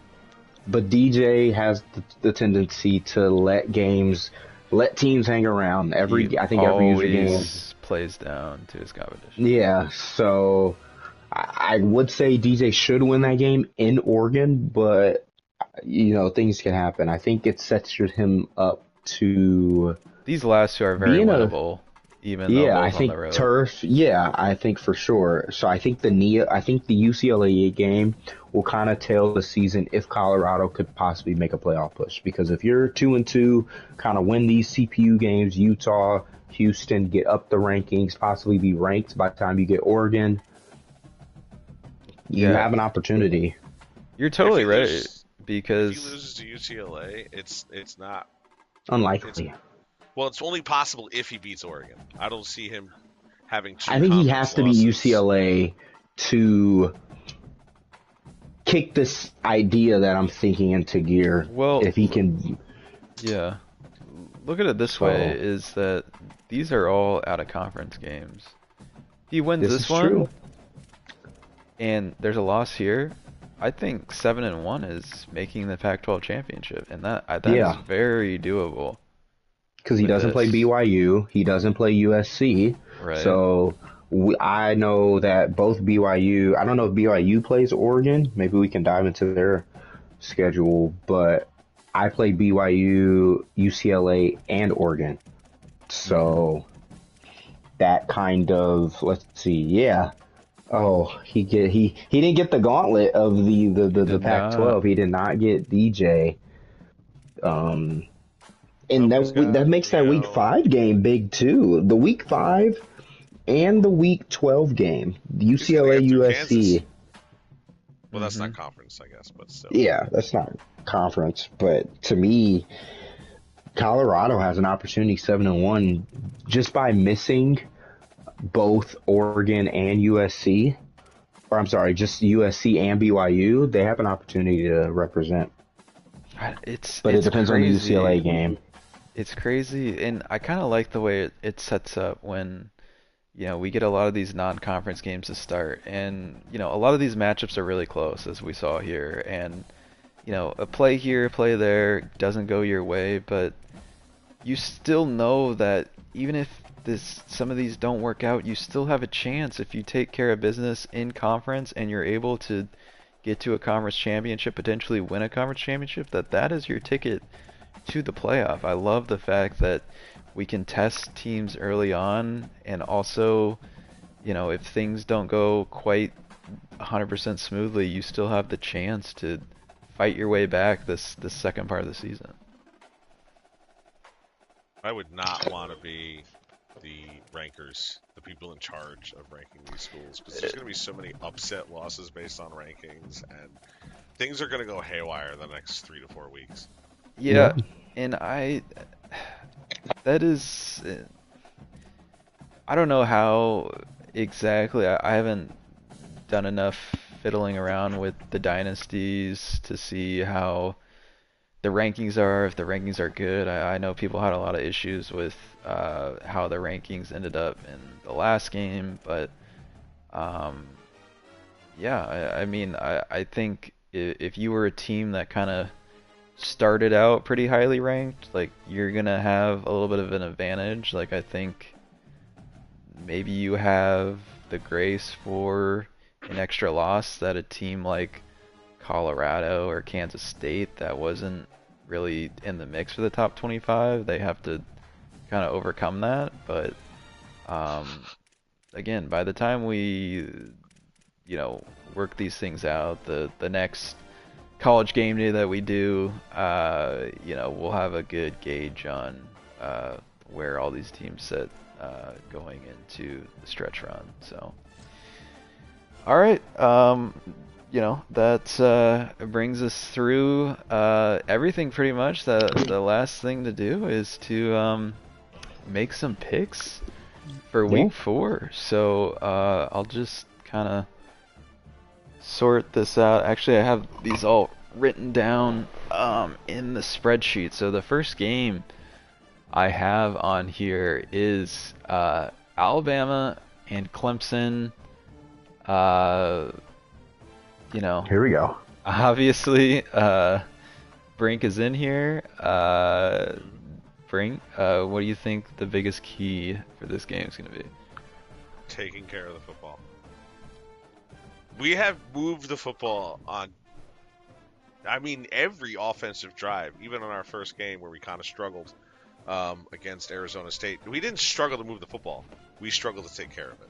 but DJ has the tendency to let teams hang around. I think every user game plays down to his competition. Yeah, so I would say DJ should win that game in Oregon, but you know, things can happen. I think it sets him up to. These last two are very winnable, even though both I think on the road. turf. Yeah, I think for sure. So I think the UCLA game will kind of tail the season if Colorado could possibly make a playoff push. Because if you're 2-2, kind of win these CPU games, Utah, Houston get up the rankings, possibly be ranked by the time you get Oregon. You have an opportunity. You're totally right, because if he loses to UCLA, it's not unlikely. Well, it's only possible if he beats Oregon. I don't see him having two. I think he has to beat UCLA to kick this idea that I'm thinking into gear. Well, if he can. Yeah. Look at it this way, is that these are all out-of-conference games. He wins this one, true. And there's a loss here. I think 7-1 is making the Pac-12 championship, and that is very doable. Because he doesn't play BYU, he doesn't play USC, right. So I know that both BYU. I don't know if BYU plays Oregon. Maybe we can dive into their schedule, but I play BYU, UCLA, and Oregon. So that kind of, let's see, yeah. Oh, he didn't get the gauntlet of the Pac-12. He did not get DJ. And that makes that Week 5 game big too. The Week 5 and the Week 12 game, UCLA USC. Well, that's not conference, I guess, but still. Yeah, that's not conference, but to me, Colorado has an opportunity 7-1 just by missing both Oregon and USC. Or I'm sorry, just USC and BYU. They have an opportunity to represent. But it depends on the UCLA game. It's crazy, and I kind of like the way it sets up when, you know, we get a lot of these non-conference games to start, and you know, a lot of these matchups are really close, as we saw here, and you know, a play here, play there doesn't go your way, but you still know that even if some of these don't work out, you still have a chance if you take care of business in conference and you're able to get to a conference championship, potentially win a conference championship, that is your ticket to the playoff. I love the fact that we can test teams early on, and also, you know, if things don't go quite 100% smoothly, you still have the chance to fight your way back this second part of the season. I would not want to be the rankers, the people in charge of ranking these schools, because there's going to be so many upset losses based on rankings, and things are going to go haywire the next 3 to 4 weeks. Yeah, and that is, I don't know how exactly, I haven't done enough fiddling around with the dynasties to see how the rankings are, if the rankings are good. I know people had a lot of issues with how the rankings ended up in the last game, but yeah, I mean, I think if you were a team that kind of started out pretty highly ranked, like you're gonna have a little bit of an advantage. Like I think maybe you have the grace for an extra loss that a team like Colorado or Kansas State that wasn't really in the mix for the top 25, they have to kind of overcome that. But again, by the time we, work these things out, the next college game day that we do, we'll have a good gauge on where all these teams sit going into the stretch run. So, all right, that brings us through everything pretty much. The last thing to do is to make some picks for week 4. So I'll just kind of sort this out. Actually, I have these all written down in the spreadsheet. So the first game I have on here is Alabama and Clemson. Here we go. Obviously, Brink is in here. Brink, what do you think the biggest key for this game is going to be? Taking care of the football. We have moved the football on, every offensive drive, even on our first game where we kind of struggled against Arizona State. We didn't struggle to move the football. We struggled to take care of it.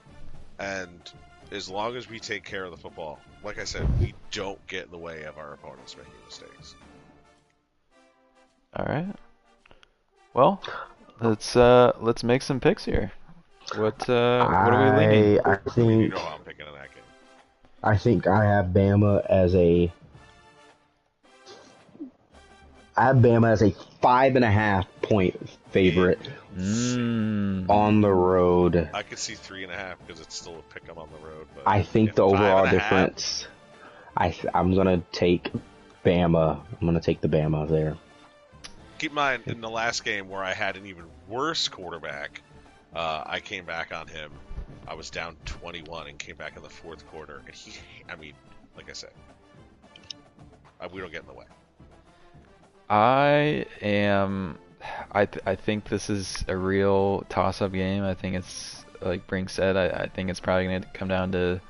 And as long as we take care of the football, like I said, we don't get in the way of our opponents making mistakes. All right. Well, let's make some picks here. What are we leaning? I You think know how I'm picking in that game. I think I have Bama as a 5.5 point favorite on the road. I could see 3.5 because it's still a pick 'em on the road. But I think the overall difference. I'm gonna take Bama. I'm gonna take the Bama there. Keep in mind, in the last game where I had an even worse quarterback, I came back on him. I was down 21 and came back in the fourth quarter. And like I said, we don't get in the way. I think this is a real toss-up game. I think it's, like Brink said, I think it's probably going to come down to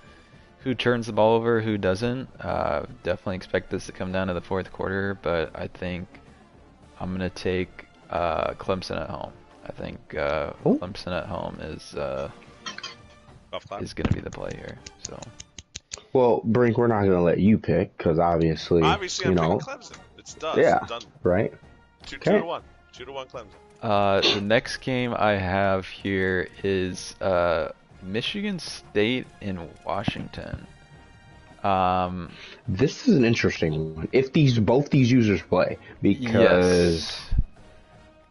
who turns the ball over, who doesn't. Definitely expect this to come down to the fourth quarter, but I think I'm going to take Clemson at home. I think Clemson at home is going to be the play here. So. Well, Brink, we're not going to let you pick because obviously, I'm picking Clemson. It's done. Yeah, it's done. Right. 2-1. 2-1 Clemson. The next game I have here is Michigan State in Washington. This is an interesting one. If both these users play, because yes.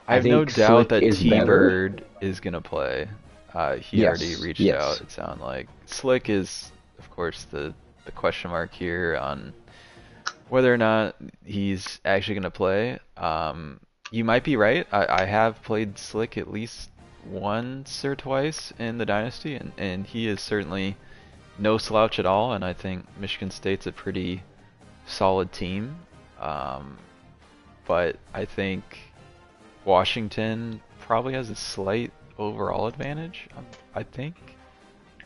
I have no doubt that T-Bird is going to play. He already reached out, it sounds like. Slick is, of course, the question mark here on whether or not he's actually going to play. You might be right. I have played Slick at least once or twice in the Dynasty, and he is certainly no slouch at all, and I think Michigan State's a pretty solid team. But I think Washington probably has a slight overall advantage, I think.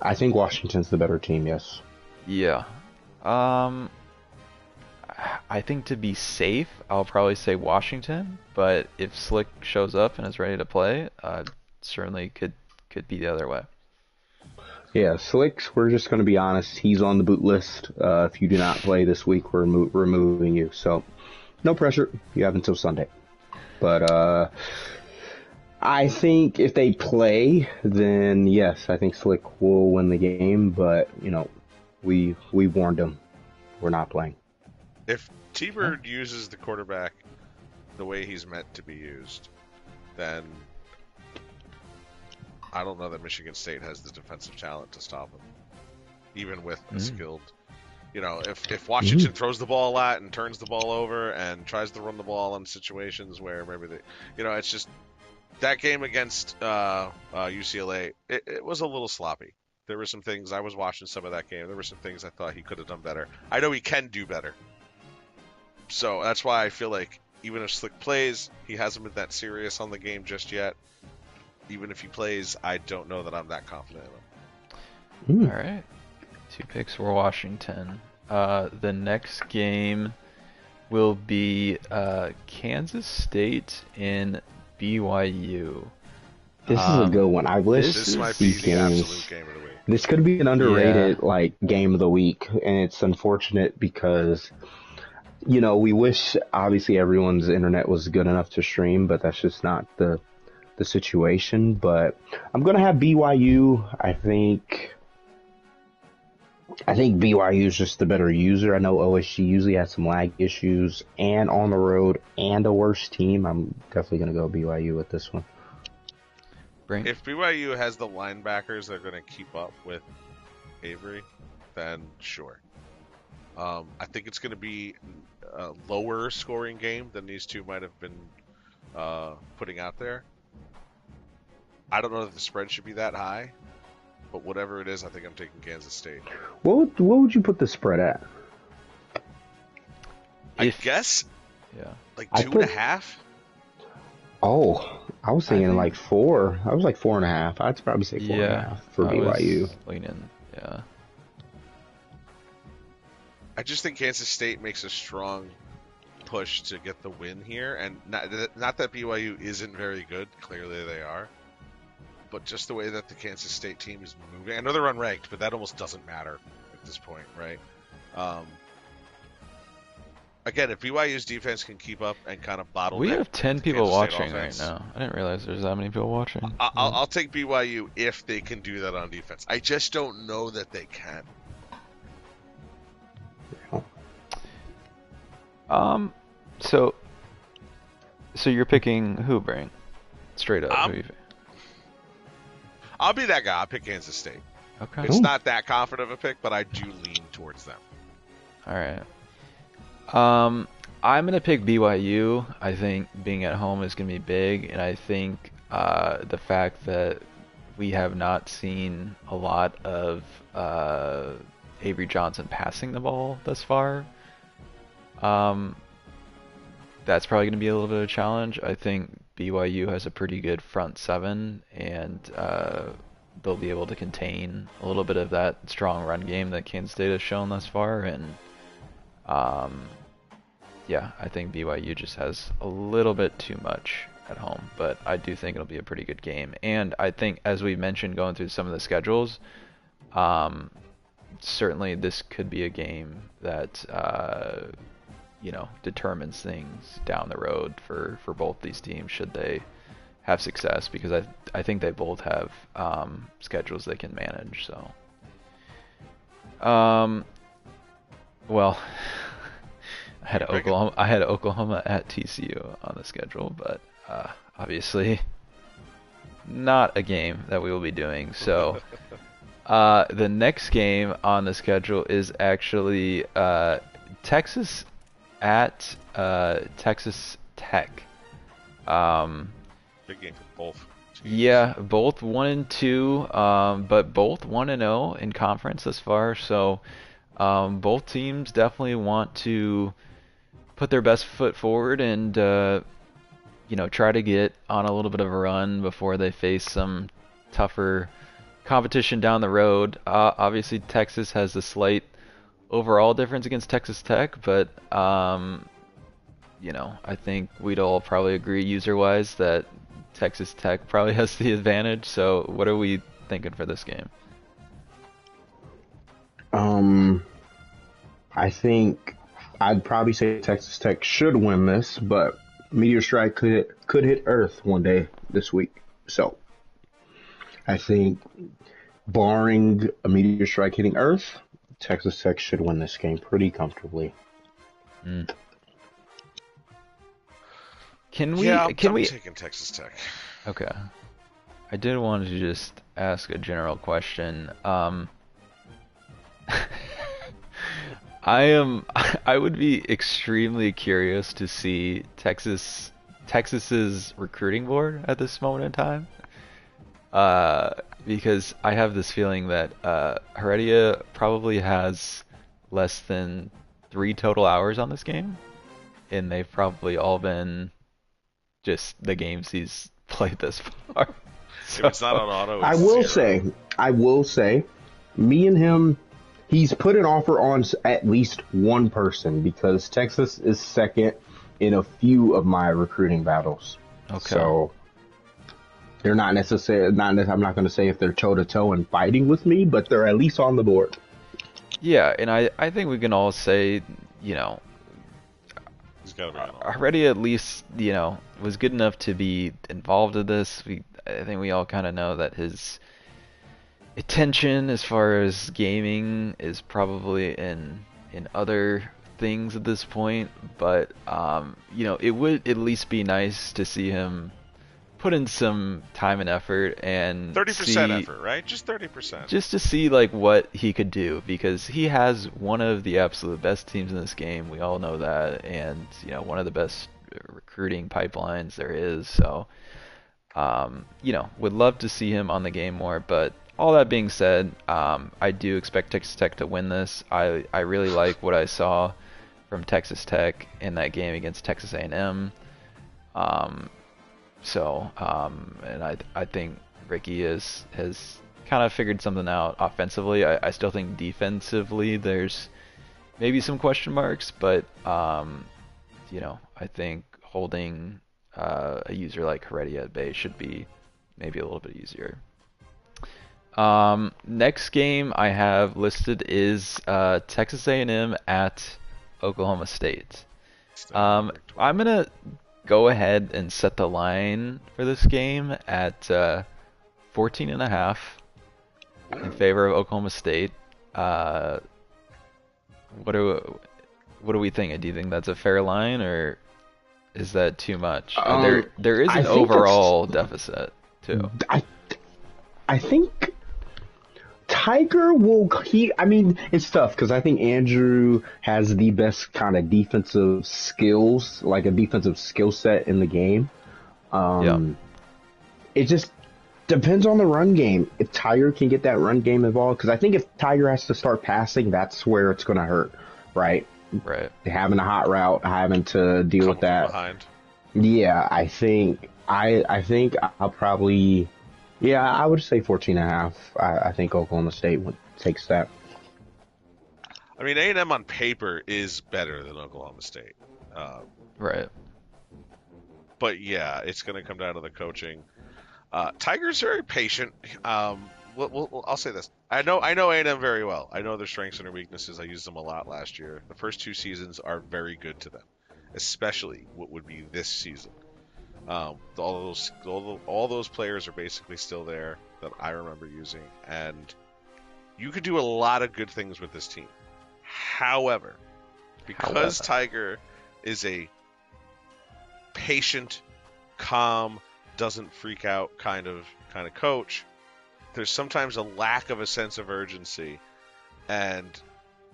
I think Washington's the better team, yes. Yeah. I think to be safe, I'll probably say Washington, but if Slick shows up and is ready to play, certainly could be the other way. Yeah, Slicks, we're just going to be honest, he's on the boot list. If you do not play this week, we're removing you. So, no pressure. You have until Sunday. But I think if they play, then yes, I think Slick will win the game. But, we warned him. We're not playing. If T-Bird uses the quarterback the way he's meant to be used, then I don't know that Michigan State has the defensive talent to stop him, even with a skilled. You know, if Washington throws the ball a lot and turns the ball over and tries to run the ball in situations where maybe they, you know, it's just that game against UCLA, it was a little sloppy. There were some things, I was watching some of that game, there were some things I thought he could have done better. I know he can do better. So that's why I feel like even if Slick plays, he hasn't been that serious on the game just yet. Even if he plays, I don't know that I'm that confident in him. All right. 2 picks for Washington. The next game will be Kansas State in BYU. This is a good one. I wish This might these be the games. absolute game of the week. This could be an underrated like game of the week, and it's unfortunate because you know we wish obviously everyone's internet was good enough to stream, but that's just not the situation. But I'm gonna have BYU. I think BYU is just the better user. I know OSG usually has some lag issues and on the road and a worse team. I'm definitely gonna go BYU with this one. If BYU has the linebackers that are going to keep up with Avery, then sure. I think it's going to be a lower scoring game than these two might have been putting out there. I don't know that the spread should be that high, but whatever it is, I think I'm taking Kansas State. What would you put the spread at? I guess like 2.5. Oh, I was thinking like 4. I was like 4.5. I'd probably say 4.5 for BYU. Leaning, yeah. I just think Kansas State makes a strong push to get the win here, and not that BYU isn't very good. Clearly they are, but just the way that the Kansas State team is moving. I know they're unranked, but that almost doesn't matter at this point, right? Again, if BYU's defense can keep up and kind of bottle, we have 10 people watching offense, right now. I didn't realize there's that many people watching. I'll take BYU if they can do that on defense. I just don't know that they can. So you're picking who, Brain? Straight up. Who you pick? I'll be that guy. I'll pick Kansas State. Okay. It's not that confident of a pick, but I do lean towards them. All right. I'm gonna pick BYU. I think being at home is gonna be big, and I think the fact that we have not seen a lot of Avery Johnson passing the ball thus far, that's probably gonna be a little bit of a challenge. I think BYU has a pretty good front seven, and they'll be able to contain a little bit of that strong run game that Kansas State has shown thus far, and yeah, I think BYU just has a little bit too much at home, but I do think it'll be a pretty good game. And I think, as we mentioned going through some of the schedules, certainly this could be a game that determines things down the road for both these teams should they have success, because I think they both have schedules they can manage. So, well, I had Oklahoma at TCU on the schedule, but obviously not a game that we will be doing. So the next game on the schedule is actually Texas at Texas Tech. Big game for both teams. Yeah, both 1-2, but both 1-0 in conference thus far. So both teams definitely want to put their best foot forward and try to get on a little bit of a run before they face some tougher competition down the road. Obviously, Texas has a slight overall difference against Texas Tech, but I think we'd all probably agree user-wise that Texas Tech probably has the advantage. So what are we thinking for this game? I think I'd probably say Texas Tech should win this, but Meteor Strike could hit Earth one day this week. So I think, barring a Meteor Strike hitting Earth, Texas Tech should win this game pretty comfortably. I'm I'm taking Texas Tech. Okay. I did want to just ask a general question. I would be extremely curious to see Texas's recruiting board at this moment in time. Because I have this feeling that Heredia probably has less than 3 total hours on this game, and they've probably all been just the games he's played this far. If it's not on auto, it's I will say, me and him, he's put an offer on at least one person because Texas is second in a few of my recruiting battles. Okay. So they're not necessarily, I'm not going to say if they're toe to toe and fighting with me, but they're at least on the board. Yeah, and I think we can all say, you know, he's got to be on. Heredia at least, you know, was good enough to be involved in this. I think we all kind of know that his attention as far as gaming is probably in other things at this point, but you know, it would at least be nice to see him put in some time and effort and 30% effort, right? Just 30%. Just to see like what he could do, because he has one of the absolute best teams in this game. We all know that, and you know, one of the best recruiting pipelines there is. So, you know, would love to see him on the game more. But all that being said, I do expect Texas Tech to win this. I really like what I saw from Texas Tech in that game against Texas A&M. And I think Ricky has kind of figured something out offensively. I still think defensively there's maybe some question marks, but you know, I think holding a user like Heredia at bay should be maybe a little bit easier. Next game I have listed is Texas A&M at Oklahoma State. I'm gonna go ahead and set the line for this game at 14.5 in favor of Oklahoma State. What do we think? Do you think that's a fair line, or is that too much? There is an overall deficit too. I think Tiger will I mean, it's tough because I think Andrew has the best kind of defensive skills, like a defensive skill set in the game. It just depends on the run game. If Tiger can get that run game involved, because I think if Tiger has to start passing, that's where it's going to hurt, right? Right. Having a hot route, having to deal with that. Behind. Yeah, I think I'll probably. Yeah, I would say 14.5. I think Oklahoma State takes that. I mean, A&M on paper is better than Oklahoma State. Right. But yeah, it's going to come down to the coaching. Tiger's very patient. I'll say this. I know A&M very well. I know their strengths and their weaknesses. I used them a lot last year. The first 2 seasons are very good to them, especially what would be this season. All those players are basically still there that I remember using, and you could do a lot of good things with this team. However, because Tiger is a patient, calm, doesn't freak out kind of coach, there's sometimes a lack of a sense of urgency. And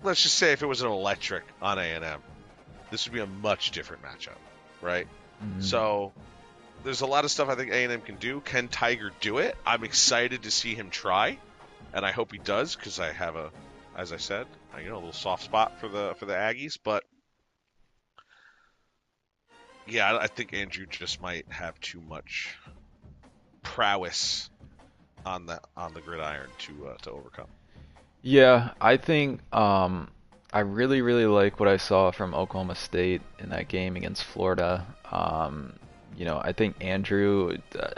let's just say if it was an electric on A&M, this would be a much different matchup, right? Mm-hmm. So there's a lot of stuff I think A&M can do. Can Tiger do it? I'm excited to see him try, and I hope he does, because I have as I said, a little soft spot for the Aggies. But yeah, I think Andrew just might have too much prowess on the gridiron to overcome. Yeah, I think I really like what I saw from Oklahoma State in that game against Florida. I think Andrew,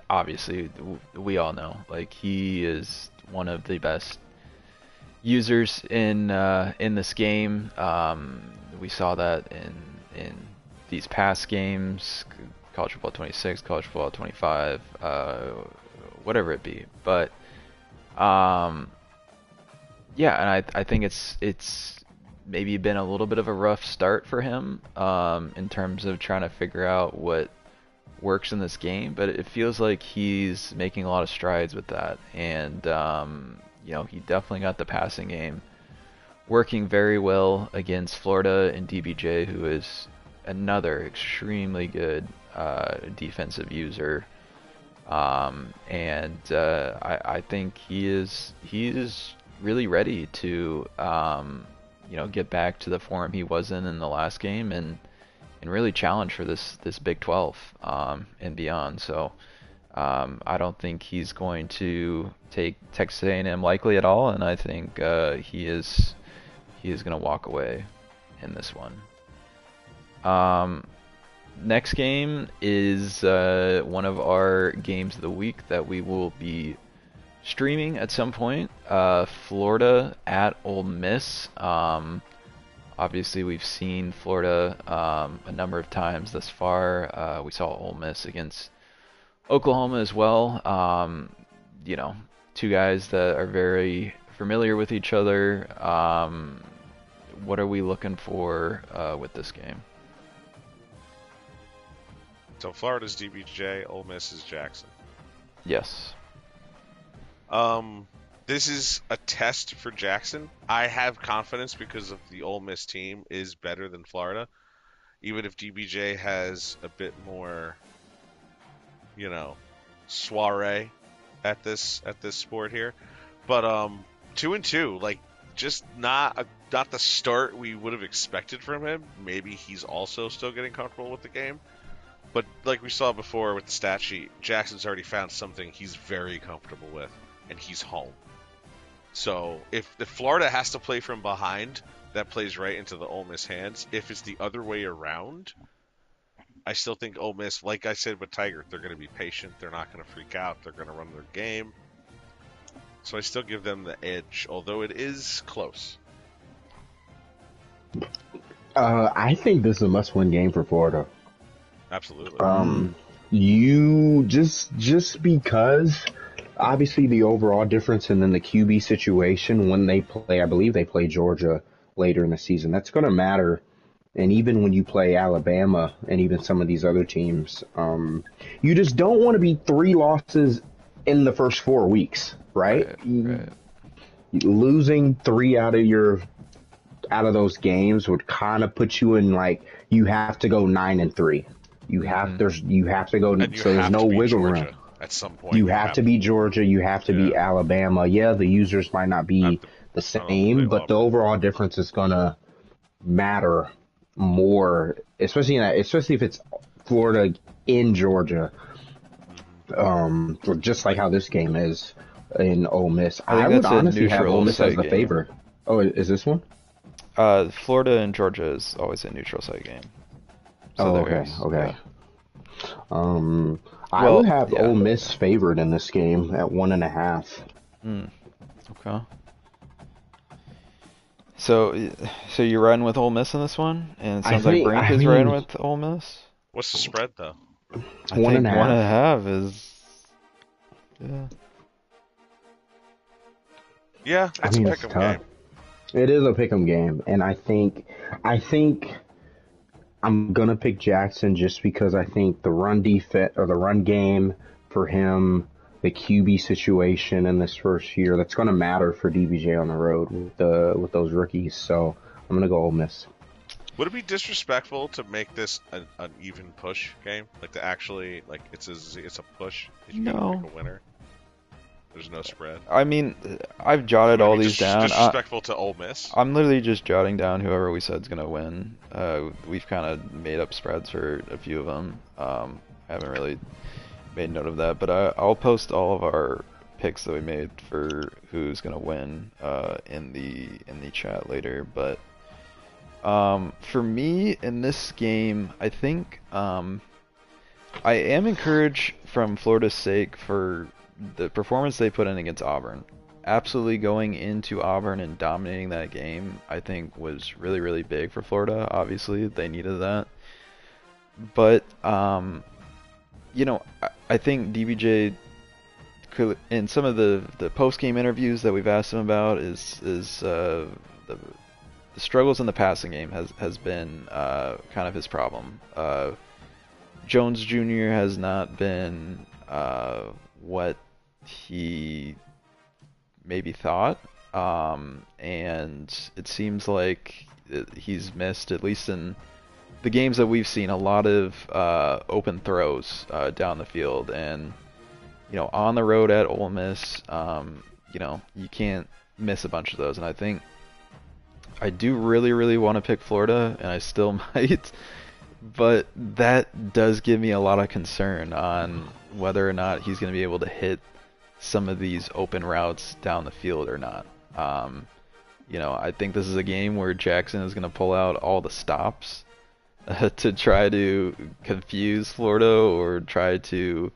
obviously, we all know, like, he is one of the best users in this game. We saw that in these past games, College Football 26, College Football 25, whatever it be. But yeah, and I think it's maybe been a little bit of a rough start for him in terms of trying to figure out what works in this game, but it feels like he's making a lot of strides with that, and he definitely got the passing game working very well against Florida and DBJ, who is another extremely good defensive user. I think he is really ready to get back to the form he was in the last game and really challenge for this Big 12 and beyond. So I don't think he's going to take Texas A&M likely at all, and I think he is going to walk away in this one. Next game is one of our games of the week that we will be streaming at some point. Florida at Ole Miss. Obviously, we've seen Florida a number of times thus far. We saw Ole Miss against Oklahoma as well. Two guys that are very familiar with each other. What are we looking for with this game? So Florida's DBJ, Ole Miss is Jackson. Yes. This is a test for Jackson. I have confidence because of the Ole Miss team is better than Florida. Even if DBJ has a bit more, soiree at this sport here. But 2-2, like just not the start we would have expected from him. Maybe he's also still getting comfortable with the game. But like we saw before with the stat sheet, Jackson's already found something he's very comfortable with, and he's home. So if Florida has to play from behind, that plays right into the Ole Miss hands. If it's the other way around, I still think Ole Miss, like I said with Tiger, they're going to be patient. They're not going to freak out. They're going to run their game. So I still give them the edge, although it is close. I think this is a must-win game for Florida. Absolutely. You just because obviously the overall difference and then the QB situation when they play, I believe they play Georgia later in the season. That's going to matter. And even when you play Alabama and even some of these other teams, you just don't want to be 3 losses in the first 4 weeks, right? Right. Losing 3 out of those games would kind of put you in like you have to go 9-3. You have to go. And So there's no wiggle Georgia room. at some point. You have to beat Georgia. You have to beat Alabama. Yeah, the users might not be the same, but the overall difference is gonna matter more, especially if it's Florida in Georgia. Just like how this game is in Ole Miss. I would honestly have Ole Miss as the favorite. Oh, is this one? Florida and Georgia is always a neutral site game. So okay. I would have Ole Miss favored in this game at 1.5. Okay. So you're riding with Ole Miss in this one, and it sounds like Brink is riding with Ole Miss. What's the spread though? I think 1.5 is. Yeah. Yeah, it's a pick'em game. It is a pick'em game, and I think I'm gonna pick Jackson just because I think the run defense or the run game for him, the QB situation in this first year, that's gonna matter for DBJ on the road with those rookies. So I'm gonna go Ole Miss. Would it be disrespectful to make this an even push game, like to actually like it's a push? If you No. pick a winner. There's no spread. I mean, I've jotted all these down. Disrespectful to Ole Miss. I'm literally just jotting down whoever we said's gonna win. We've kind of made up spreads for a few of them. Haven't really made note of that, but I'll post all of our picks that we made for who's gonna win in the chat later. But for me in this game, I think I am encouraged from Florida's sake for the performance they put in against Auburn. Absolutely going into Auburn and dominating that game, I think was really, really big for Florida. Obviously, they needed that. But, I think DBJ, in some of the post-game interviews that we've asked him about, is the struggles in the passing game has been kind of his problem. Jones Jr. has not been what he maybe thought. and it seems like he's missed, at least in the games that we've seen, a lot of open throws down the field, and on the road at Ole Miss, you can't miss a bunch of those, and I think I do really, really want to pick Florida, and I still might, but that does give me a lot of concern on whether or not he's going to be able to hit some of these open routes down the field or not. I think this is a game where Jackson is going to pull out all the stops to try to confuse Florida or try to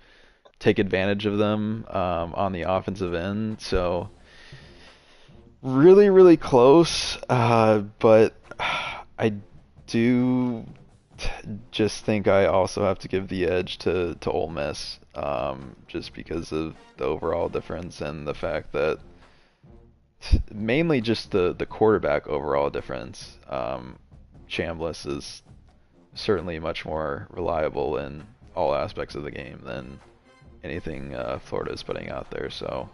take advantage of them on the offensive end. So really, really close, but I do just think I also have to give the edge to Ole Miss, just because of the overall difference and the fact that mainly just the quarterback overall difference. Chambliss is certainly much more reliable in all aspects of the game than anything Florida is putting out there. So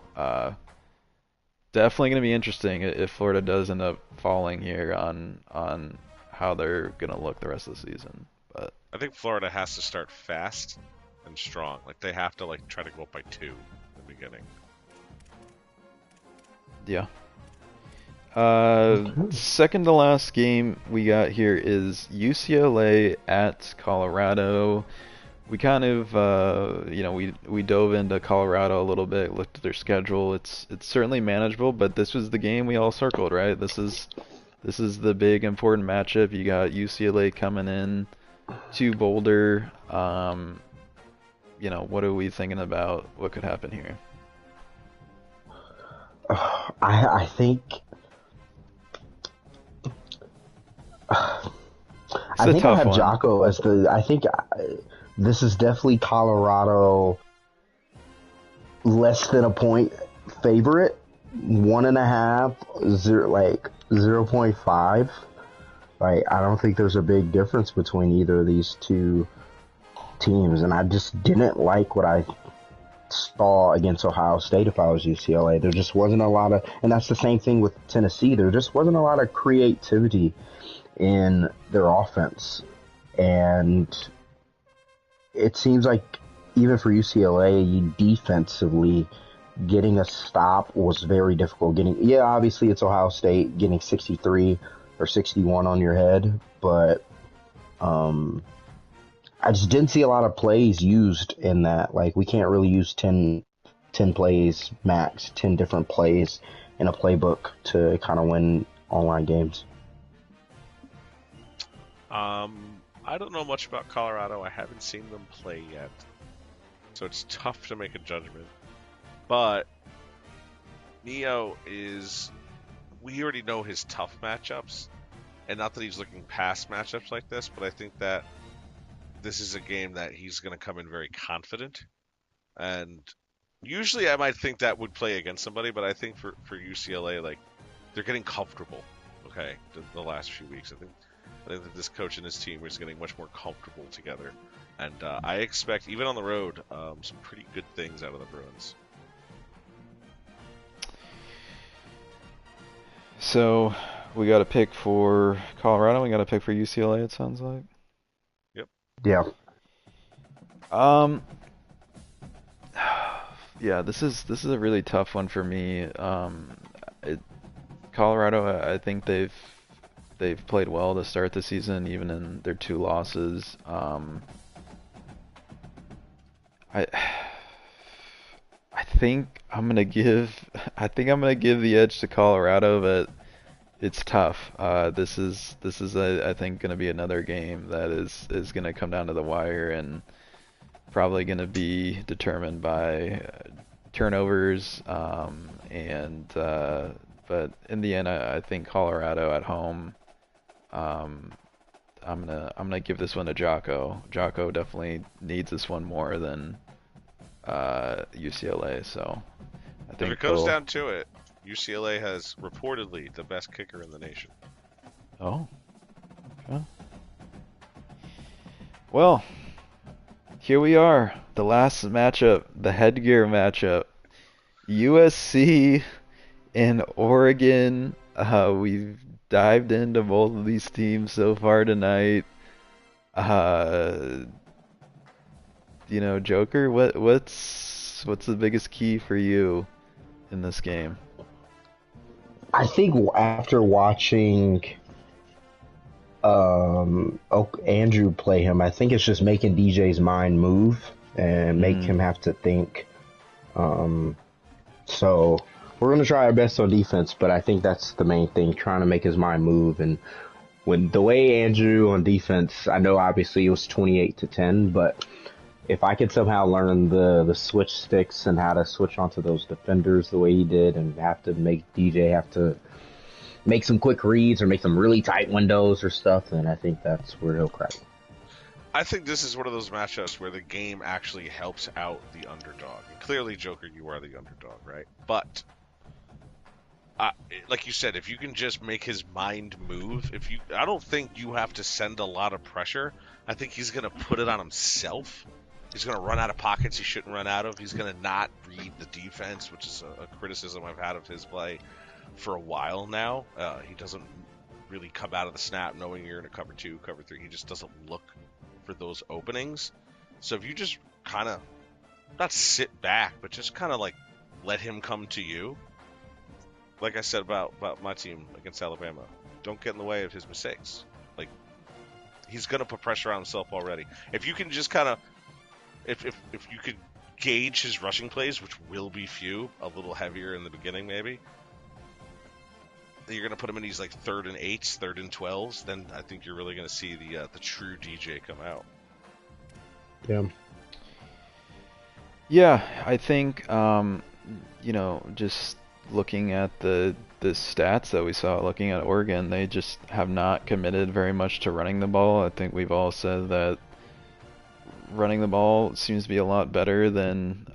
definitely going to be interesting if Florida does end up falling here on how they're going to look the rest of the season. But I think Florida has to start fast and strong. Like, they have to try to go up by 2 in the beginning. Yeah. Second to last game we got here is UCLA at Colorado. We kind of, we dove into Colorado a little bit, looked at their schedule. It's certainly manageable, but this was the game we all circled, right? This is the big important matchup. You got UCLA coming in to Boulder. What are we thinking about what could happen here? I think I have Jocko as this is definitely Colorado less than a point favorite, 1.5, 0.5. I don't think there's a big difference between either of these two teams, and I just didn't like what I saw against Ohio State if I was UCLA. There just wasn't a lot of, and that's the same thing with Tennessee, there just wasn't a lot of creativity in their offense, and it seems like even for UCLA, defensively, getting a stop was very difficult. Obviously it's Ohio State, getting 63 or 61 on your head, but I just didn't see a lot of plays used in that. We can't really use 10 plays max, 10 different plays in a playbook to kind of win online games. I don't know much about Colorado. I haven't seen them play yet, so it's tough to make a judgment. But Neo we already know his tough matchups, and not that he's looking past matchups like this, but I think that this is a game that he's going to come in very confident. And usually I might think that would play against somebody, but I think for UCLA, they're getting comfortable, okay, the last few weeks. I think that this coach and his team is getting much more comfortable together. And I expect, even on the road, some pretty good things out of the Bruins. So we got a pick for Colorado. We got a pick for UCLA. It sounds like. Yep. Yeah. Yeah. This is a really tough one for me. Colorado, I think they've played well to start the season, even in their 2 losses. I think I'm gonna give the edge to Colorado, but it's tough. This is I think gonna be another game that is gonna come down to the wire and probably gonna be determined by turnovers. But in the end, I think Colorado at home. I'm gonna give this one to Jocko. Jocko definitely needs this one more than UCLA. So I think if it goes down to it, UCLA has reportedly the best kicker in the nation. Oh. Okay. Well, here we are. The last matchup, the headgear matchup. USC and Oregon. We've dived into both of these teams so far tonight. Uh, Joker, what's the biggest key for you in this game? I think after watching Andrew play him, I think it's just making DJ's mind move and make him have to think. So we're going to try our best on defense, but I think that's the main thing, trying to make his mind move. And when the way Andrew on defense, I know obviously it was 28-10, but if I could somehow learn the switch sticks and how to switch onto those defenders the way he did, and have to make DJ have to make some quick reads or make some really tight windows or stuff, then I think that's where he'll crack. I think this is one of those matchups where the game actually helps out the underdog. And clearly, Joker, you are the underdog, right? But like you said, if you can just make his mind move, I don't think you have to send a lot of pressure. I think he's going to put it on himself. He's going to run out of pockets he shouldn't run out of. He's going to not read the defense, which is a criticism I've had of his play for a while now. He doesn't really come out of the snap knowing you're in a cover 2, cover 3. He just doesn't look for those openings. So if you just kind of, not sit back, but just kind of like let him come to you. Like I said about my team against Alabama, don't get in the way of his mistakes. Like, he's going to put pressure on himself already. If you can just kind of, if you could gauge his rushing plays, which will be few, a little heavier in the beginning maybe, you're going to put him in these like 3rd and 8s, 3rd and 12s, then I think you're really going to see the true DJ come out. Yeah. Yeah, I think, just looking at the stats that we saw, looking at Oregon, they just have not committed very much to running the ball. I think we've all said that running the ball seems to be a lot better than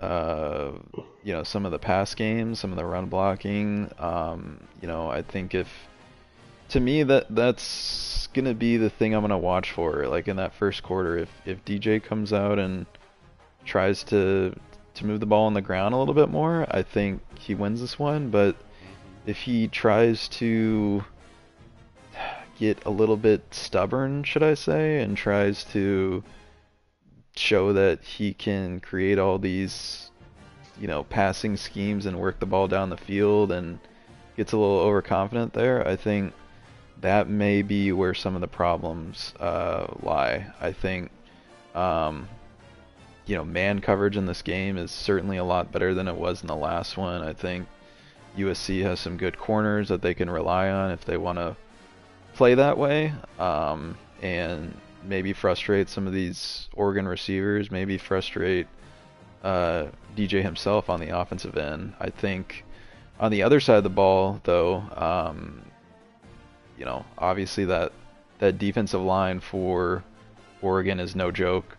some of the pass games, some of the run blocking. I think to me that's gonna be the thing I'm gonna watch for, like in that first quarter. If DJ comes out and tries to move the ball on the ground a little bit more, I think he wins this one. But if he tries to get a little bit stubborn, should I say, and tries to show that he can create all these, passing schemes and work the ball down the field and gets a little overconfident there, I think that may be where some of the problems lie. I think man coverage in this game is certainly a lot better than it was in the last one. I think USC has some good corners that they can rely on if they want to play that way, and maybe frustrate some of these Oregon receivers, maybe frustrate DJ himself on the offensive end. I think on the other side of the ball, though, obviously that defensive line for Oregon is no joke.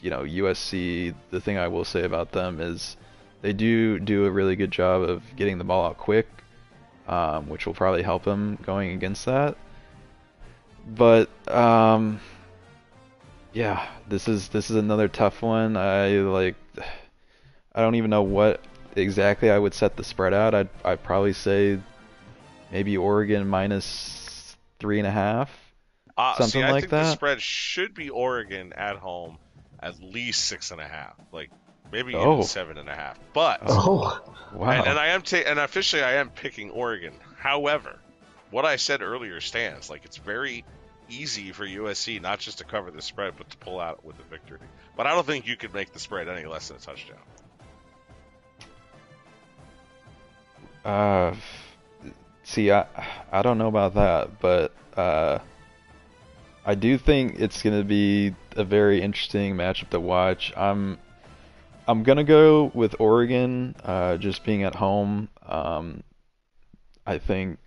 USC, the thing I will say about them is they do a really good job of getting the ball out quick, which will probably help them going against that. But this is another tough one. I don't even know what exactly I would set the spread out. I'd probably say maybe Oregon minus 3.5, something I like think that. The spread should be Oregon at home at least 6.5, like maybe even 7.5. But wow, and I am and officially I am picking Oregon. However, what I said earlier stands. Like, it's very easy for USC not just to cover the spread, but to pull out with the victory. But I don't think you could make the spread any less than a touchdown. See, I don't know about that, but I do think it's going to be a very interesting matchup to watch. I'm gonna go with Oregon, just being at home. I think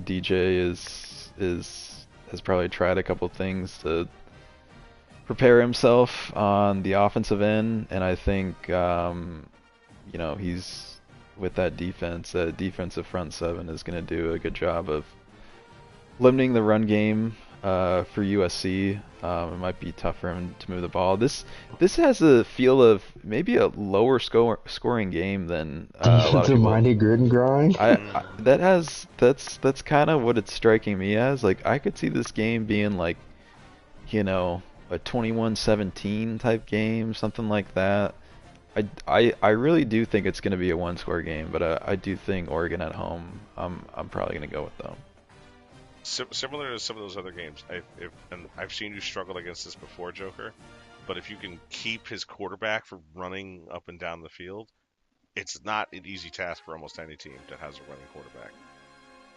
DJ has probably tried a couple things to prepare himself on the offensive end, and I think he's with that defense. That defensive front seven is going to do a good job of limiting the run game for USC. It might be tough for him to move the ball. This has a feel of maybe a lower scoring game than a lot of Defensive people. minded grit and grind. That's kind of what it's striking me as. Like I could see this game being like, you know, a 21-17 type game, something like that. I really do think it's going to be a one-score game, but I do think Oregon at home. I'm probably going to go with them. Similar to some of those other games, and I've seen you struggle against this before, Joker. But if you can keep his quarterback from running up and down the field, it's not an easy task for almost any team that has a running quarterback.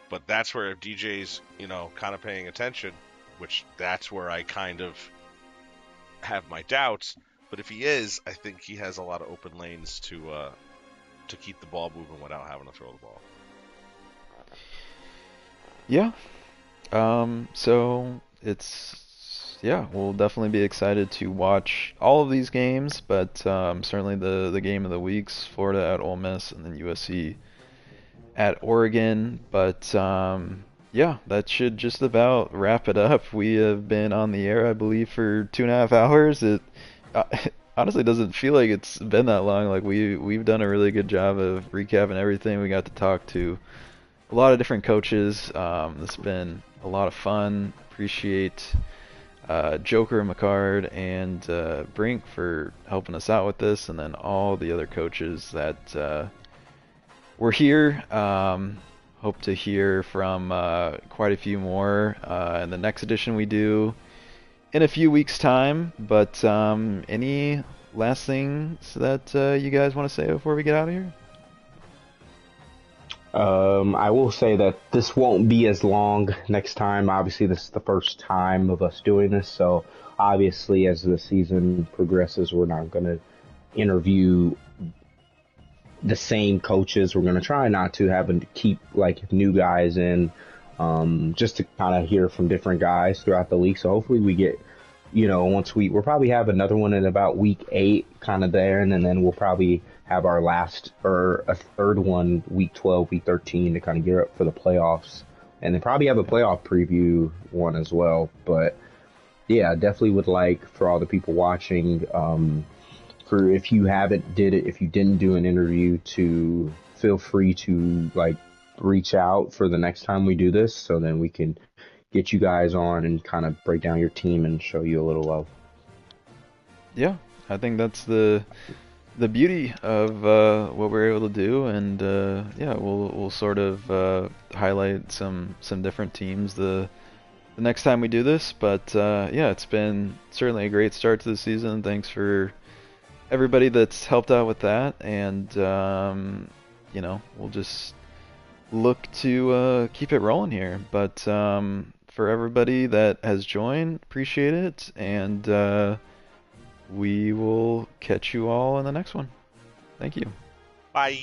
But that's where if DJ's, kind of paying attention, which that's where I kind of have my doubts. But if he is, I think he has a lot of open lanes to keep the ball moving without having to throw the ball. Yeah. So we'll definitely be excited to watch all of these games, but certainly the game of the week's Florida at Ole Miss and then USC at Oregon. But that should just about wrap it up. We have been on the air, I believe, for 2.5 hours. It honestly doesn't feel like it's been that long. Like we've done a really good job of recapping everything. We got to talk to a lot of different coaches. It's been a lot of fun. Appreciate Joker, McCard, and Brink for helping us out with this, and then all the other coaches that were here. Hope to hear from quite a few more in the next edition we do in a few weeks' time. But any last things that you guys want to say before we get out of here? I will say that this won't be as long next time. Obviously, this is the first time of us doing this, so obviously as the season progresses, we're not going to interview the same coaches. We're going to try not to keep like new guys in, just to kind of hear from different guys throughout the league. So hopefully we get, we'll probably have another one in about week 8 kind of there, and then we'll probably have our last or a third one week 12, week 13 to kind of gear up for the playoffs, and then probably have a playoff preview one as well. But yeah, definitely would like for all the people watching, if you didn't do an interview, to feel free to like reach out for the next time we do this, so then we can get you guys on and kind of break down your team and show you a little love. Yeah, I think that's the beauty of what we're able to do, and we'll sort of highlight some different teams the next time we do this. But it's been certainly a great start to the season. Thanks for everybody that's helped out with that, and we'll just look to keep it rolling here. But for everybody that has joined, appreciate it, and we will catch you all in the next one. Thank you. Bye.